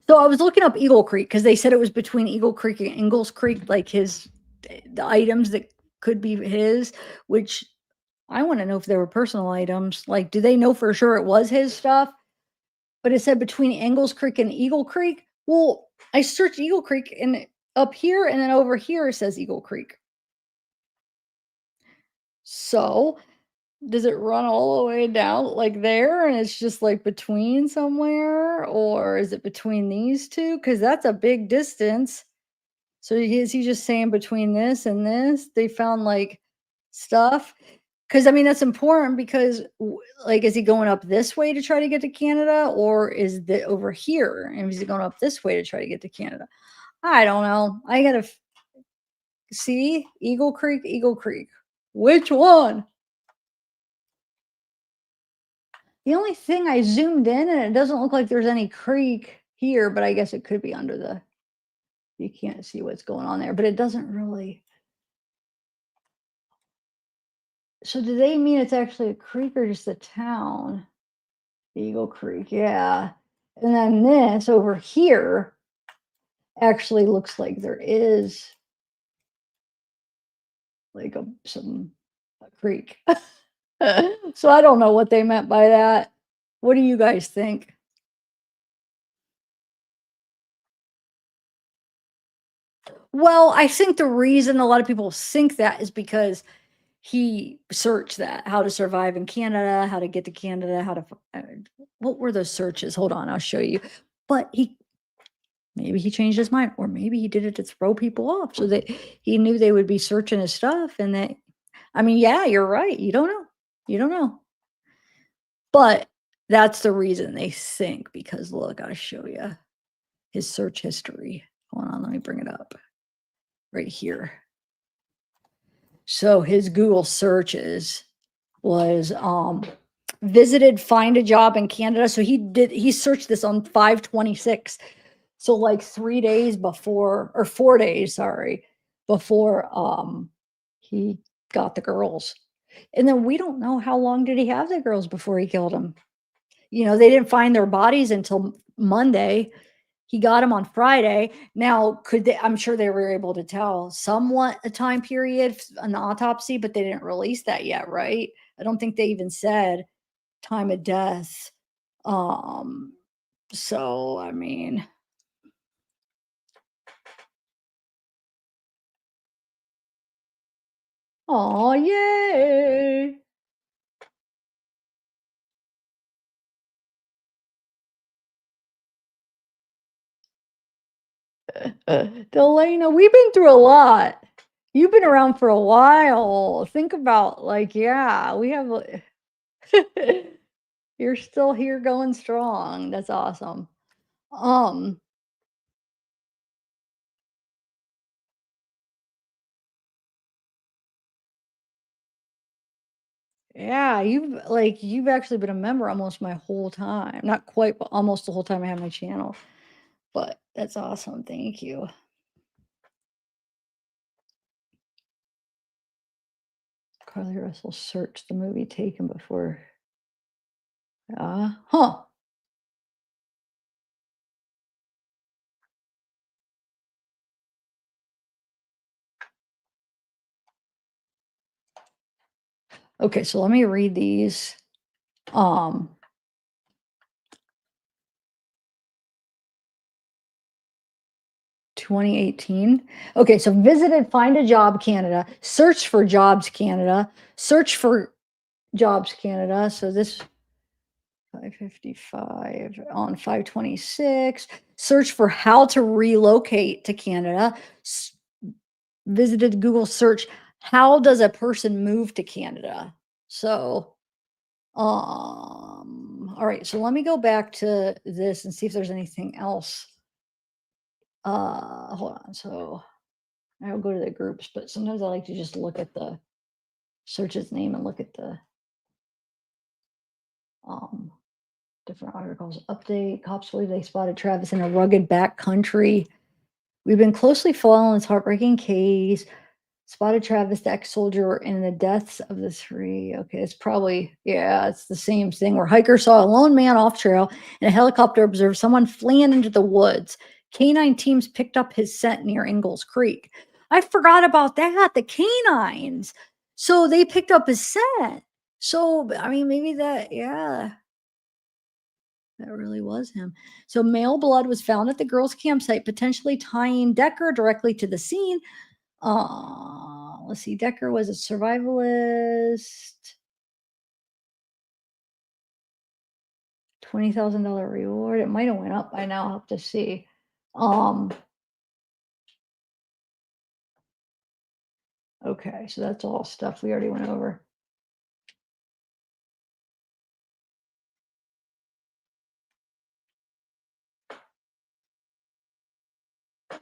So I was looking up Eagle Creek because they said it was between Eagle Creek and Ingalls Creek, like the items that could be his, which I want to know if they were personal items. Like, do they know for sure it was his stuff? But it said between Ingalls Creek and Eagle Creek. Well, I searched Eagle Creek and up here and then over here it says Eagle Creek. So does it run all the way down like there and it's just like between somewhere, or is it between these two? Because that's a big distance. So is he just saying between this and this they found like stuff? Because I mean that's important because like is he going up this way to try to get to Canada, or is it over here and is he going up this way to try to get to Canada? I don't know. I gotta see Eagle Creek, which one? The only thing I zoomed in and it doesn't look like there's any creek here, but I guess it could be under the, you can't see what's going on there, but it doesn't really. So do they mean it's actually a creek or just a town? Eagle Creek, yeah. And then this over here actually looks like there is like a creek. So I don't know what they meant by that. What do you guys think? Well, I think the reason a lot of people think that is because he searched that, how to survive in Canada, how to get to Canada, how to, what were those searches? Hold on, I'll show you. But maybe he changed his mind, or maybe he did it to throw people off so that he knew they would be searching his stuff. And that, I mean, yeah, you're right. You don't know. You don't know. But that's the reason they think, because look, I'll show you his search history. Hold on, let me bring it up right here. So his Google searches was visited, find a job in Canada. So he searched this on 5/26. So like 3 days before, or 4 days, sorry, before he got the girls. And then we don't know how long did he have the girls before he killed them. You know, they didn't find their bodies until Monday. He got them on Friday. Now, could they, I'm sure they were able to tell somewhat a time period, an autopsy, but they didn't release that yet, right? I don't think they even said time of death. So, I mean, oh, yay. Delana, we've been through a lot. You've been around for a while. Think about like, yeah, we have, you're still here going strong. That's awesome. Yeah, you've actually been a member almost my whole time. Not quite, but almost the whole time I have my channel. But that's awesome. Thank you. Carly Russell searched the movie Taken before. Huh. Okay, so let me read these. 2018. Okay, so visited Find a Job Canada, search for Jobs Canada, search for Jobs Canada. So this 555 on 526. Search for how to relocate to Canada. Visited Google search. How does a person move to Canada? So, all right. So let me go back to this and see if there's anything else. Hold on. So I'll go to the groups, but sometimes I like to just look at the search its name and look at the different articles. Update: cops believe they spotted Travis in a rugged back country. We've been closely following this heartbreaking case. Spotted Travis, the ex-soldier, and the deaths of the three. Okay, it's probably, yeah, it's the same thing where hikers saw a lone man off trail and a helicopter observed someone fleeing into the woods. Canine teams picked up his scent near Ingalls Creek. I forgot about that, the canines. So they picked up his scent. So, I mean, maybe that, yeah. That really was him. So male blood was found at the girls' campsite, potentially tying Decker directly to the scene. Let's see. Decker was a survivalist. $20,000 reward. It might have went up by now. I'll have to see. Okay, so that's all stuff we already went over.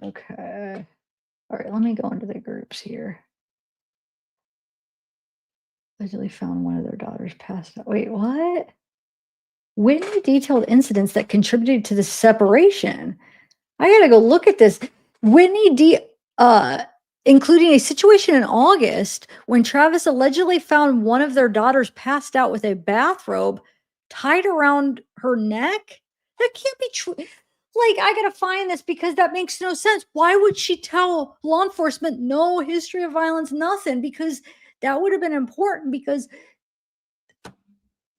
Okay. All right, let me go into the groups here. Allegedly found one of their daughters passed out. Wait, what? Whitney detailed incidents that contributed to the separation. I gotta go look at this. Whitney including a situation in August when Travis allegedly found one of their daughters passed out with a bathrobe tied around her neck. That can't be true. Like, I gotta find this because that makes no sense. Why would she tell law enforcement no history of violence, nothing? Because that would have been important because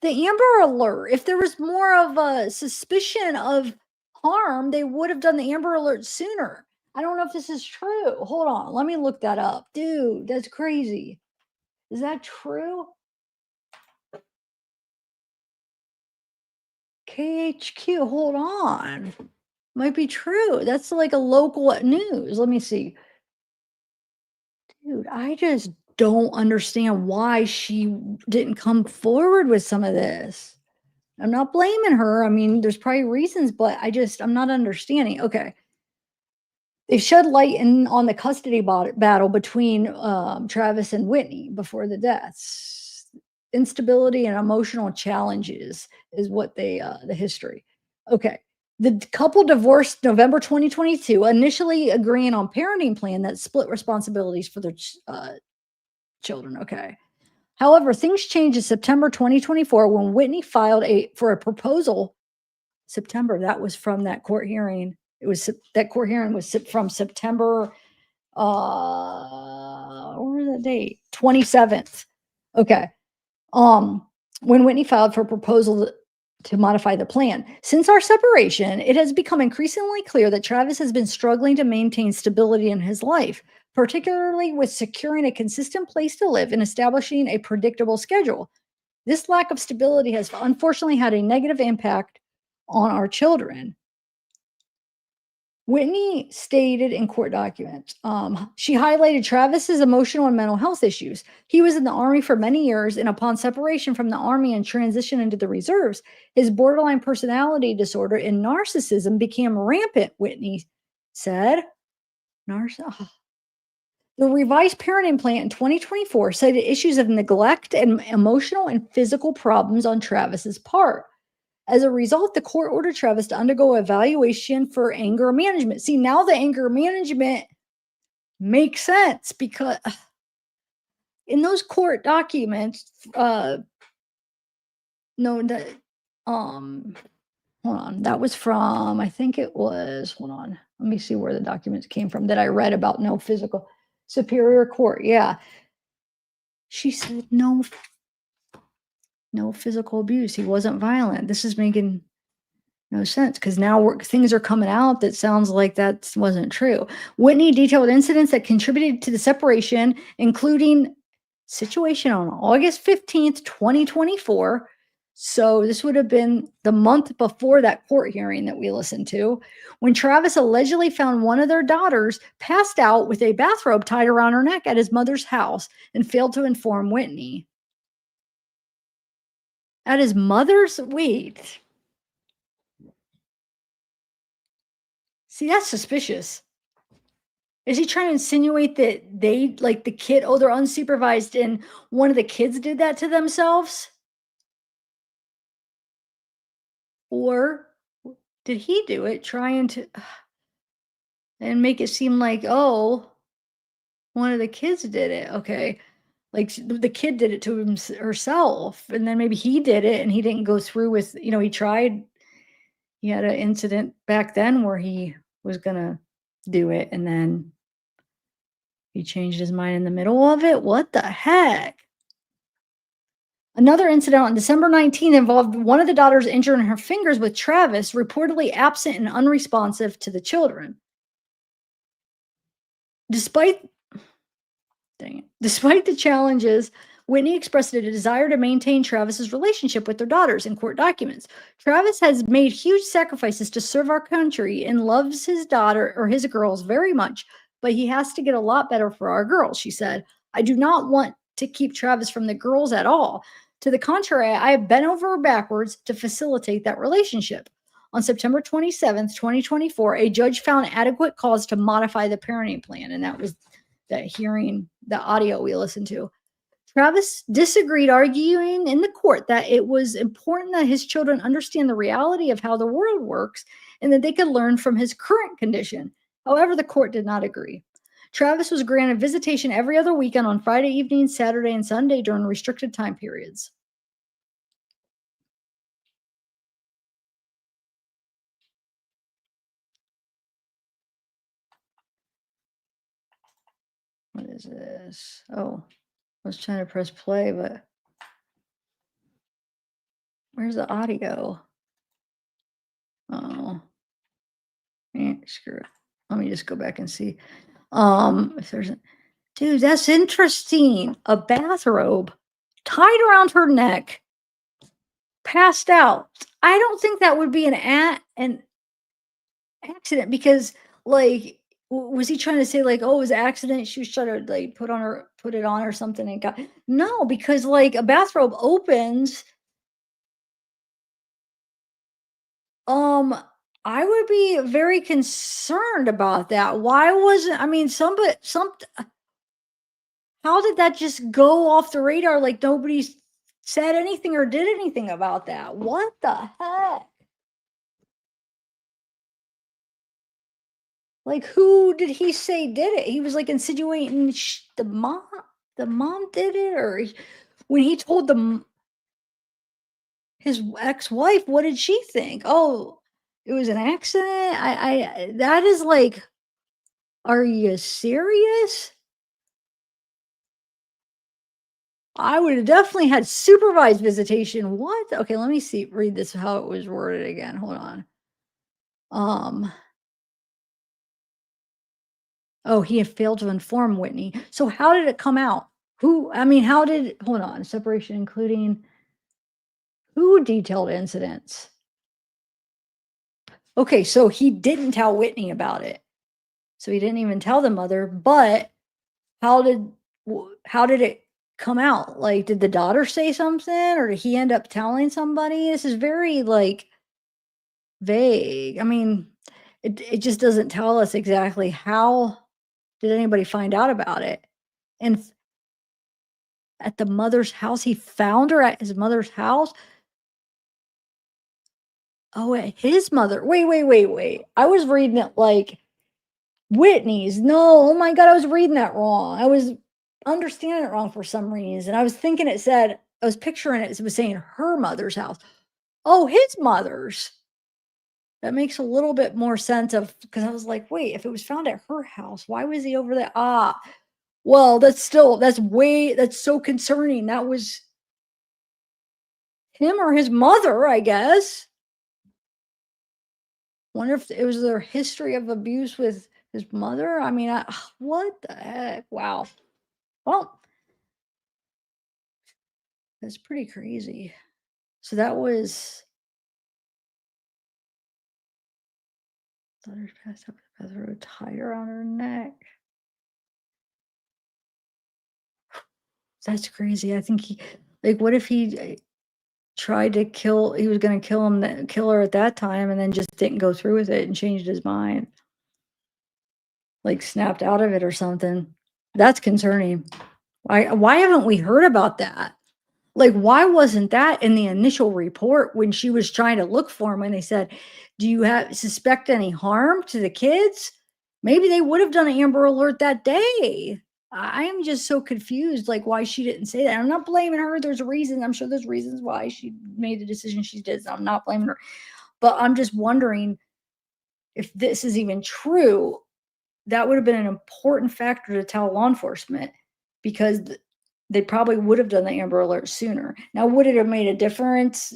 the Amber Alert, if there was more of a suspicion of harm, they would have done the Amber Alert sooner. I don't know if this is true. Hold on. Let me look that up. Dude, that's crazy. Is that true? KHQ, hold on. Might be true. That's like a local news. Let me see. Dude, I just don't understand why she didn't come forward with some of this. I'm not blaming her. I mean, there's probably reasons, but I'm not understanding. Okay. They shed light on the custody battle between Travis and Whitney before the deaths. Instability and emotional challenges is what the history. Okay. The couple divorced November 2022, initially agreeing on parenting plan that split responsibilities for their children. Okay. However, things changed in September 2024 when Whitney filed for a proposal. September, that was from that court hearing. That court hearing was from September, what was the date? 27th. Okay. When Whitney filed for a proposal to modify the plan. Since our separation, it has become increasingly clear that Travis has been struggling to maintain stability in his life, particularly with securing a consistent place to live and establishing a predictable schedule. This lack of stability has unfortunately had a negative impact on our children. Whitney stated in court documents, she highlighted Travis's emotional and mental health issues. He was in the Army for many years, and upon separation from the Army and transition into the reserves, his borderline personality disorder and narcissism became rampant, Whitney said. The revised parenting plan in 2024 cited issues of neglect and emotional and physical problems on Travis's part. As a result, the court ordered Travis to undergo evaluation for anger management. See, now the anger management makes sense because in those court documents, hold on, that was from, I think it was, hold on, let me see where the documents came from that I read about no physical, Superior Court, yeah. She said no physical abuse. He wasn't violent. This is making no sense because now things are coming out that sounds like that wasn't true. Whitney detailed incidents that contributed to the separation, including situation on August 15th, 2024, So this would have been the month before that court hearing that we listened to, when Travis allegedly found one of their daughters passed out with a bathrobe tied around her neck at his mother's house and failed to inform Whitney. At his mother's? Wait. See, that's suspicious. Is he trying to insinuate that they, like the kid, they're unsupervised and one of the kids did that to themselves? Or did he do it trying to and make it seem like, oh, one of the kids did it? Okay. Like the kid did it to herself. And then maybe he did it and he didn't go through with, he tried. He had an incident back then where he was going to do it and then he changed his mind in the middle of it. What the heck? Another incident on December 19th involved one of the daughters injuring her fingers with Travis, reportedly absent and unresponsive to the children. Despite the challenges, Whitney expressed a desire to maintain Travis's relationship with their daughters in court documents. Travis has made huge sacrifices to serve our country and loves his daughter or his girls very much, but he has to get a lot better for our girls, she said. I do not want to keep Travis from the girls at all. To the contrary, I have bent over backwards to facilitate that relationship. On September 27th, 2024, a judge found adequate cause to modify the parenting plan, and that was that hearing, the audio we listened to. Travis disagreed, arguing in the court that it was important that his children understand the reality of how the world works and that they could learn from his current condition. However, the court did not agree. Travis was granted visitation every other weekend on Friday evening, Saturday, and Sunday during restricted time periods. What is this? Oh, I was trying to press play, but where's the audio? Oh, screw it. Let me just go back and see. If there's a dude, that's interesting. A bathrobe tied around her neck, passed out. I don't think that would be an accident because, like, was he trying to say like, oh, it was an accident? She was trying to like put it on or something and got no, because like a bathrobe opens. I would be very concerned about that. Why wasn't how did that just go off the radar? Like nobody said anything or did anything about that. What the heck? Like who did he say did it? He was like insinuating the mom did it, or when he told his ex-wife, what did she think? Oh, it was an accident. I that is like, are you serious? I would have definitely had supervised visitation. What? Okay, let me read this how it was worded again. Hold on. Oh, he had failed to inform Whitney. So how did it come out? Hold on, separation including who detailed incidents? Okay, so he didn't tell Whitney about it. So he didn't even tell the mother, but how did it come out? Like, did the daughter say something or did he end up telling somebody? This is very like vague. I mean, it just doesn't tell us exactly how did anybody find out about it. And at the mother's house, he found her at his mother's house. Oh, at his mother. Wait. I was reading it like Whitney's. No, oh my God, I was reading that wrong. I was understanding it wrong for some reason. I was thinking I was picturing it was saying her mother's house. Oh, his mother's. That makes a little bit more sense because I was like, wait, if it was found at her house, why was he over there? Well, that's so concerning. That was him or his mother, I guess. Wonder if it was their history of abuse with his mother. I mean, what the heck? Wow. Well, that's pretty crazy. So that was daughter's passed up the path road, tied around her neck. That's crazy. I think he, like, what if he tried to kill? He was going to kill her at that time, and then just didn't go through with it and changed his mind, like snapped out of it or something. That's concerning. Why haven't we heard about that? Like, why wasn't that in the initial report when she was trying to look for him? When they said, "Do you suspect any harm to the kids?" Maybe they would have done an Amber Alert that day. I am just so confused, like why she didn't say that. I'm not blaming her. There's a reason. I'm sure there's reasons why she made the decision she did. So I'm not blaming her, but I'm just wondering if this is even true. That would have been an important factor to tell law enforcement, because they probably would have done the Amber Alert sooner. Now, would it have made a difference?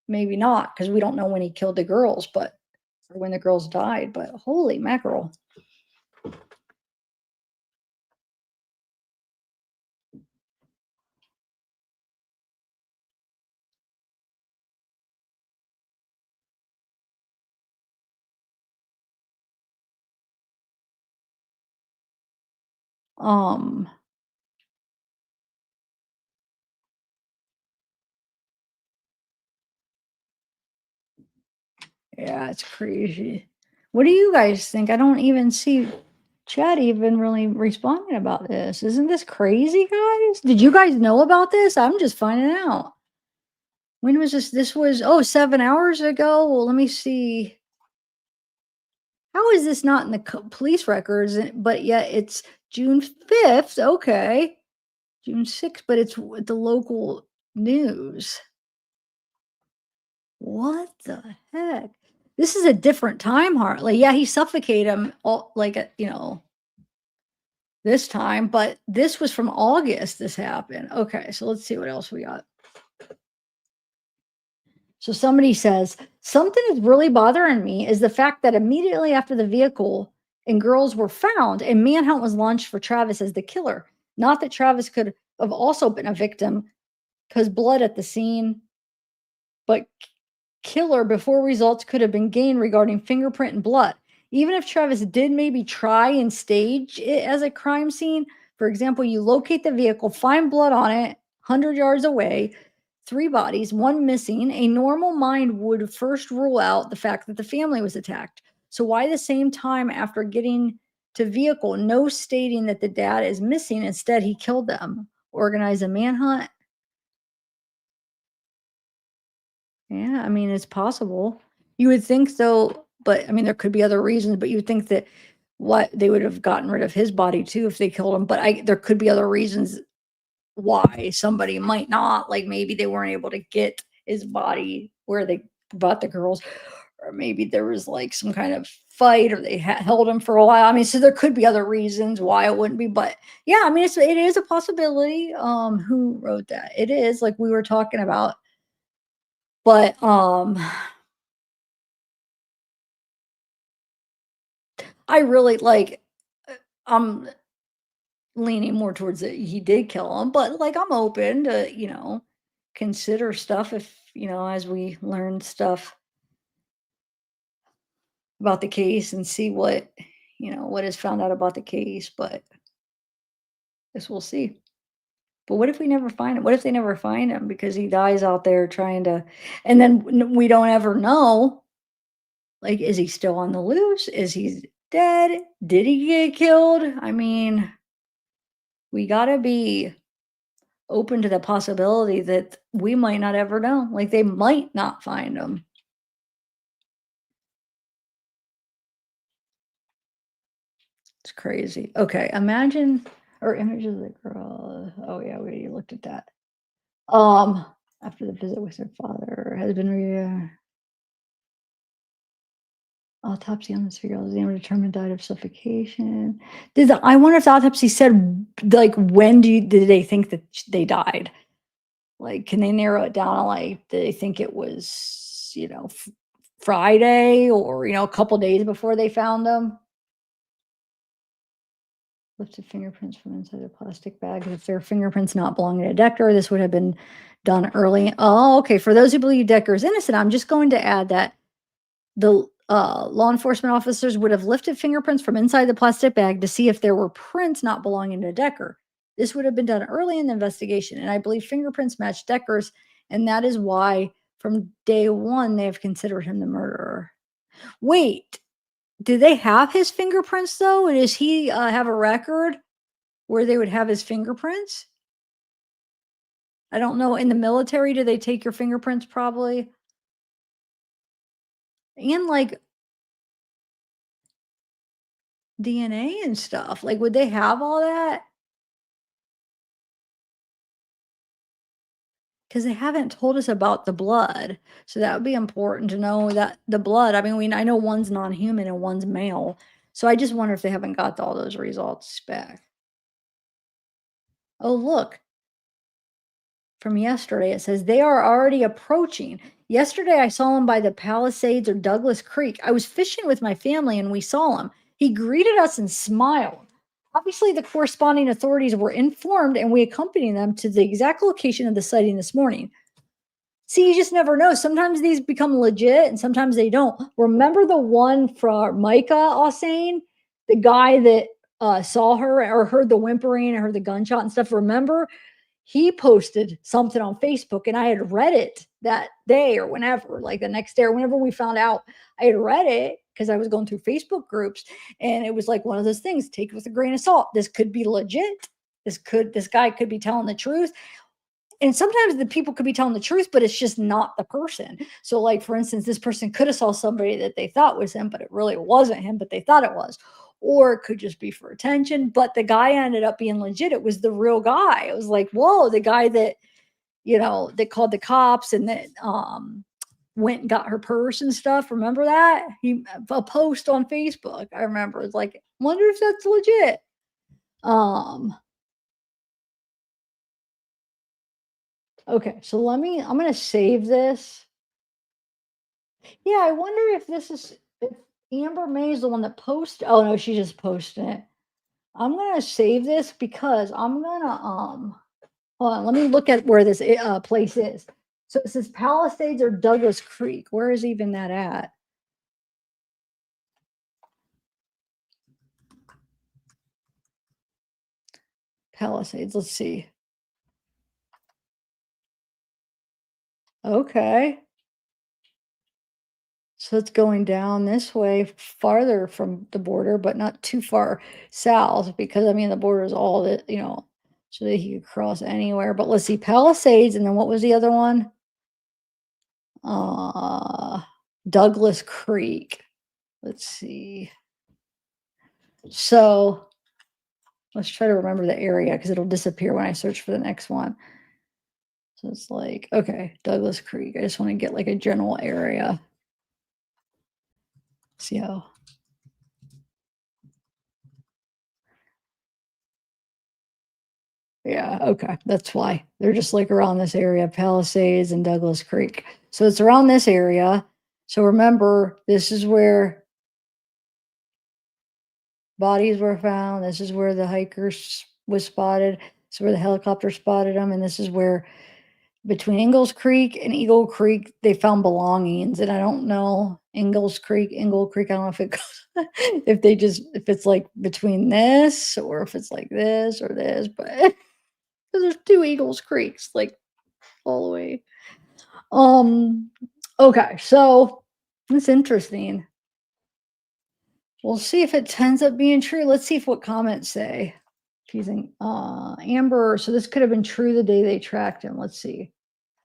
Maybe not, because we don't know when he killed the girls, or when the girls died. But holy mackerel. Yeah, it's crazy. What do you guys think? I don't even see Chad even really responding about this. Isn't this crazy, guys? Did you guys know about this? I'm just finding out. When was this? This was 7 hours ago. Well, let me see. How is this not in the police records? But yet it's June 5th. Okay. June 6th, but it's the local news. What the heck? This is a different time, Hartley. Yeah, he suffocated him this time, but this was from August this happened. Okay, so let's see what else we got. So somebody says, something is really bothering me is the fact that immediately after the vehicle and girls were found, a manhunt was launched for Travis as the killer. Not that Travis could have also been a victim, because blood at the scene, but killer before results could have been gained regarding fingerprint and blood. Even if Travis did maybe try and stage it as a crime scene, for example, you locate the vehicle, find blood on it 100 yards away, 3 bodies, 1 missing, a normal mind would first rule out the fact that the family was attacked. So why the same time after getting to vehicle, no stating that the dad is missing, instead he killed them? Organize a manhunt? Yeah, I mean, it's possible. You would think so, but I mean, there could be other reasons, but you would think that they would have gotten rid of his body too if they killed him. But there could be other reasons why somebody might not, like maybe they weren't able to get his body where they brought the girls, or maybe there was like some kind of fight, or they held him for a while. I mean, so there could be other reasons why it wouldn't be, but yeah, I mean, it is a possibility. Who wrote that? It is, like we were talking about. But I really I'm leaning more towards that he did kill him, but like I'm open to, consider stuff if, as we learn stuff about the case and see what is found out about the case, but guess we'll see. But what if we never find him? What if they never find him because he dies out there trying to, and then we don't ever know. Like, is he still on the loose? Is he dead? Did he get killed? I mean, we gotta be open to the possibility that we might not ever know. Like, they might not find him. It's crazy. Okay, imagine, or images of the girl. Oh yeah, we already looked at that. After the visit with her father has been autopsy on the 3-year-old is able to determine died of suffocation. I wonder if the autopsy said, like, when did they think that they died? Like, can they narrow it down? Like, do they think it was, Friday, or, a couple days before they found them? lifted fingerprints from inside the plastic bag. If their fingerprints not belonging to Decker, this would have been done early. Oh, okay. For those who believe Decker is innocent, I'm just going to add that the law enforcement officers would have lifted fingerprints from inside the plastic bag to see if there were prints not belonging to Decker. This would have been done early in the investigation, and I believe fingerprints match Decker's, and that is why from day one they have considered him the murderer. Wait, do they have his fingerprints though? And does he have a record where they would have his fingerprints? I don't know. In the military, do they take your fingerprints probably? And like DNA and stuff. Like, would they have all that? Because they haven't told us about the blood. So that would be important to know that the blood. I mean, I know one's non-human and one's male. So I just wonder if they haven't got all those results back. Oh, look. From yesterday, it says they are already approaching. Yesterday, I saw him by the Palisades or Douglas Creek. I was fishing with my family and we saw him. He greeted us and smiled. Obviously, the corresponding authorities were informed and we accompanied them to the exact location of the sighting this morning. See, you just never know. Sometimes these become legit and sometimes they don't. Remember the one from Micah Osane? The guy that saw her or heard the whimpering and heard the gunshot and stuff. Remember? He posted something on Facebook and I had read it that day or whenever, like the next day or whenever we found out. I had read it because I was going through Facebook groups and it was like one of those things, take it with a grain of salt. This could be legit. This guy could be telling the truth. And sometimes the people could be telling the truth, but it's just not the person. So like, for instance, this person could have saw somebody that they thought was him, but it really wasn't him, but they thought it was. Or it could just be for attention. But the guy ended up being legit. It was the real guy. It was like, whoa, the guy that, that called the cops and that went and got her purse and stuff. Remember that? A post on Facebook. I remember. It's like, wonder if that's legit. Okay, so I'm going to save this. Yeah, I wonder if if Amber May is the one that posted. Oh no, she just posted it. I'm going to save this because I'm going to, hold on, let me look at where this place is. So it says Palisades or Douglas Creek. Where is even that at? Palisades, let's see. Okay. So it's going down this way farther from the border, but not too far south because, I mean, the border is all that, so that he could cross anywhere. But let's see, Palisades, and then what was the other one? Douglas Creek. Let's see. So let's try to remember the area because it'll disappear when I search for the next one. So it's like, okay, Douglas Creek. I just want to get like a general area. See how. Yeah, okay. That's why. They're just like around this area, Palisades and Douglas Creek. So it's around this area. So remember, this is where bodies were found. This is where the hikers was spotted. This is where the helicopter spotted them. And this is where between Ingalls Creek and Eagle Creek, they found belongings. And I don't know, Ingle Creek, I don't know if it goes, if it's like between this or if it's like this or this, but there's two Eagles Creeks, like all the way. Okay, so it's interesting. We'll see if it ends up being true. Let's see what comments say. Using Amber, so this could have been true the day they tracked him. Let's see.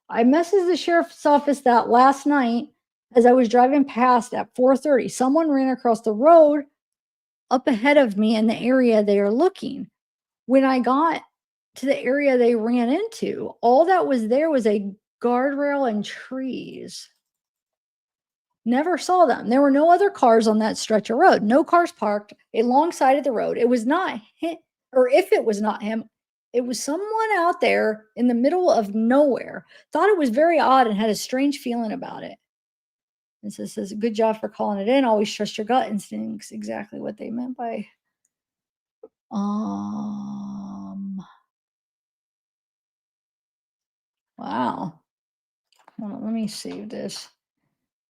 I messaged the sheriff's office that last night as I was driving past at 4:30. Someone ran across the road up ahead of me in the area they are looking. When I got to the area they ran into, all that was there was a guardrail and trees. Never saw them. There were no other cars on that stretch of road. No cars parked alongside of the road. It was not him, or if it was not him, it was someone out there in the middle of nowhere. Thought it was very odd and had a strange feeling about it. And so it says, good job for calling it in. Always trust your gut instincts. Exactly what they meant by Wow. Hold on, let me save this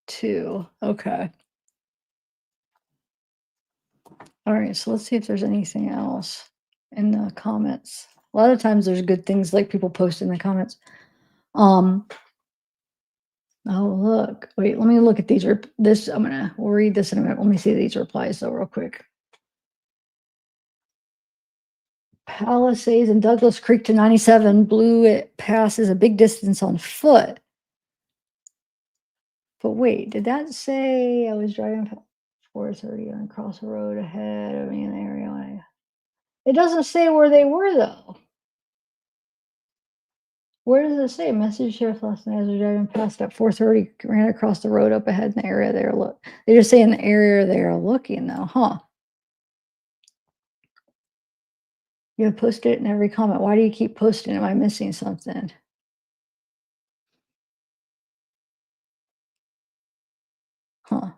too. Okay. All right, so let's see if there's anything else in the comments. A lot of times there's good things like people post in the comments. Oh look, wait, let me look at these. We'll read this in a minute. Let me see these replies though real quick. Palisades and Douglas Creek to 97 blew it passes a big distance on foot. But wait, did that say I was driving 430 on across the road ahead of me in the area? It doesn't say where they were though. Where does it say? Message sheriff last night as I was driving past at 4:30, ran across the road up ahead in the area they were They just say in the area they are looking though, huh? You have posted it in every comment. Why do you keep posting? Am I missing something? Huh.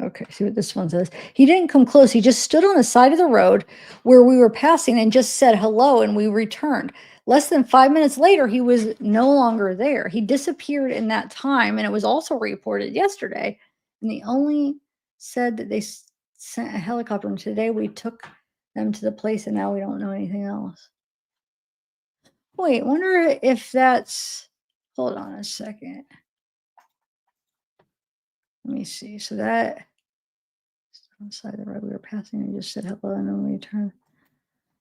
Okay, see what this one says. He didn't come close. He just stood on the side of the road where we were passing and just said hello, and we returned. Less than 5 minutes later, he was no longer there. He disappeared in that time, and it was also reported yesterday. And they only said that they sent a helicopter, and today we took them to the place, and now we don't know anything else. Wait, wonder if that's... Hold on a second. Let me see. So that... on the side of the road we were passing and just said hello and then we turned.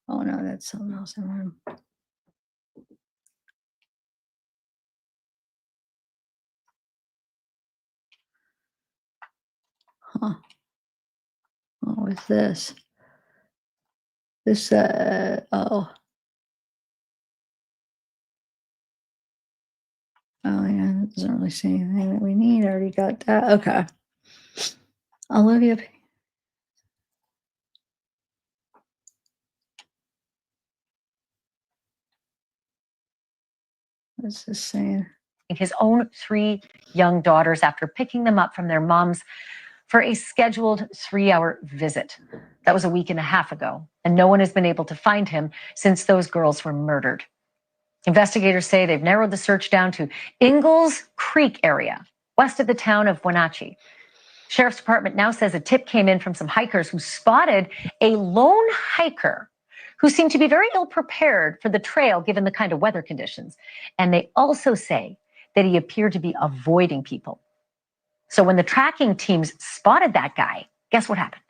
Oh no, that's something else. Huh. What was this? This oh yeah, that doesn't really say anything that we need. I already got that. Okay. Olivia. What's this saying? His own 3 young daughters after picking them up from their moms for a scheduled 3-hour visit. That was a week and a half ago, and no one has been able to find him since those girls were murdered. Investigators say they've narrowed the search down to Ingalls Creek area, west of the town of Wenatchee. Sheriff's Department now says a tip came in from some hikers who spotted a lone hiker who seemed to be very ill prepared for the trail given the kind of weather conditions. And they also say that he appeared to be avoiding people. So when the tracking teams spotted that guy, guess what happened?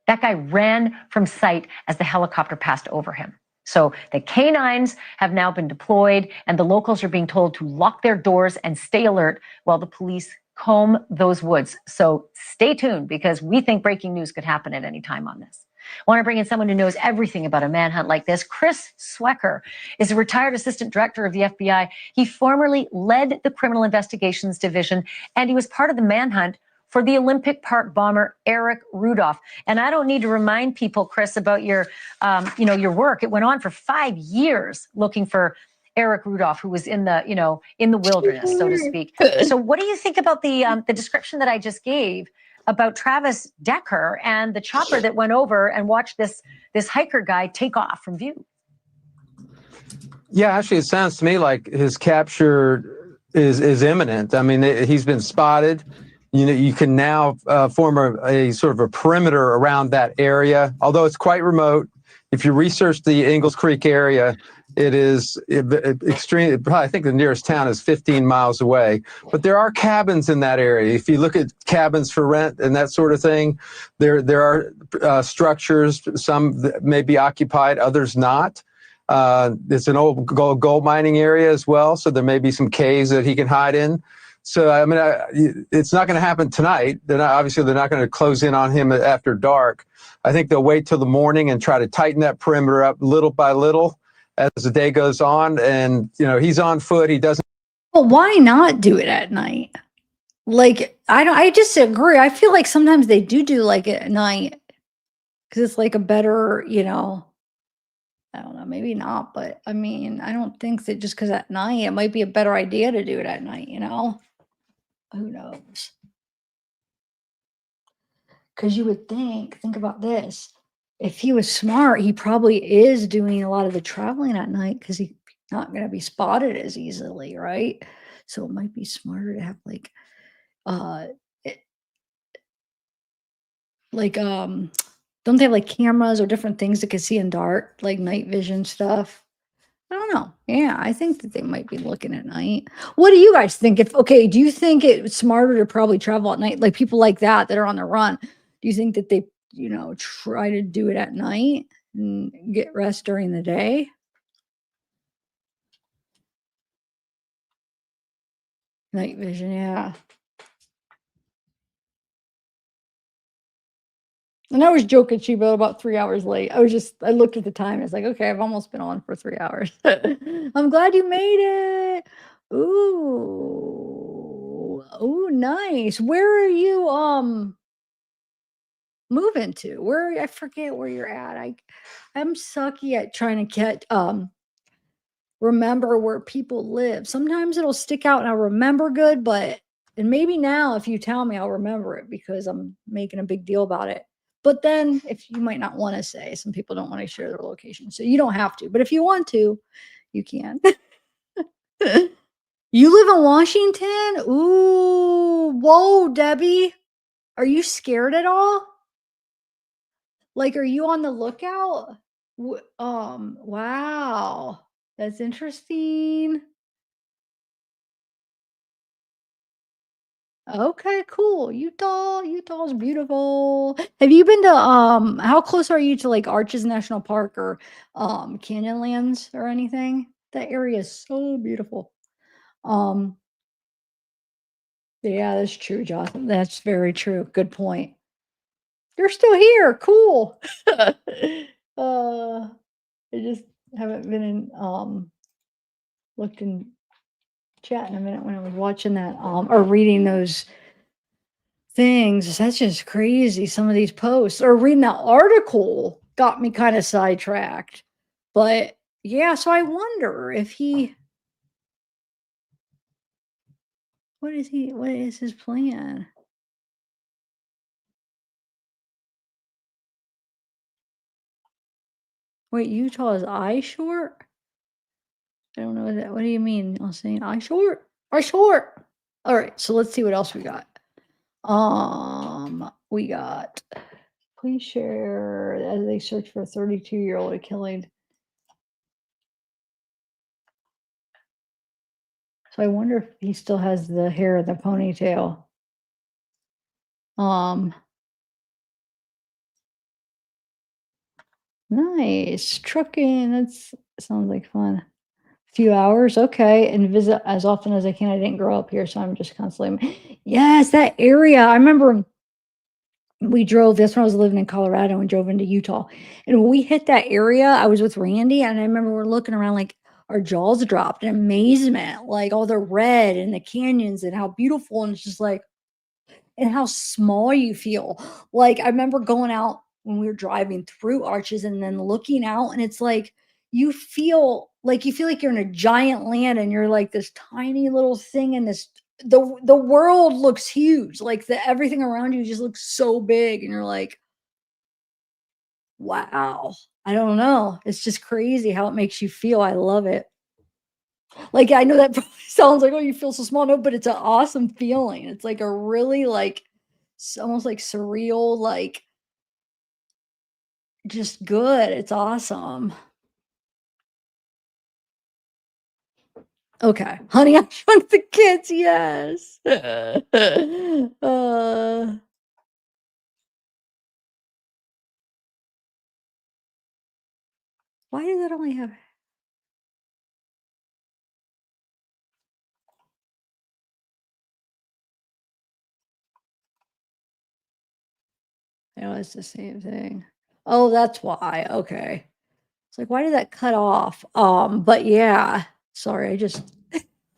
That guy ran from sight as the helicopter passed over him. So the canines have now been deployed and the locals are being told to lock their doors and stay alert while the police comb those woods. So stay tuned because we think breaking news could happen at any time on this. I want to bring in someone who knows everything about a manhunt like this. Chris Swecker is a retired assistant director of the FBI. He formerly led the Criminal Investigations Division, and he was part of the manhunt for the Olympic Park bomber Eric Rudolph. And I don't need to remind people, Chris, about your work. It went on for 5 years looking for Eric Rudolph, who was in the wilderness, so to speak. So what do you think about the description that I just gave about Travis Decker and the chopper that went over and watched this hiker guy take off from view? Yeah, actually, it sounds to me like his capture is imminent. I mean, he's been spotted. You can now form a sort of a perimeter around that area, although it's quite remote. If you research the Ingalls Creek area, it is extreme. Probably, I think the nearest town is 15 miles away. But there are cabins in that area. If you look at cabins for rent and that sort of thing, there are structures. Some that may be occupied, others not. It's an old gold mining area as well, so there may be some caves that he can hide in. So, I mean, it's not going to happen tonight. They're not going to close in on him after dark. I think they'll wait till the morning and try to tighten that perimeter up little by little as the day goes on. And, he's on foot. He doesn't. Well, why not do it at night? Like, I disagree. I feel like sometimes they do like it at night because it's like a better, I don't know, maybe not, but I mean, I don't think that just because at night, it might be a better idea to do it at night, Who knows? because you would think about this. If he was smart, he probably is doing a lot of the traveling at night because he's not going to be spotted as easily, right? So it might be smarter to have like, uh, it, like don't they have like cameras or different things that can see in dark, like night vision stuff? I don't know. Yeah, I think that they might be looking at night. What do you guys think? Do you think it's smarter to probably travel at night? Like people like that are on the run. Do you think that they, try to do it at night and get rest during the day? Night vision, yeah. And I was joking, Chibo, about 3 hours late. I looked at the time. And it's like, okay, I've almost been on for 3 hours. I'm glad you made it. Ooh, nice. Where are you moving to? I forget where you're at. I'm sucky at trying to get remember where people live. Sometimes it'll stick out and I'll remember good, and maybe now if you tell me I'll remember it because I'm making a big deal about it. But then if you might not want to say, some people don't want to share their location. So you don't have to. But if you want to, you can. You live in Washington? Ooh, whoa, Debbie. Are you scared at all? Like, are you on the lookout? Wow. That's interesting. Okay, cool. Utah's beautiful. Have you been to how close are you to like Arches National Park or Canyonlands or anything? That area is so beautiful. Um yeah, that's true, Jonathan. That's very true. Good point. You're still here. Cool. I just haven't been in looked in chat in a minute when I was watching that or reading those things. That's just crazy. Some of these posts or reading that article got me kind of sidetracked. But yeah, so I wonder if what is his plan? Wait, Utah is eye short? I don't know that. What do you mean? I'm saying eye short? Eye short. All right, so let's see what else we got. We got please share as they search for a 32-year-old killing. So I wonder if he still has the hair in the ponytail. Nice. Trucking. Sounds like fun. Few hours, okay, and visit as often as I can. I didn't grow up here, so I'm just constantly. Yes, that area. I remember we drove. That's when I was living in Colorado and drove into Utah. And when we hit that area, I was with Randy, and I remember we're looking around like our jaws dropped in amazement, like all the red and the canyons and how beautiful. And it's just like, and how small you feel. Like I remember going out when we were driving through Arches and then looking out, and it's like you feel like you're in a giant land and you're like this tiny little thing in this the world looks huge. Like everything around you just looks so big and you're like, wow. I don't know. It's just crazy how it makes you feel. I love it. Like I know that probably sounds like, oh, you feel so small. No, but it's an awesome feeling. It's like a really like almost like surreal, like just good. It's awesome. Okay. Honey, I Shrunk the Kids. Yes. Why does it only have it's the same thing. Oh, that's why. Okay. It's like, why did that cut off? But yeah, sorry,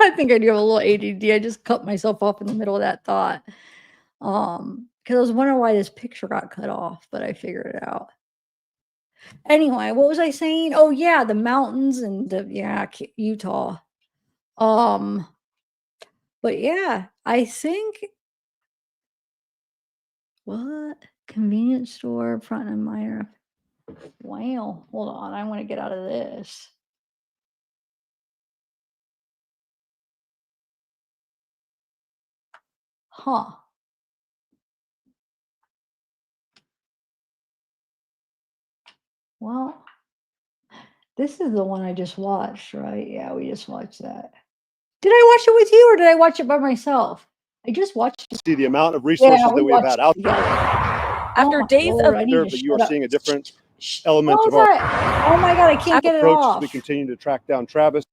I think I do have a little ADD. I just cut myself off in the middle of that thought. Because I was wondering why this picture got cut off, but I figured it out. Anyway, what was I saying? Oh yeah, the mountains and Utah. But yeah, I think what? Convenience store, front and minor. Wow, hold on. I want to get out of this. Huh. Well, this is the one I just watched, right? Yeah, we just watched that. Did I watch it with you or did I watch it by myself? I just watched it. See the amount of resources Yeah, that we have had out there. After my days Lord, of I need to But you are shut up. seeing a different element Oh, of our oh my God, I can't get it approach off. as we continue to track down Travis.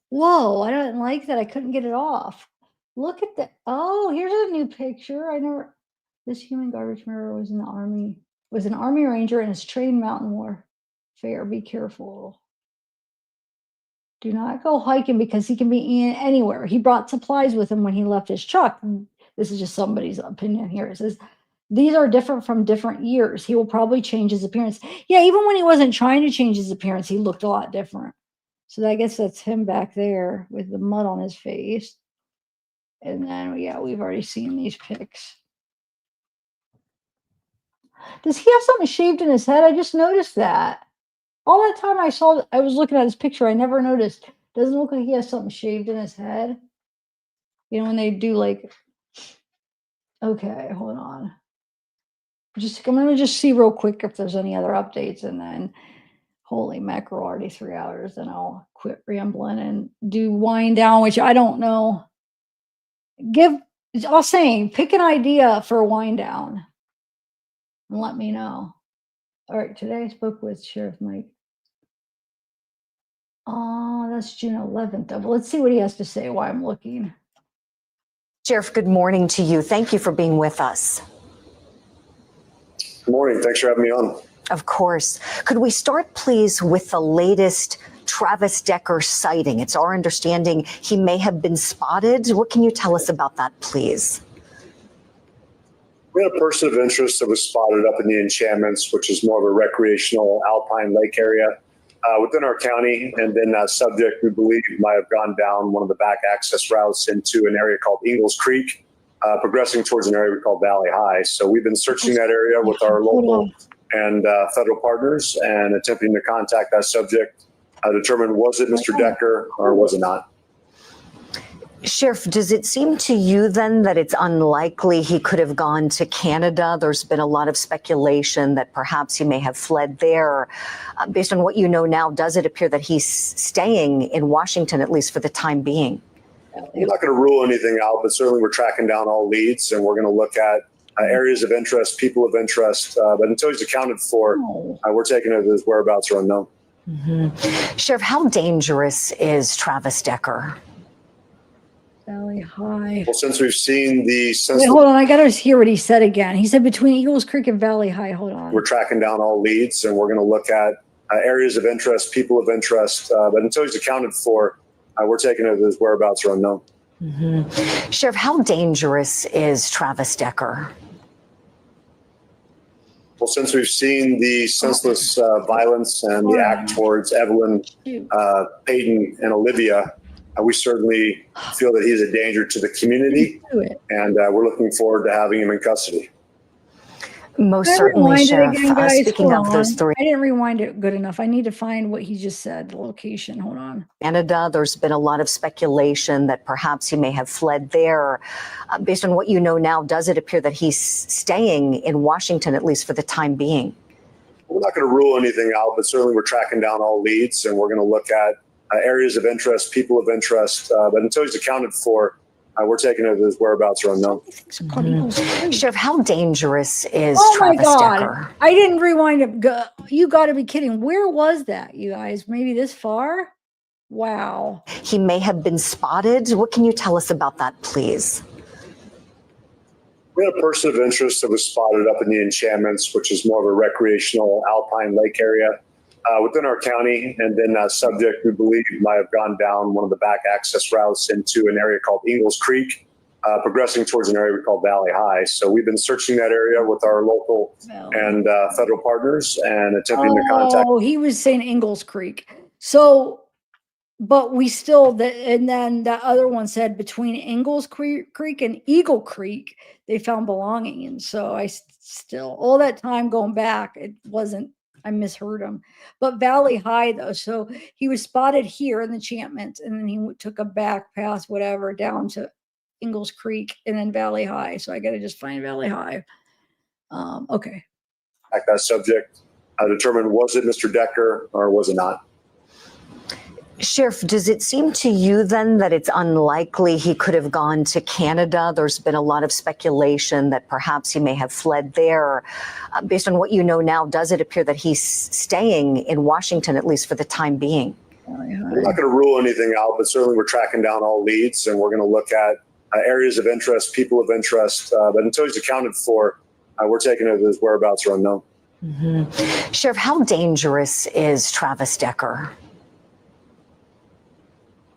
Whoa, I didn't like that. I couldn't get it off. Look at that. Oh, here's a new picture. This human garbage mirror was in the army, was an army ranger and is trained mountain warfare. Be careful. Do not go hiking because he can be in anywhere. He brought supplies with him when he left his truck. This is just somebody's opinion here. It says, these are different from different years. He will probably change his appearance. Yeah, even when he wasn't trying to change his appearance, he looked a lot different. So I guess that's him back there with the mud on his face. And then, yeah, we've already seen these pics. Does he have something shaved in his head? I just noticed that. All that time I was looking at his picture, I never noticed. Doesn't look like he has something shaved in his head. You know, when they do like, okay, hold on. I'm gonna just see real quick if there's any other updates, and then holy mackerel, already 3 hours, then I'll quit rambling and do wind down, which I don't know. I'll say, pick an idea for a wind down and let me know. All right, today I spoke with Sheriff Mike. Oh, that's June 11th. But let's see what he has to say while I'm looking. Sheriff, good morning to you. Thank you for being with us. Good morning. Thanks for having me on. Of course. Could we start, please, with the latest Travis Decker sighting? It's our understanding he may have been spotted. What can you tell us about that, please? We had a person of interest that was spotted up in the Enchantments, which is more of a recreational alpine lake area within our county. And then that subject, we believe, might have gone down one of the back access routes into an area called Ingalls Creek, progressing towards an area we call Valley High. So we've been searching that area with our local and federal partners and attempting to contact that subject, determine was it Mr. Decker or was it not? Sheriff, does it seem to you then that it's unlikely he could have gone to Canada? There's been a lot of speculation that perhaps he may have fled there. Based on what you know now, does it appear that he's staying in Washington, at least for the time being? We're not going to rule anything out, but certainly we're tracking down all leads and we're going to look at areas of interest, people of interest. But until he's accounted for, we're taking it as whereabouts are unknown. Mm-hmm. Sheriff, how dangerous is Travis Decker? Valley High. Well, since we've seen the Wait, hold on. I got to hear what he said again. He said between Eagles Creek and Valley High. Hold on. We're tracking down all leads and we're going to look at areas of interest, people of interest. But until he's accounted for, we're taking it as whereabouts are unknown. Mm-hmm. Sheriff, how dangerous is Travis Decker? Well, since we've seen the senseless violence and the act towards Evelyn, Peyton, and Olivia, we certainly feel that he's a danger to the community, and we're looking forward to having him in custody. Most certainly, Sheriff. Speaking Hold of those on. three. I didn't rewind it good enough. I need to find what he just said, the location. Hold on. Canada, there's been a lot of speculation that perhaps he may have fled there. Based on what you know now, does it appear that he's staying in Washington, at least for the time being? We're not going to rule anything out, but certainly we're tracking down all leads and we're going to look at areas of interest, people of interest. But until he's accounted for, we're taking it as whereabouts are unknown. Mm-hmm. Sheriff, how dangerous is my Travis God. Decker? I didn't rewind it. You got to be kidding. Where was that, you guys? Maybe this far? Wow. He may have been spotted. What can you tell us about that, please? We had a person of interest that was spotted up in the Enchantments, which is more of a recreational alpine lake area within our county. And then that subject, we believe, might have gone down one of the back access routes into an area called Ingalls Creek, progressing towards an area we call Valley High. So we've been searching that area with our local and federal partners and attempting to contact. Oh, he was saying Ingalls Creek. So but we still, and then that other one said between Ingalls Creek and Eagle Creek, they found belonging. And so I still, all that time going back, it wasn't, I misheard him. But Valley High though, so he was spotted here in the Enchantments, and then he took a back pass, whatever, down to Ingalls Creek and then Valley High. So I got to just find Valley High. Okay. Like that subject, determine was it Mr. Decker or was it not? Sheriff, does it seem to you then that it's unlikely he could have gone to Canada? There's been a lot of speculation that perhaps he may have fled there. Based on what you know now, does it appear that he's staying in Washington, at least for the time being? We're not going to rule anything out, but certainly we're tracking down all leads, and we're going to look at areas of interest, people of interest. But until he's accounted for, we're taking it as whereabouts are unknown. Mm-hmm. Sheriff, how dangerous is Travis Decker?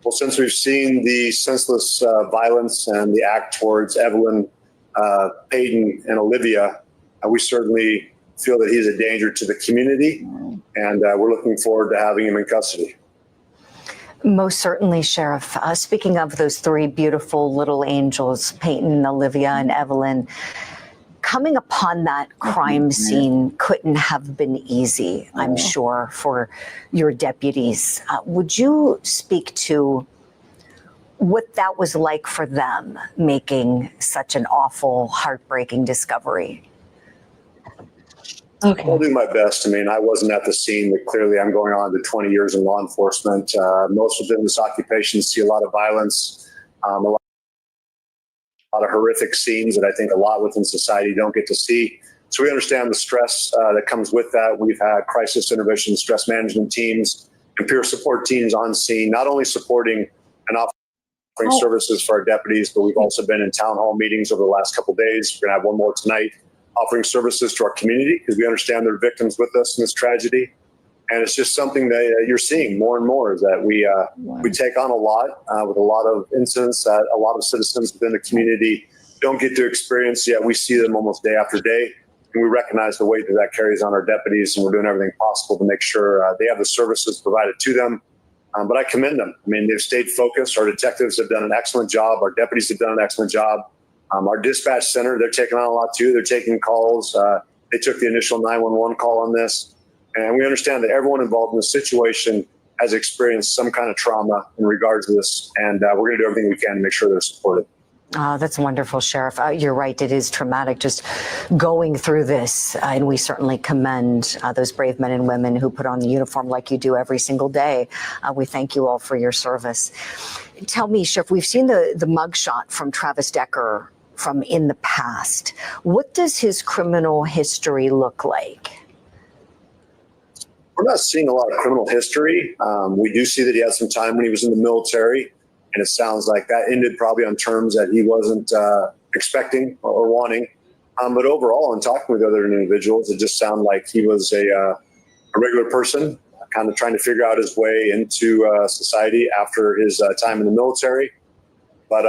Well, since we've seen the senseless violence and the act towards Evelyn, Peyton, and Olivia, we certainly feel that he's a danger to the community, and we're looking forward to having him in custody. Most certainly, Sheriff. Speaking of those three beautiful little angels, Peyton, Olivia, and Evelyn, coming upon that crime scene couldn't have been easy, I'm sure, for your deputies. Would you speak to what that was like for them, making such an awful, heartbreaking discovery? Okay. I'll do my best. I mean, I wasn't at the scene, but clearly I'm going on to 20 years in law enforcement. Most within this occupation see a lot of violence, a lot of horrific scenes that I think a lot within society don't get to see. So we understand the stress that comes with that. We've had crisis intervention, stress management teams, and peer support teams on scene, not only supporting and offering services for our deputies, but we've also been in town hall meetings over the last couple of days. We're going to have one more tonight, offering services to our community because we understand there are victims with us in this tragedy. And it's just something that you're seeing more and more is that we take on a lot with a lot of incidents that a lot of citizens within the community don't get to experience, yet we see them almost day after day. And we recognize the weight that that carries on our deputies, and we're doing everything possible to make sure they have the services provided to them. But I commend them. I mean, they've stayed focused. Our detectives have done an excellent job. Our deputies have done an excellent job. Our dispatch center, they're taking on a lot too. They're taking calls. They took the initial 911 call on this. And we understand that everyone involved in the situation has experienced some kind of trauma in regards to this. And we're going to do everything we can to make sure they're supported. Oh, that's wonderful, Sheriff. You're right. It is traumatic just going through this. And we certainly commend those brave men and women who put on the uniform like you do every single day. We thank you all for your service. Tell me, Sheriff, we've seen the mugshot from Travis Decker from in the past. What does his criminal history look like? We're not seeing a lot of criminal history. We do see that he had some time when he was in the military, and it sounds like that ended probably on terms that he wasn't expecting or wanting. But overall, in talking with other individuals, it just sounded like he was a regular person, kind of trying to figure out his way into society after his time in the military. But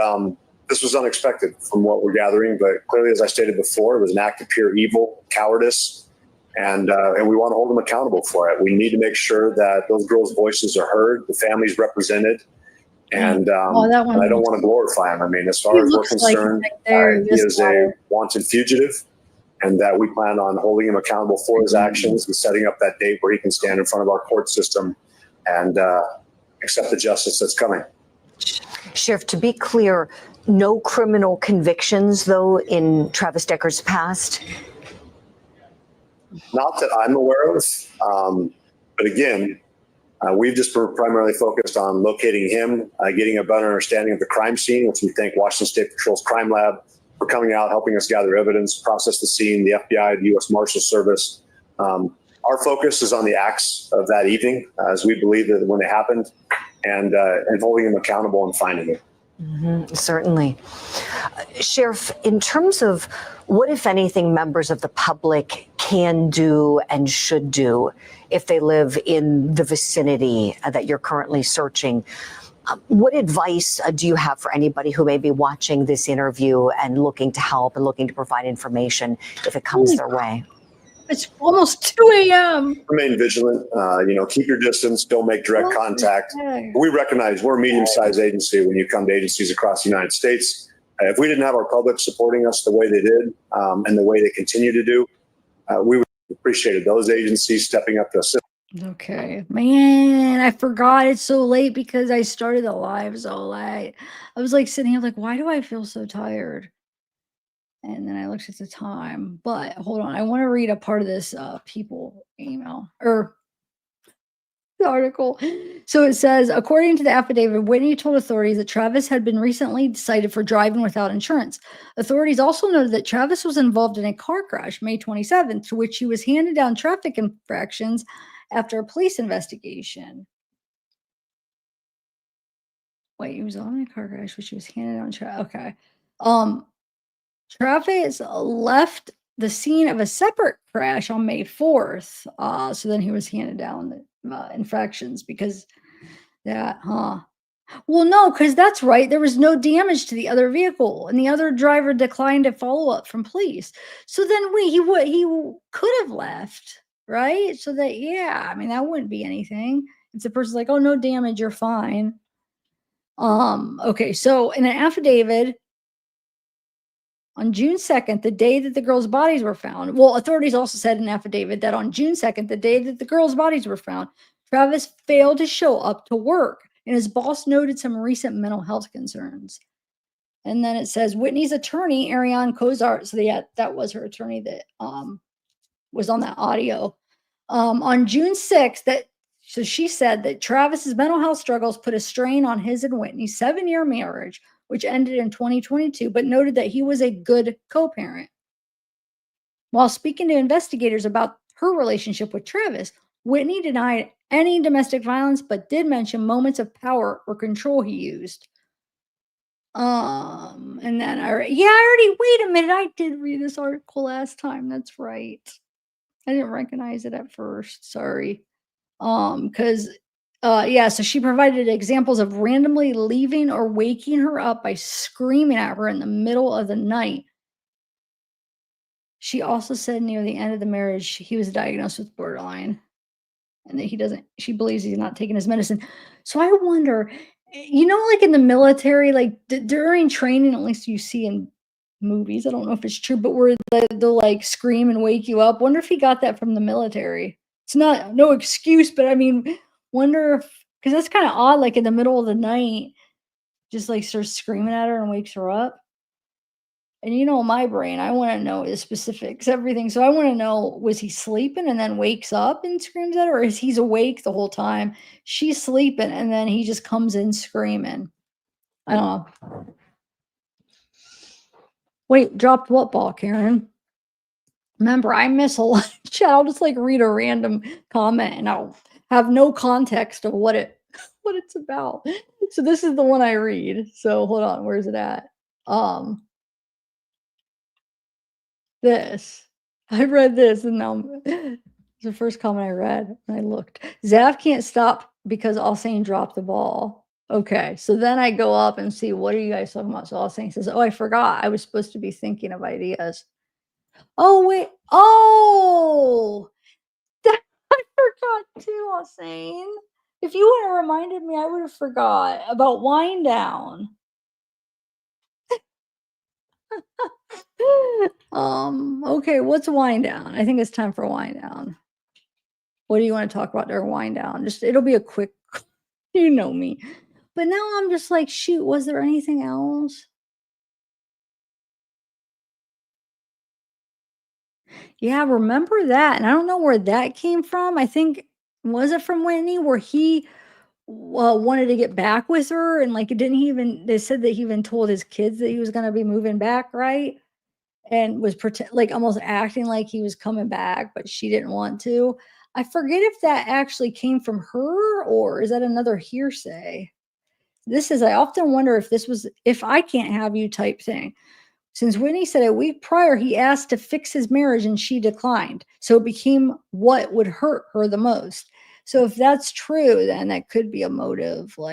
this was unexpected from what we're gathering. But clearly, as I stated before, it was an act of pure evil, cowardice. And we want to hold them accountable for it. We need to make sure that those girls' voices are heard, the families represented, and I don't want to glorify him. I mean, as far as we're concerned, he is a wanted fugitive, and that we plan on holding him accountable for his actions and setting up that date where he can stand in front of our court system and accept the justice that's coming. Sheriff, to be clear, no criminal convictions, though, in Travis Decker's past? Not that I'm aware of, but again, we've just been primarily focused on locating him, getting a better understanding of the crime scene, which we thank Washington State Patrol's Crime Lab for coming out, helping us gather evidence, process the scene, the FBI, the U.S. Marshal Service. Our focus is on the acts of that evening, as we believe that when they happened, and holding him accountable and finding him. Mm-hmm, certainly. Sheriff, in terms of what, if anything, members of the public can do and should do if they live in the vicinity that you're currently searching, what advice do you have for anybody who may be watching this interview and looking to help and looking to provide information if it comes their way? It's almost 2 a.m. Remain vigilant. Keep your distance. Don't make direct contact. We recognize we're a medium-sized agency when you come to agencies across the United States. If we didn't have our public supporting us the way they did and the way they continue to do, we would have appreciated those agencies stepping up to assist. Okay, man, I forgot it's so late because I started the live so late. I was like sitting here like, why do I feel so tired? And then I looked at the time, but hold on, I want to read a part of this people email or the article. So it says, according to the affidavit, Whitney told authorities that Travis had been recently cited for driving without insurance. Authorities also noted that Travis was involved in a car crash May 27th, to which he was handed down traffic infractions after a police investigation. Wait, he was on a car crash, which he was handed down. Okay. Travis left the scene of a separate crash on May 4th. So then he was handed down the infractions because that, Well, no, because that's right. There was no damage to the other vehicle, and the other driver declined a follow up from police. So then he could have left, right? So that I mean that wouldn't be anything. If the person's like, oh, no damage, you're fine. Okay, so in an affidavit on June 2nd, the day that the girls' bodies were found, well, authorities also said in an affidavit that on June 2nd, the day that the girls' bodies were found, Travis failed to show up to work, and his boss noted some recent mental health concerns. And then it says Whitney's attorney, Ariane Kozart, so that was her attorney that was on that audio. On June 6th, so she said that Travis's mental health struggles put a strain on his and Whitney's 7-year marriage, which ended in 2022, but noted that he was a good co-parent. While speaking to investigators about her relationship with Travis, Whitney denied any domestic violence, but did mention moments of power or control he used. And then wait a minute, I did read this article last time. That's right. I didn't recognize it at first. Sorry. So she provided examples of randomly leaving or waking her up by screaming at her in the middle of the night. She also said near the end of the marriage, he was diagnosed with borderline and that she believes he's not taking his medicine. So I wonder, like in the military, like during training, at least you see in movies, I don't know if it's true, but where they'll like scream and wake you up. Wonder if he got that from the military. It's no excuse, but I mean, wonder if, because that's kind of odd, like in the middle of the night, just like starts screaming at her and wakes her up. And my brain, I want to know the specifics, everything. So I want to know, was he sleeping and then wakes up and screams at her, or is he's awake the whole time? She's sleeping and then he just comes in screaming. I don't know. Wait, dropped what ball, Karen? Remember, I miss a lot of chat. I'll just like read a random comment and I'll have no context of what it's about. So this is the one I read. So hold on, where's it at? This. I read this and now it's the first comment I read and I looked. Zav can't stop because Alsane dropped the ball. Okay, so then I go up and see what are you guys talking about? So Alsane says, oh, I forgot. I was supposed to be thinking of ideas. Oh, wait. Oh, I forgot too, Alsane. If you would have reminded me, I would have forgot about wind down. Okay, what's wind down? I think it's time for wind down. What do you want to talk about during wind down? It'll be a quick, you know me. But now I'm just like, shoot, was there anything else? Yeah, remember that. And I don't know where that came from. I think, was it from Whitney where he wanted to get back with her? And like, they said that he even told his kids that he was going to be moving back, right? And was like almost acting like he was coming back, but she didn't want to. I forget if that actually came from her or is that another hearsay? I often wonder if this was, if I can't have you type thing. Since Whitney said a week prior, he asked to fix his marriage and she declined. So it became what would hurt her the most. So if that's true, then that could be a motive, but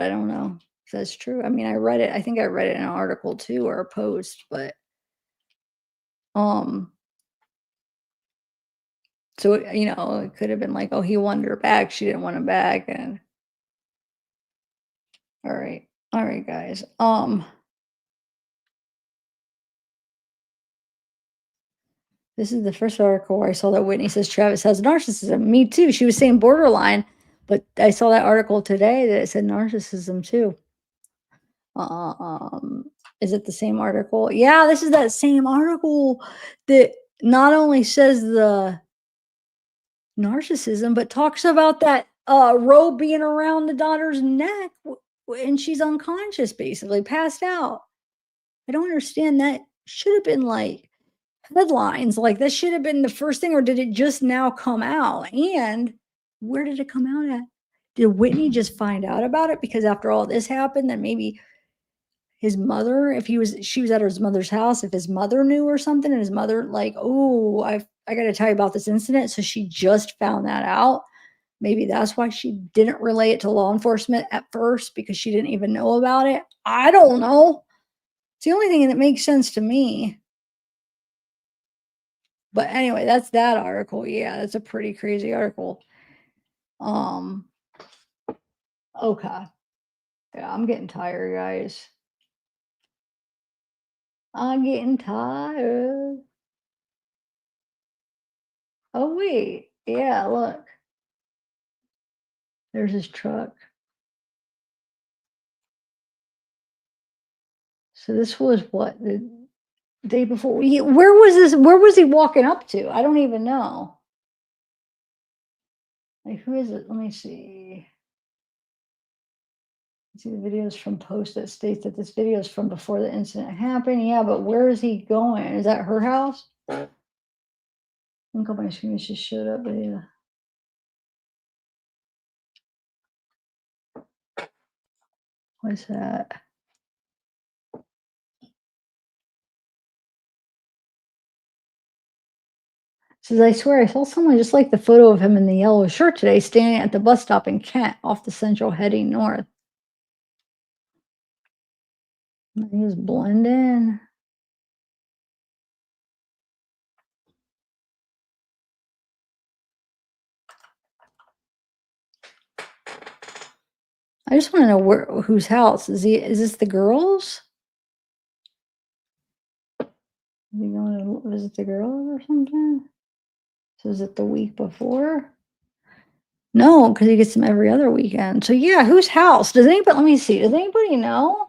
I don't know if that's true. I mean, I think I read it in an article too, or a post, but So, it could have been like, oh, he wanted her back. She didn't want him back. And all right. All right, guys. This is the first article where I saw that Whitney says Travis has narcissism. Me too. She was saying borderline, but I saw that article today that it said narcissism too. Is it the same article? Yeah, this is that same article that not only says the narcissism, but talks about that rope being around the daughter's neck and she's unconscious, basically passed out. I don't understand. That should have been like headlines. Like that should have been the first thing, or did it just now come out? And where did it come out at? Did Whitney just find out about it because after all this happened, then maybe his mother, she was at his mother's house, if his mother knew or something, and his mother like, oh, I got to tell you about this incident. So she just found that out. Maybe that's why she didn't relay it to law enforcement at first, because she didn't even know about it. I don't know. It's the only thing that makes sense to me. But anyway, that's that article. Yeah, that's a pretty crazy article. Okay. Yeah, I'm getting tired, guys. I'm getting tired. Oh, wait. Yeah, look. There's his truck. So this was what? The day before? Where was this? Where was he walking up to? I don't even know. Like, who is it? Let me see. See the videos from post that states that this video is from before the incident happened. Yeah, but where is he going? Is that her house? I think on my screen it just showed up, but yeah. What's that? Says, I swear I saw someone just like the photo of him in the yellow shirt today standing at the bus stop in Kent off the Central heading north. He was blend in. I just want to know whose house is he? Is this the girls? Is he going to visit the girls or something? So is it the week before? No, because he gets them every other weekend. So yeah, whose house? Does anybody? Let me see. Does anybody know?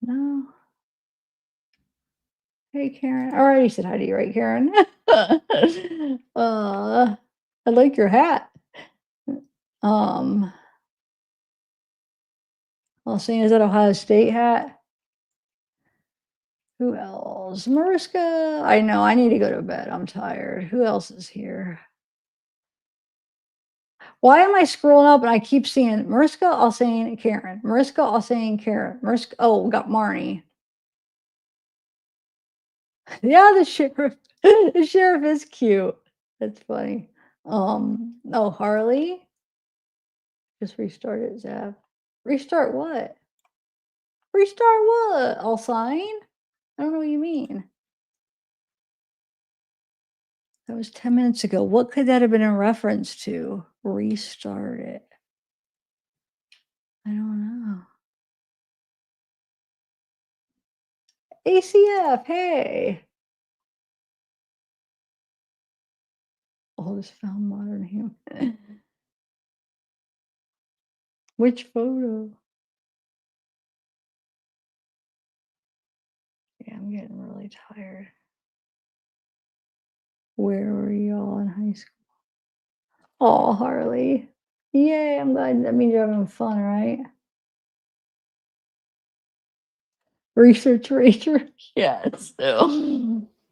No. Hey, Karen. I already said hi to you, right, Karen? I like your hat. I'll say, is that Ohio State hat? Who else? Mariska. I know. I need to go to bed. I'm tired. Who else is here? Why am I scrolling up and I keep seeing Mariska? I'll saying Karen. Mariska. I'll saying Karen. Mariska. Oh, we got Marnie. Yeah, the sheriff. The sheriff is cute. That's funny. Oh, Harley. Just restart it, Zav. Restart what? Restart what? I'll sign? I don't know what you mean. That was 10 minutes ago. What could that have been in reference to? Restart it. I don't know. ACF, hey. Oldest found modern human. Which photo? Yeah, I'm getting really tired. Where were y'all in high school? Oh, Harley. Yay, I'm glad. That means you're having fun, right? Research rater. Yes.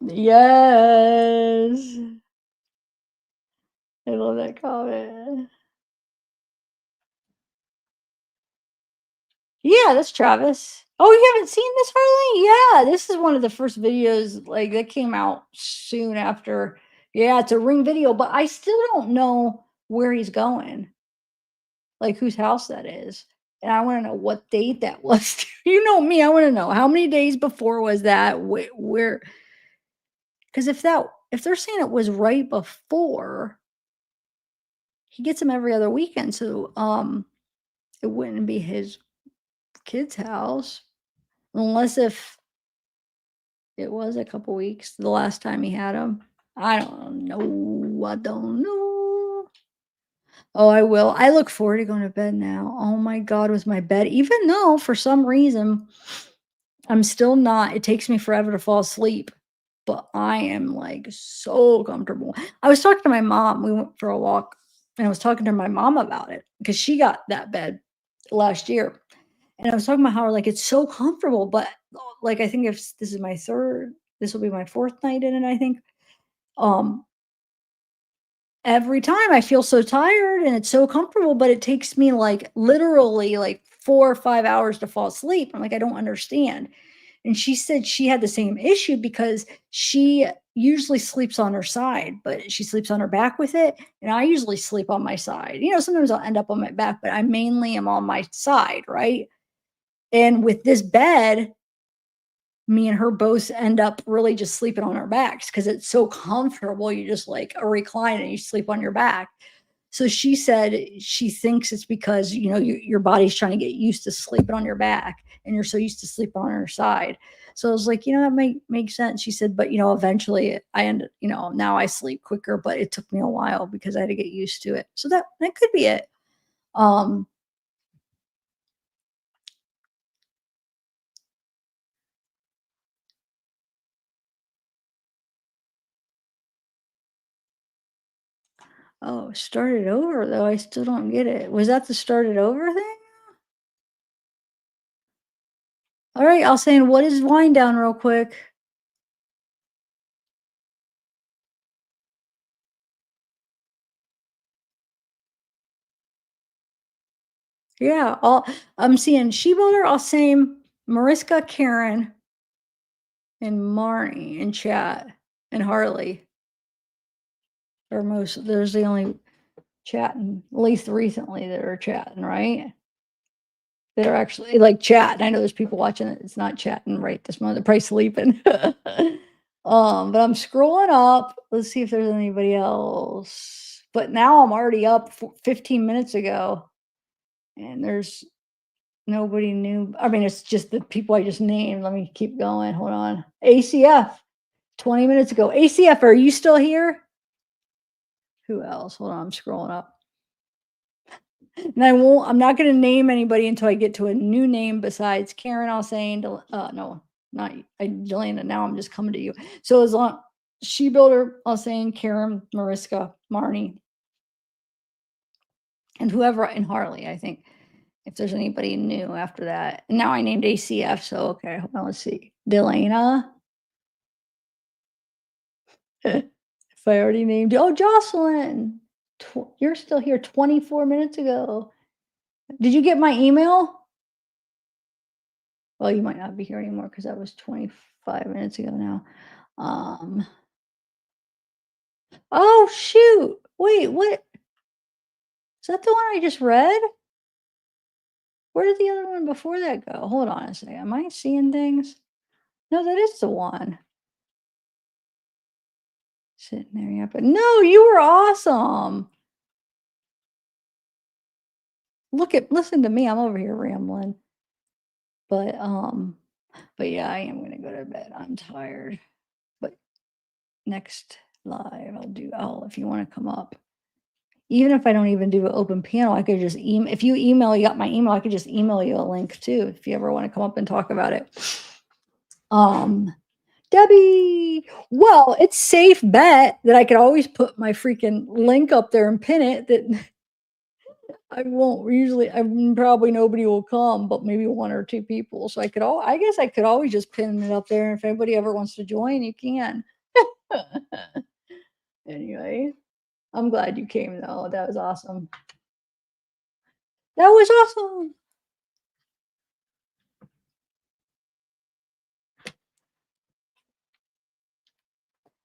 Yes. I love that comment. Yeah, that's Travis. Oh, you haven't seen this, Harley? Yeah, this is one of the first videos like that came out soon after. Yeah, it's a Ring video, but I still don't know where he's going. Like whose house that is. And I want to know what date that was. You know me, I want to know how many days before was that? Where? Because if they're saying it was right before, he gets them every other weekend, so it wouldn't be his kid's house unless if it was a couple weeks the last time he had them. I don't know. I don't know. Oh, I will. I look forward to going to bed now. Oh my God, was my bed, even though for some reason I'm still not, it takes me forever to fall asleep, but I am like so comfortable. I was talking to my mom. We went for a walk and I was talking to my mom about it because she got that bed last year. And I was talking about how like it's so comfortable, but like I think if this is my third, this will be my fourth night in it, I think. Um, every time I feel so tired and it's so comfortable, but it takes me like literally like 4 or 5 hours to fall asleep. I'm like, I don't understand. And she said she had the same issue because she usually sleeps on her side, but she sleeps on her back with it. And I usually sleep on my side. You know, sometimes I'll end up on my back, but I mainly am on my side, right? And with this bed, me and her both end up really just sleeping on our backs because it's so comfortable. You just like a recline and you sleep on your back. So she said she thinks it's because, you know, your body's trying to get used to sleeping on your back and you're so used to sleeping on her side. So I was like, you know, that makes sense. She said, but, you know, eventually I ended, you know, now I sleep quicker, but it took me a while because I had to get used to it. So that could be it. Oh, start it over though. I still don't get it. Was that the start it over thing? All right, I'll say what is wind down real quick. Yeah, I'm seeing She-Builder, I'll say Mariska, Karen, and Marnie in chat, and Harley. There's the only chatting, at least recently that are chatting, right? That are actually like chatting. I know there's people watching it. It's not chatting right this moment. They're probably sleeping. But I'm scrolling up. Let's see if there's anybody else. But now I'm already up 15 minutes ago, and there's nobody new. I mean, it's just the people I just named. Let me keep going. Hold on. ACF, 20 minutes ago. ACF, are you still here? Who else? Hold on, I'm scrolling up. And I'm not going to name anybody until I get to a new name besides Karen. I'll say, no, not Delana. Now I'm just coming to you. So as long She-Builder, I'll say Karen, Mariska, Marnie, and whoever in Harley, I think. If there's anybody new after that. And now I named ACF, so okay, hold on, let's see. Delana. If I already named you. Oh, Jocelyn. You're still here 24 minutes ago. Did you get my email? Well, you might not be here anymore because that was 25 minutes ago now. Oh, shoot. Wait, what? Is that the one I just read? Where did the other one before that go? Hold on a second. Am I seeing things? No, that is the one. Sitting there, yeah, but no, you were awesome. Listen to me. I'm over here rambling. But yeah, I am gonna go to bed. I'm tired. But next live, if you want to come up. Even if I don't even do an open panel, I could just email. If you got my email, I could just email you a link too if you ever want to come up and talk about it. Debbie, well, it's safe bet that I could always put my freaking link up there and pin it that I won't usually, probably nobody will come, but maybe 1 or 2 people. So I guess I could always just pin it up there. If anybody ever wants to join, you can. Anyway, I'm glad you came though. That was awesome. That was awesome.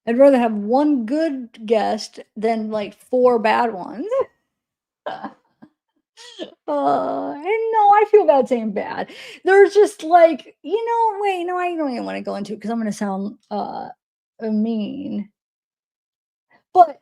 I'd rather have 1 good guest than like 4 bad ones. And no, I I feel bad saying bad. There's just like, wait, no, I don't even want to go into it because I'm going to sound mean. But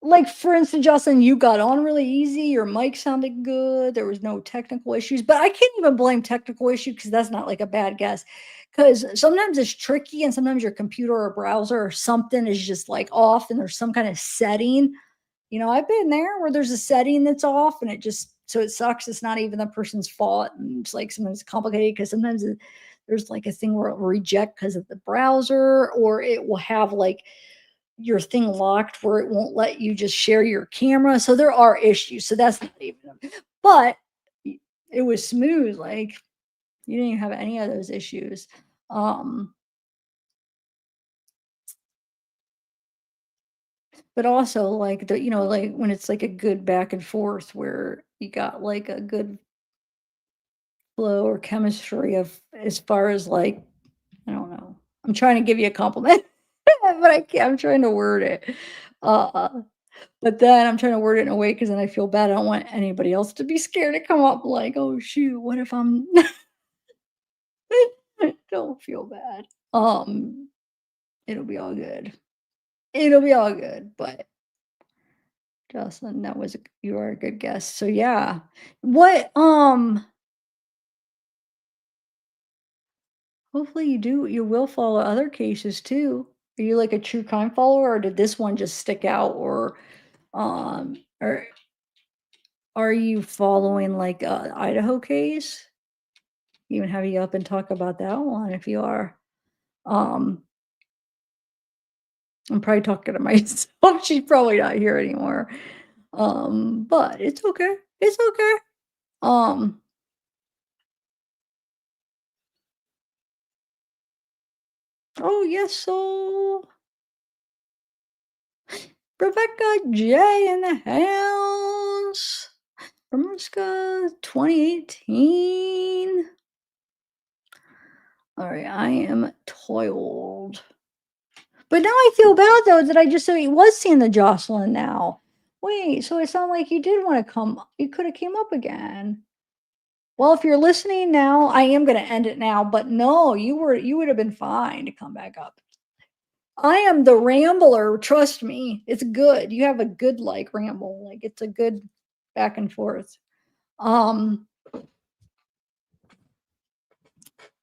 like, for instance, Jocelyn, you got on really easy. Your mic sounded good. There was no technical issues, but I can't even blame technical issue because that's not like a bad guess. Because sometimes it's tricky and sometimes your computer or browser or something is just like off and there's some kind of setting. I've been there where there's a setting that's off and so it sucks. It's not even the person's fault. And it's like sometimes it's complicated because sometimes there's like a thing where it will reject because of the browser, or it will have like your thing locked where it won't let you just share your camera. So there are issues. So that's not even, but it was smooth. Like you didn't even have any of those issues. But also like like when it's like a good back and forth where you got like a good flow or chemistry of as far as like, I don't know. I'm trying to give you a compliment, but I can't. I'm trying to word it. But then I'm trying to word it in a way because then I feel bad. I don't want anybody else to be scared to come up like, oh shoot, what if I'm don't feel bad. It'll be all good. It'll be all good. But Jocelyn, you are a good guest. So yeah. What hopefully you will follow other cases too. Are you like a true crime follower or did this one just stick out or are you following like a Idaho case? Even have you up and talk about that one if you are. I'm probably talking to myself. She's probably not here anymore. But it's okay. It's okay. Oh yes, so Rebecca J in the house. Ramuska 2018. All right, I am toiled. But now I feel bad though that I just said he was seeing the Jocelyn now. Wait, so it sounded like you did want to come. You could have came up again. Well, if you're listening now, I am going to end it now. But no, you would have been fine to come back up. I am the rambler. Trust me, it's good. You have a good like ramble. Like it's a good back and forth.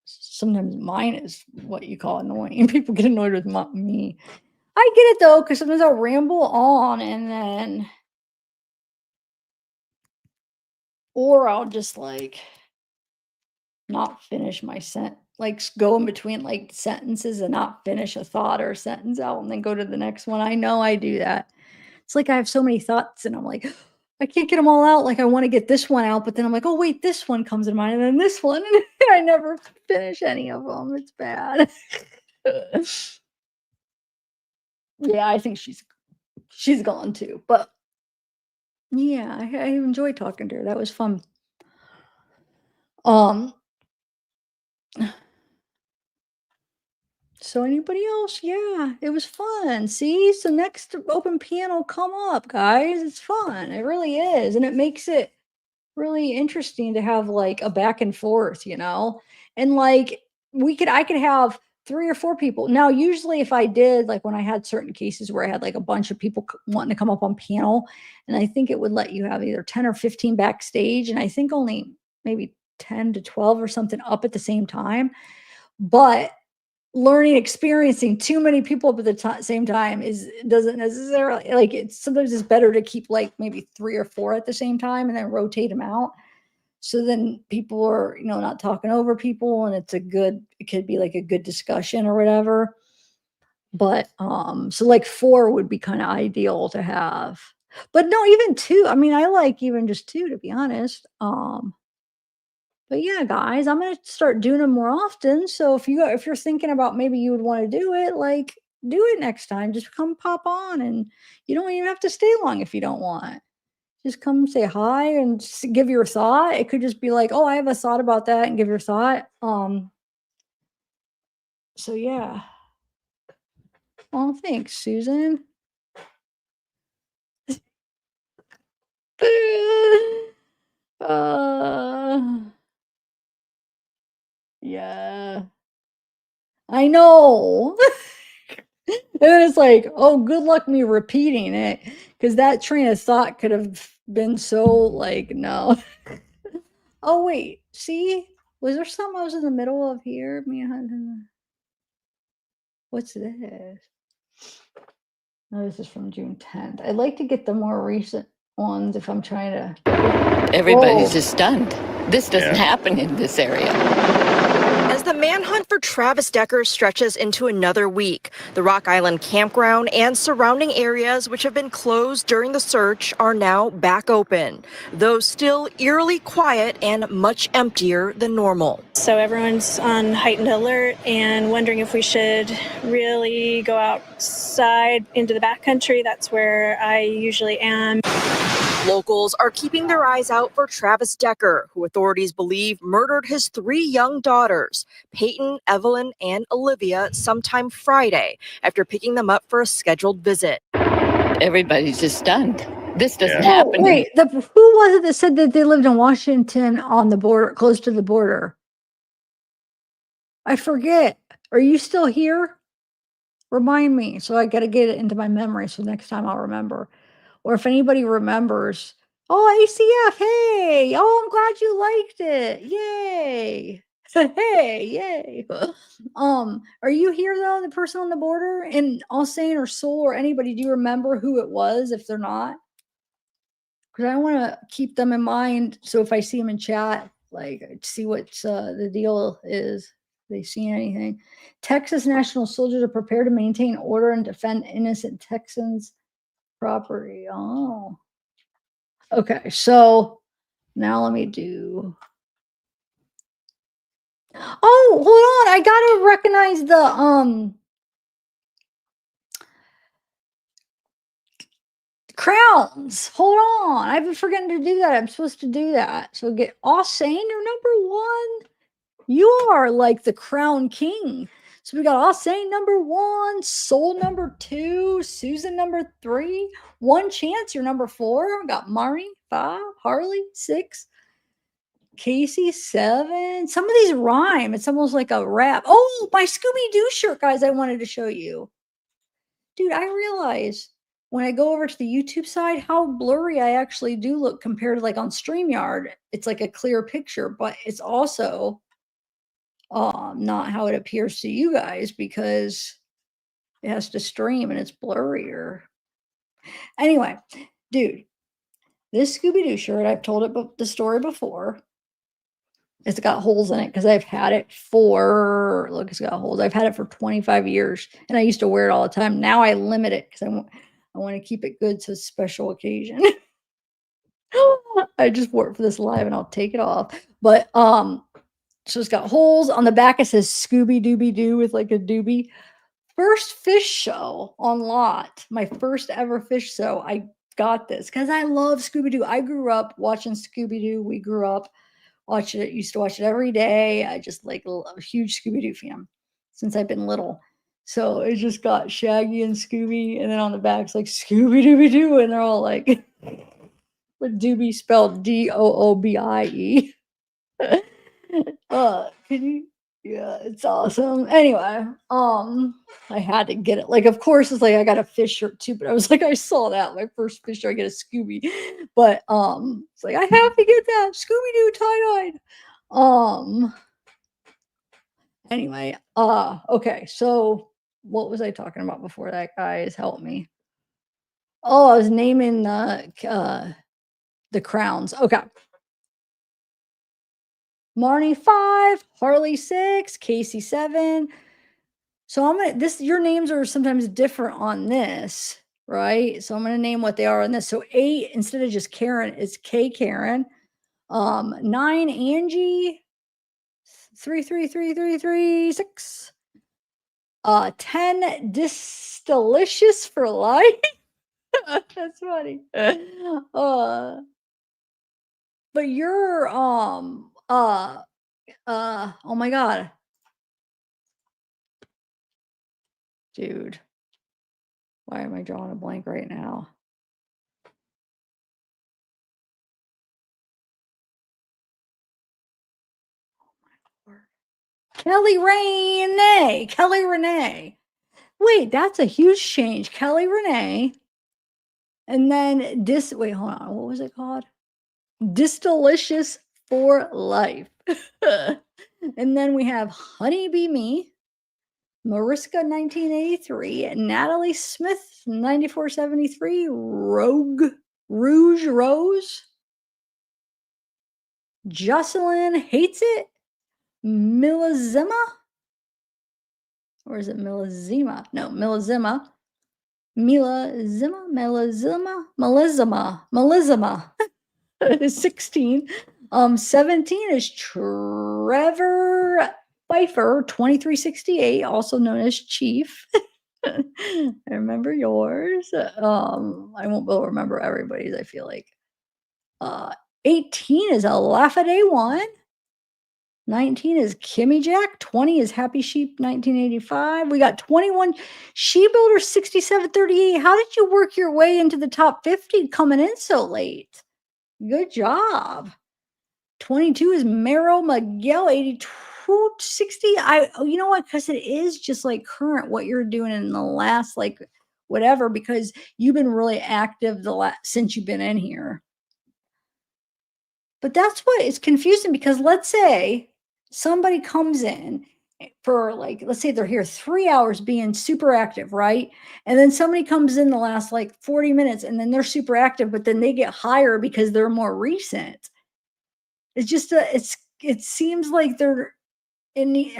Sometimes mine is what you call annoying. People get annoyed with me. I get it though, because sometimes I'll ramble on and then, or I'll just like not finish my like go in between like sentences and not finish a thought or a sentence out and then go to the next one. I know I do that. It's like I have so many thoughts and I'm like, I can't get them all out. Like I want to get this one out, but then I'm like, oh wait, this one comes in mind and then this one. And I never finish any of them. It's bad. Yeah, I think she's gone too. But yeah, I enjoyed talking to her. That was fun. So anybody else? Yeah, it was fun. See, so next open panel come up, guys. It's fun. It really is. And it makes it really interesting to have like a back and forth, and like I could have 3 or 4 people. Now, usually if I did, like when I had certain cases where I had like a bunch of people wanting to come up on panel, and I think it would let you have either 10 or 15 backstage, and I think only maybe 10 to 12 or something up at the same time. But experiencing too many people up at the same time doesn't necessarily like sometimes it's better to keep like maybe 3 or 4 at the same time and then rotate them out. So then people are, not talking over people and it could be like a good discussion or whatever. But, so like 4 would be kind of ideal to have, but no, even 2. I mean, I like even just 2, to be honest. But yeah, guys, I'm gonna start doing them more often. So if you're thinking about maybe you would want to do it, like do it next time. Just come pop on, and you don't even have to stay long if you don't want. Just come say hi and give your thought. It could just be like, oh, I have a thought about that, and give your thought. So yeah. Well, thanks, Susan. Yeah. I know. And then it's like, oh, good luck me repeating it, because that train of thought could have been so like, no. Oh wait, see, was there something I was in the middle of here? What's this? No, this is from June 10th. I'd like to get the more recent ones if I'm trying to. Everybody's Whoa. just stunned. This doesn't happen in this area. As the manhunt for Travis Decker stretches into another week, the Rock Island campground and surrounding areas, which have been closed during the search, are now back open, though still eerily quiet and much emptier than normal. So everyone's on heightened alert and wondering if we should really go outside into the backcountry. That's where I usually am. Locals are keeping their eyes out for Travis Decker, who authorities believe murdered his 3 young daughters, Peyton, Evelyn, and Olivia, sometime Friday after picking them up for a scheduled visit. Everybody's just stunned. This doesn't Oh, happen. wait, who was it that said that they lived in Washington on the border, close to the border? I forget. Are you still here? Remind me. So I got to get it into my memory so next time I'll remember. Or if anybody remembers, oh, ACF, hey, oh, I'm glad you liked it. Yay. Hey, yay. Are you here though, the person on the border? And Alsane or Soul or anybody, do you remember who it was if they're not? Because I want to keep them in mind. So if I see them in chat, like see what the deal is. If they see anything. Texas national soldiers are prepared to maintain order and defend innocent Texans' property. Oh. Okay, so now let me do. Oh, hold on. I gotta recognize the crowns. Hold on. I've been forgetting to do that. I'm supposed to do that. So get Austin, you're number 1. You are like the crown king. So we got Austin number 1, Soul number 2, Susan number 3, One Chance, you're number 4. We got Mari 5, Harley 6, Casey 7. Some of these rhyme. It's almost like a rap. Oh, my Scooby-Doo shirt, guys, I wanted to show you. Dude, I realize when I go over to the YouTube side how blurry I actually do look compared to like on StreamYard. It's like a clear picture, but it's also not how it appears to you guys because it has to stream and it's blurrier. Anyway, dude, this Scooby-Doo shirt, I've told it the story before. It's got holes in it because I've had it for, look, it's got holes. I've had it for 25 years and I used to wear it all the time. Now I limit it because I want to keep it good to a special occasion. I just wore it for this live and I'll take it off. But so it's got holes on the back. It says Scooby Dooby Doo with like a doobie. First fish show on lot. My first ever fish show. I got this because I love Scooby Doo. I grew up watching Scooby Doo. We grew up watching it. Used to watch it every day. I just like a huge Scooby Doo fan since I've been little. So it just got Shaggy and Scooby, and then on the back it's like Scooby Dooby Doo, and they're all like, with Doobie spelled Doobie. Can you? Yeah, it's awesome. Anyway, I had to get it. Like, of course, it's like I got a fish shirt too, but I was like, I saw that my first fish shirt. I get a Scooby, but it's like I have to get that Scooby Doo tie-dyed. Anyway, okay. So what was I talking about before that, guys? Help me. Oh, I was naming the crowns. Okay. Marnie 5, Harley 6, Casey 7. So I'm gonna your names are sometimes different on this, right? So I'm gonna name what they are on this. So 8 instead of just Karen, it's K Karen. 9 Angie, 3333336. 10 Disdelicious for life. That's funny. But you're oh my god. Dude. Why am I drawing a blank right now? Kelly Renee. Kelly Renee. Wait, that's a huge change. Kelly Renee. And then wait, hold on. What was it called? Disdelicious for Life. And then we have Honeybee Me, Mariska 1983, Natalie Smith 9473, Rouge Rose, Jocelyn Hates It, Milazima, or is it Milazima? No, Milazima. Melizima. 16. 17 is Trevor Pfeiffer, 2368, also known as Chief. I remember yours. I won't be able to remember everybody's, I feel like. 18 is a Lafayette 1. 19 is Kimmy Jack. 20 is Happy Sheep 1985. We got 21 She Builder 6738. How did you work your way into the top 50 coming in so late? Good job. 22 is Mero Miguel 8260. You know what? Because it is just like current what you're doing in the last like whatever, because you've been really active since you've been in here. But that's what is confusing, because let's say somebody comes in for like, let's say they're here 3 hours being super active, right? And then somebody comes in the last like 40 minutes and then they're super active, but then they get higher because they're more recent. It's just it seems like they're in the,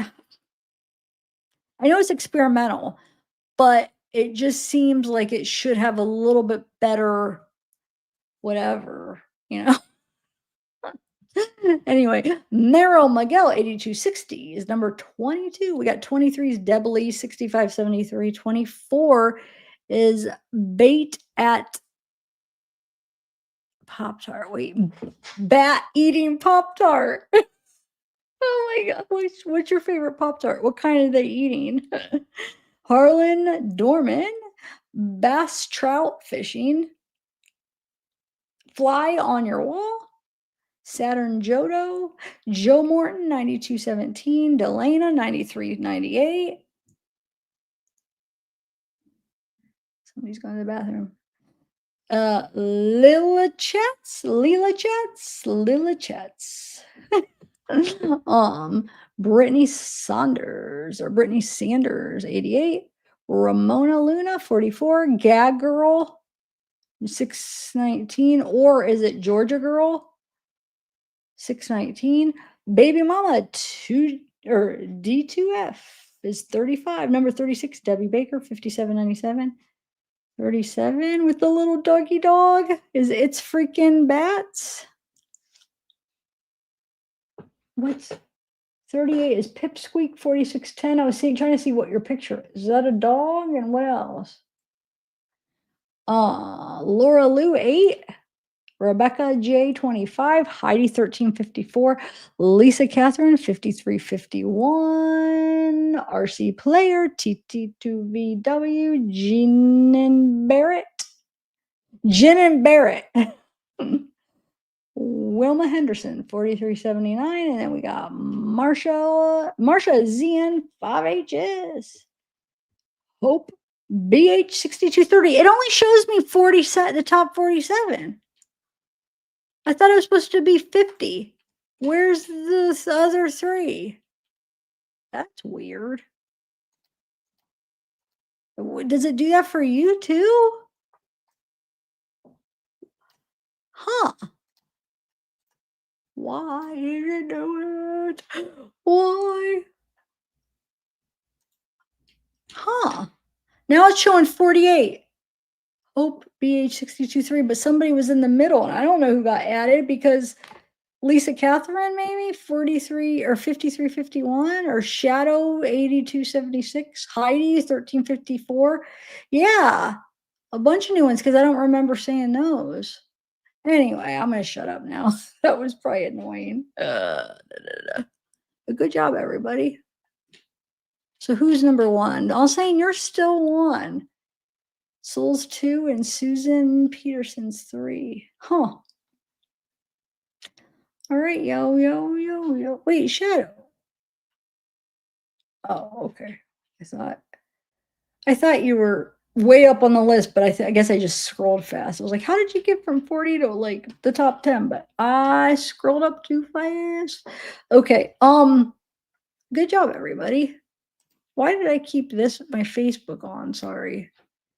I know it's experimental, but it just seems like it should have a little bit better whatever, you know. Anyway, Meryl Miguel 8260 is number 22. We got 23 is Debly 6573. 24 is Bait at Pop-Tart. Wait, Bat Eating Pop-Tart. Oh my God. What's your favorite Pop-Tart? What kind are they eating? Harlan Dorman, Bass Trout Fishing, Fly on Your Wall, Saturn Jodo, Joe Morton 9217, Delana 9398. Somebody's going to the bathroom. Lila Chats. Brittany Sanders 88, Ramona Luna 44, Gag Girl 619, or is it Georgia Girl 619, Baby Mama 2 or D2F is 35, number 36, Debbie Baker 5797. 37 with the little doggy dog is It's Freaking Bats. What's 38 is Pipsqueak 4610. I was trying to see what your picture is. Is that a dog? And what else? Laura Lou 8, Rebecca J 25, Heidi 1354, Lisa Catherine 5351, RC Player TT2VW, Jen and Barrett. Wilma Henderson 4379, and then we got Marsha ZN 5HS, Hope BH 6230. It only shows me the top 47. I thought it was supposed to be 50. Where's the other three? That's weird. Does it do that for you too? Huh. Why did it do it? Why? Huh. Now it's showing 48. Hope BH623, but somebody was in the middle, and I don't know who got added, because Lisa Catherine maybe 43 or 5351, or Shadow 8276, Heidi 1354. Yeah, a bunch of new ones, because I don't remember saying those. Anyway, I'm gonna shut up now. That was probably annoying. But good job, everybody. So who's number one? I'll say you're still one. Souls 2 and Susan Peterson's 3. Huh. All right, yo. Wait, Shadow. Oh, okay. I thought you were way up on the list, but I guess I just scrolled fast. I was like, how did you get from 40 to like the top 10? But I scrolled up too fast. Okay. Good job, everybody. Why did I keep my Facebook on? Sorry.